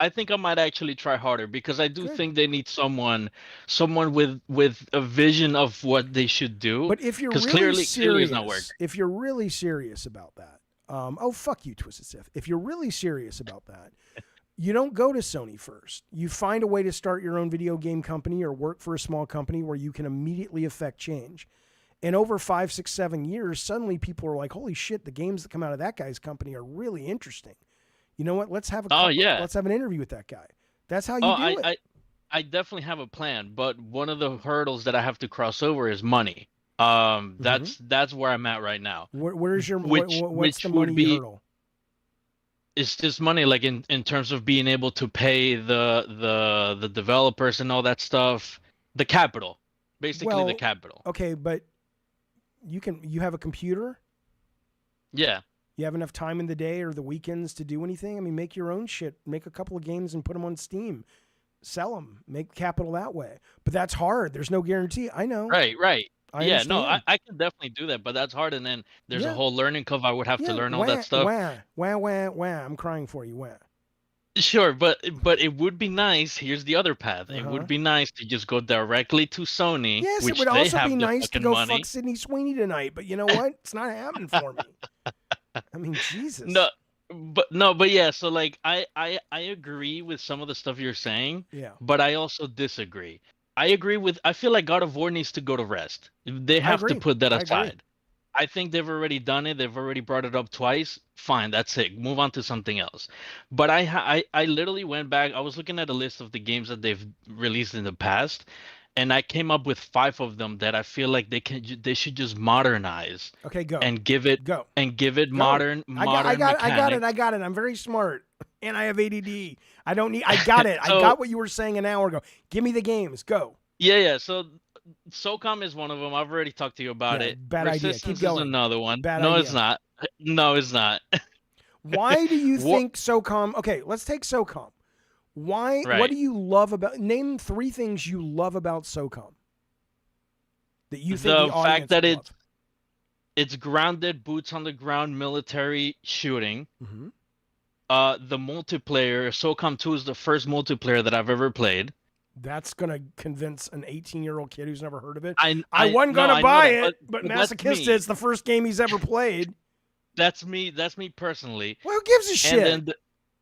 I think I might actually try harder because I do think they need someone with a vision of what they should do. But if you're really serious, if you're really serious about that, Oh, fuck you, Twisted Sith. If you're really serious about that, you don't go to Sony first. You find a way to start your own video game company or work for a small company where you can immediately affect change. And over 5, 6, 7 years, suddenly people are like, holy shit, the games that come out of that guy's company are really interesting. You know what? Let's have let's have an interview with that guy. That's how you do it. I definitely have a plan, but one of the hurdles that I have to cross over is money. That's where I'm at right now. Where's your what's the money hurdle? It's just money, like in terms of being able to pay the developers and all that stuff, the capital, basically the capital. Okay, but you have a computer? Yeah. You have enough time in the day or the weekends to do anything? I mean, make your own shit. Make a couple of games and put them on Steam. Sell them. Make capital that way. But that's hard. There's no guarantee. I know. Right. I yeah, understand. no, I can definitely do that, but that's hard. And then there's a whole learning curve. I would have to learn all that stuff. Wah. I'm crying for you. Wah. Sure, but it would be nice. Here's the other path. It would be nice to just go directly to Sony. Yes, which it would they also have be the nice to fucking go money. fuck Sydney Sweeney tonight. But you know what? It's not happening for me. I mean, Jesus. But yeah. So like, I agree with some of the stuff you're saying. Yeah. But I also disagree. I feel like God of War needs to go to rest. They have to put that aside. I think they've already done it. They've already brought it up twice. Fine, that's it. Move on to something else. But I literally went back. I was looking at a list of the games that they've released in the past, and I came up with 5 of them that I feel like they should just modernize. Okay, go. And give it modern. I got it. I'm very smart. And I have ADD. I don't need. I got it. I got what you were saying an hour ago. Give me the games. Go. Yeah. So, SOCOM is one of them. I've already talked to you about it. Bad idea. Keep going. Is another one. Bad no, idea. it's not. No, it's not. Why do you think SOCOM? Okay, let's take SOCOM. Why? Right. What do you love about? Name 3 things you love about SOCOM. That you think the fact that love. it's grounded, boots on the ground, military shooting. Mm-hmm. The multiplayer, SOCOM 2 is the first multiplayer that I've ever played. That's going to convince an 18-year-old kid who's never heard of it. I wasn't going to buy it, but that's Masochist, me. it's the first game he's ever played. That's me personally. Well, who gives a shit?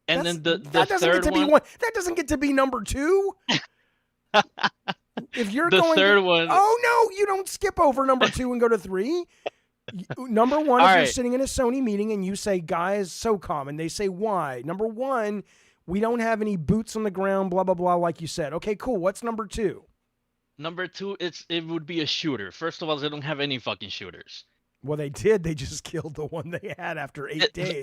And then the that doesn't third get to one. Be one. That doesn't get to be number 2. If you're the going third one. Oh, no, you don't skip over number 2 and go to 3. Number 1, if you're sitting in a Sony meeting and you say, guys, SOCOM, and they say, why? Number 1, we don't have any boots on the ground, blah, blah, blah, like you said. Okay, cool. What's number 2? Number 2, it would be a shooter. First of all, they don't have any fucking shooters. Well, they did. They just killed the one they had after 8 days.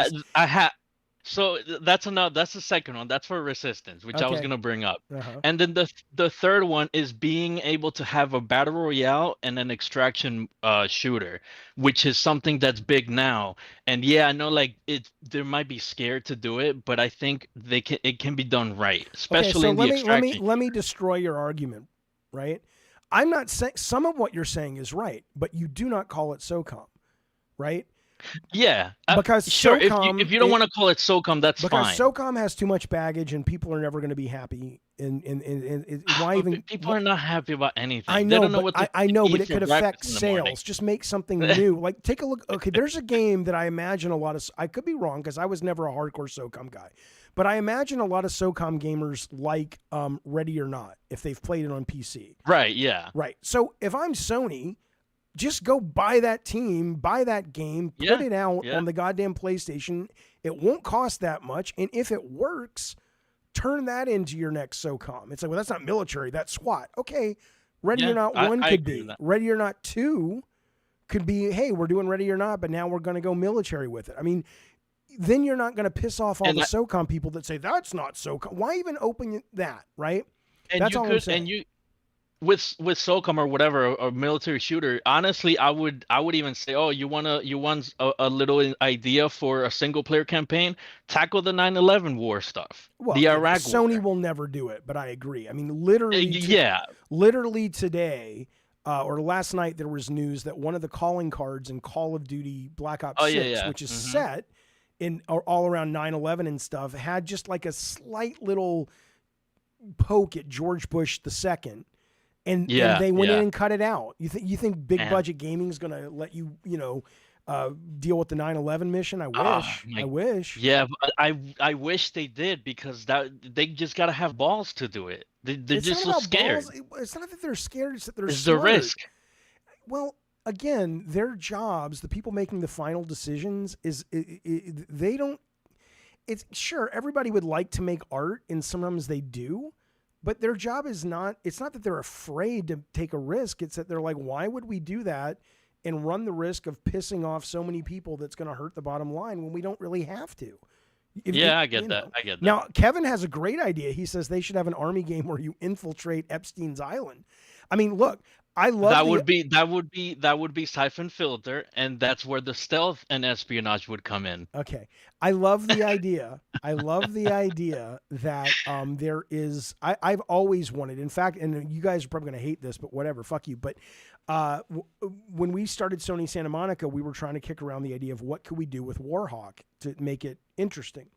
So that's the second one. That's for Resistance, which I was gonna bring up. Uh-huh. And then the third one is being able to have a battle royale and an extraction shooter, which is something that's big now. And yeah, I know like they might be scared to do it, but I think it can be done right, especially in the extraction. Let me destroy your argument, right? I'm not saying some of what you're saying is right, but you do not call it SOCOM, right? Yeah, because sure. SOCOM, if you don't want to call it SOCOM, that's fine. Because SOCOM has too much baggage, and people are never going to be happy. Why even people are not happy about anything. I know, they don't know what I know, but it could affect sales. sales. Just make something new. Like take a look. Okay, there's a game that I imagine a lot of. I could be wrong because I was never a hardcore SOCOM guy, but I imagine a lot of SOCOM gamers like Ready or Not if they've played it on PC. Right. Yeah. Right. So if I'm Sony, just go buy that team, buy that game, put it out on the goddamn PlayStation. It won't cost that much. And if it works, turn that into your next SOCOM. It's like, well, that's not military, that's SWAT. Okay, Ready or Not 1 could be. Ready or Not 2 could be, hey, we're doing Ready or Not, but now we're going to go military with it. I mean, then you're not going to piss off all the SOCOM people that say, that's not SOCOM. Why even open that, right? And that's all I'm saying. And you, with SOCOM or whatever, or military shooter, honestly, I would even say, oh, you want a little idea for a single player campaign? Tackle the 9/11 war stuff. Well, the Iraq Sony war. will never do it, but I agree. I mean, literally today, or last night, there was news that one of the calling cards in Call of Duty Black Ops 6, which is set in all around 9/11 and stuff, had just like a slight little poke at George Bush II. And they went in and cut it out. You think big budget gaming is going to let you deal with the 9/11 mission. I wish. Yeah, but I wish they did, because they just gotta have balls to do it. They're It's just so not about scared. balls. It's not that they're scared. It's that they're It's smart. the risk. Well, again, their jobs, the people making the final decisions, they don't. It's sure everybody would like to make art, and sometimes they do, but their job is not. It's not that they're afraid to take a risk. It's that they're like, why would we do that and run the risk of pissing off so many people that's going to hurt the bottom line when we don't really have to? I get that. I get that. Now, Kevin has a great idea. He says they should have an army game where you infiltrate Epstein's island. I mean, look, I love that would be Siphon Filter, and that's where the stealth and espionage would come in. Okay. I love the idea. I love the idea that there is I've always wanted. In fact, and you guys are probably going to hate this, but whatever, fuck you. But when we started Sony Santa Monica, we were trying to kick around the idea of what could we do with Warhawk to make it interesting,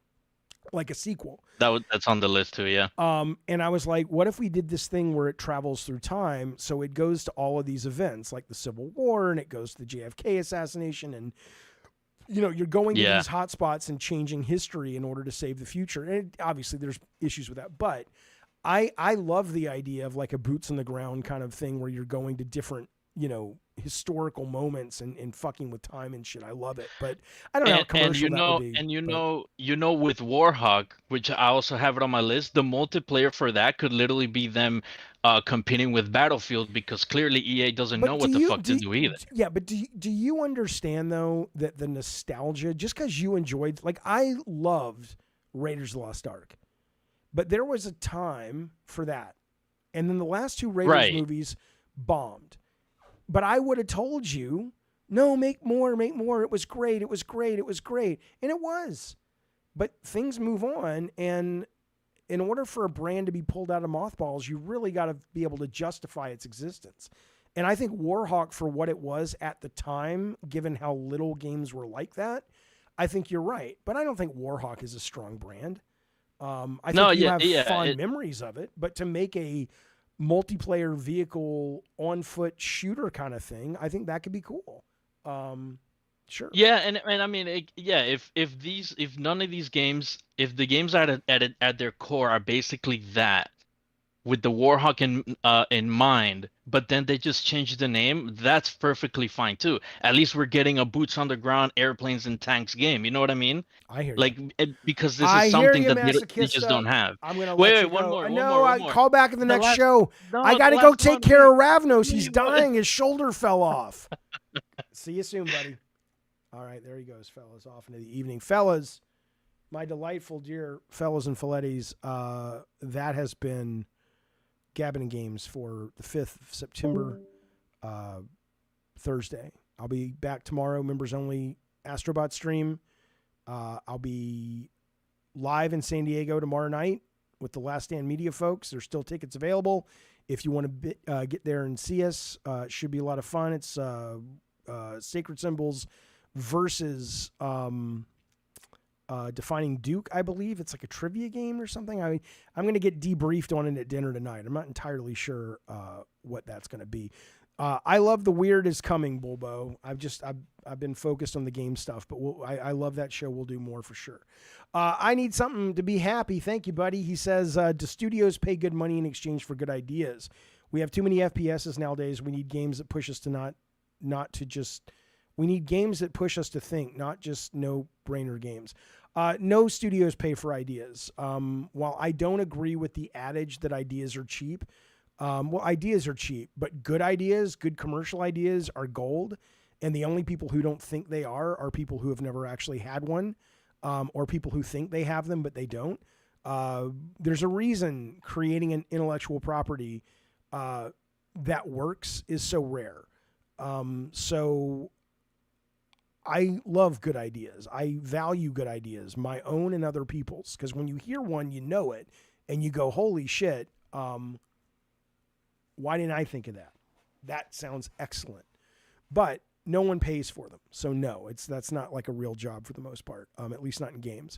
like a sequel. That's on the list too, yeah. And I was like, what if we did this thing where it travels through time? So it goes to all of these events, like the Civil War, and it goes to the JFK assassination, and you're going to these hotspots and changing history in order to save the future. And obviously, there's issues with that, but I love the idea of like a boots on the ground kind of thing where you're going to different historical moments and fucking with time and shit. I love it, but I don't know how commercial that would be. And with Warhawk, which I also have it on my list, the multiplayer for that could literally be them competing with Battlefield, because clearly EA doesn't know what the fuck to do either. Yeah, but do you understand though that the nostalgia, just because you enjoyed, like I loved Raiders of the Lost Ark, but there was a time for that, and then the last two Raiders movies bombed. But I would have told you, no, make more. It was great. And it was. But things move on. And in order for a brand to be pulled out of mothballs, you really got to be able to justify its existence. And I think Warhawk, for what it was at the time, given how little games were like that, I think you're right. But I don't think Warhawk is a strong brand. I think you have fond memories of it. But to make a multiplayer vehicle on foot shooter kind of thing, I think that could be cool. Sure. Yeah, and I mean, if none of these games, if the games at their core are basically that, with the Warhawk in mind, but then they just change the name, that's perfectly fine too. At least we're getting a boots on the ground, airplanes and tanks game. You know what I mean? I hear you. Because this is something that they just don't have. I'm gonna wait, one more. No, call back in the next show. I got to go take care of Ravnos. He's dying. His shoulder fell off. See you soon, buddy. All right, there he goes, fellas. Off into the evening, fellas. My delightful dear fellas and Filettis. That has been Gabbin' and Games for the 5th of September, Thursday. I'll be back tomorrow, members only Astro Bot stream. I'll be live in San Diego tomorrow night with the Last Stand Media folks. There's still tickets available. If you want to get there and see us, it should be a lot of fun. It's Sacred Symbols versus Defining Duke, I believe. It's like a trivia game or something. I'm going to get debriefed on it at dinner tonight. I'm not entirely sure what that's going to be. I love The Weird Is Coming, Bulbo. I've been focused on the game stuff, but I love that show. We'll do more for sure. I need something to be happy. Thank you, buddy. He says, do studios pay good money in exchange for good ideas? We have too many FPSs nowadays. We need games that push us to not to just... We need games that push us to think, not just no-brainer games. No studios pay for ideas. While I don't agree with the adage that ideas are cheap, ideas are cheap, but good ideas, good commercial ideas are gold. And the only people who don't think they are people who have never actually had one, or people who think they have them, but they don't. There's a reason creating an intellectual property that works is so rare. So I love good ideas. I value good ideas, my own and other people's, because when you hear one, you know it, and you go, holy shit, why didn't I think of that? That sounds excellent. But no one pays for them. So no, that's not like a real job for the most part, at least not in games.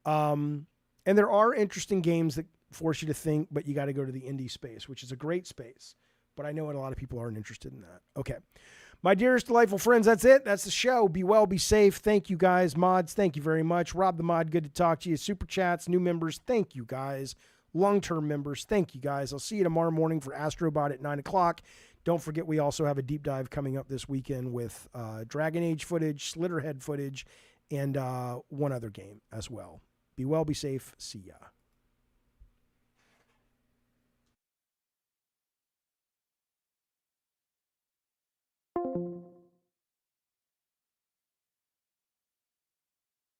And there are interesting games that force you to think, but you got to go to the indie space, which is a great space. But I know a lot of people aren't interested in that. Okay. My dearest, delightful friends, that's it. That's the show. Be well, be safe. Thank you, guys. Mods, thank you very much. Rob the Mod, good to talk to you. Super Chats, new members, thank you, guys. Long-term members, thank you, guys. I'll see you tomorrow morning for Astro Bot at 9 o'clock. Don't forget, we also have a deep dive coming up this weekend with Dragon Age footage, Slitterhead footage, and one other game as well. Be well, be safe. See ya.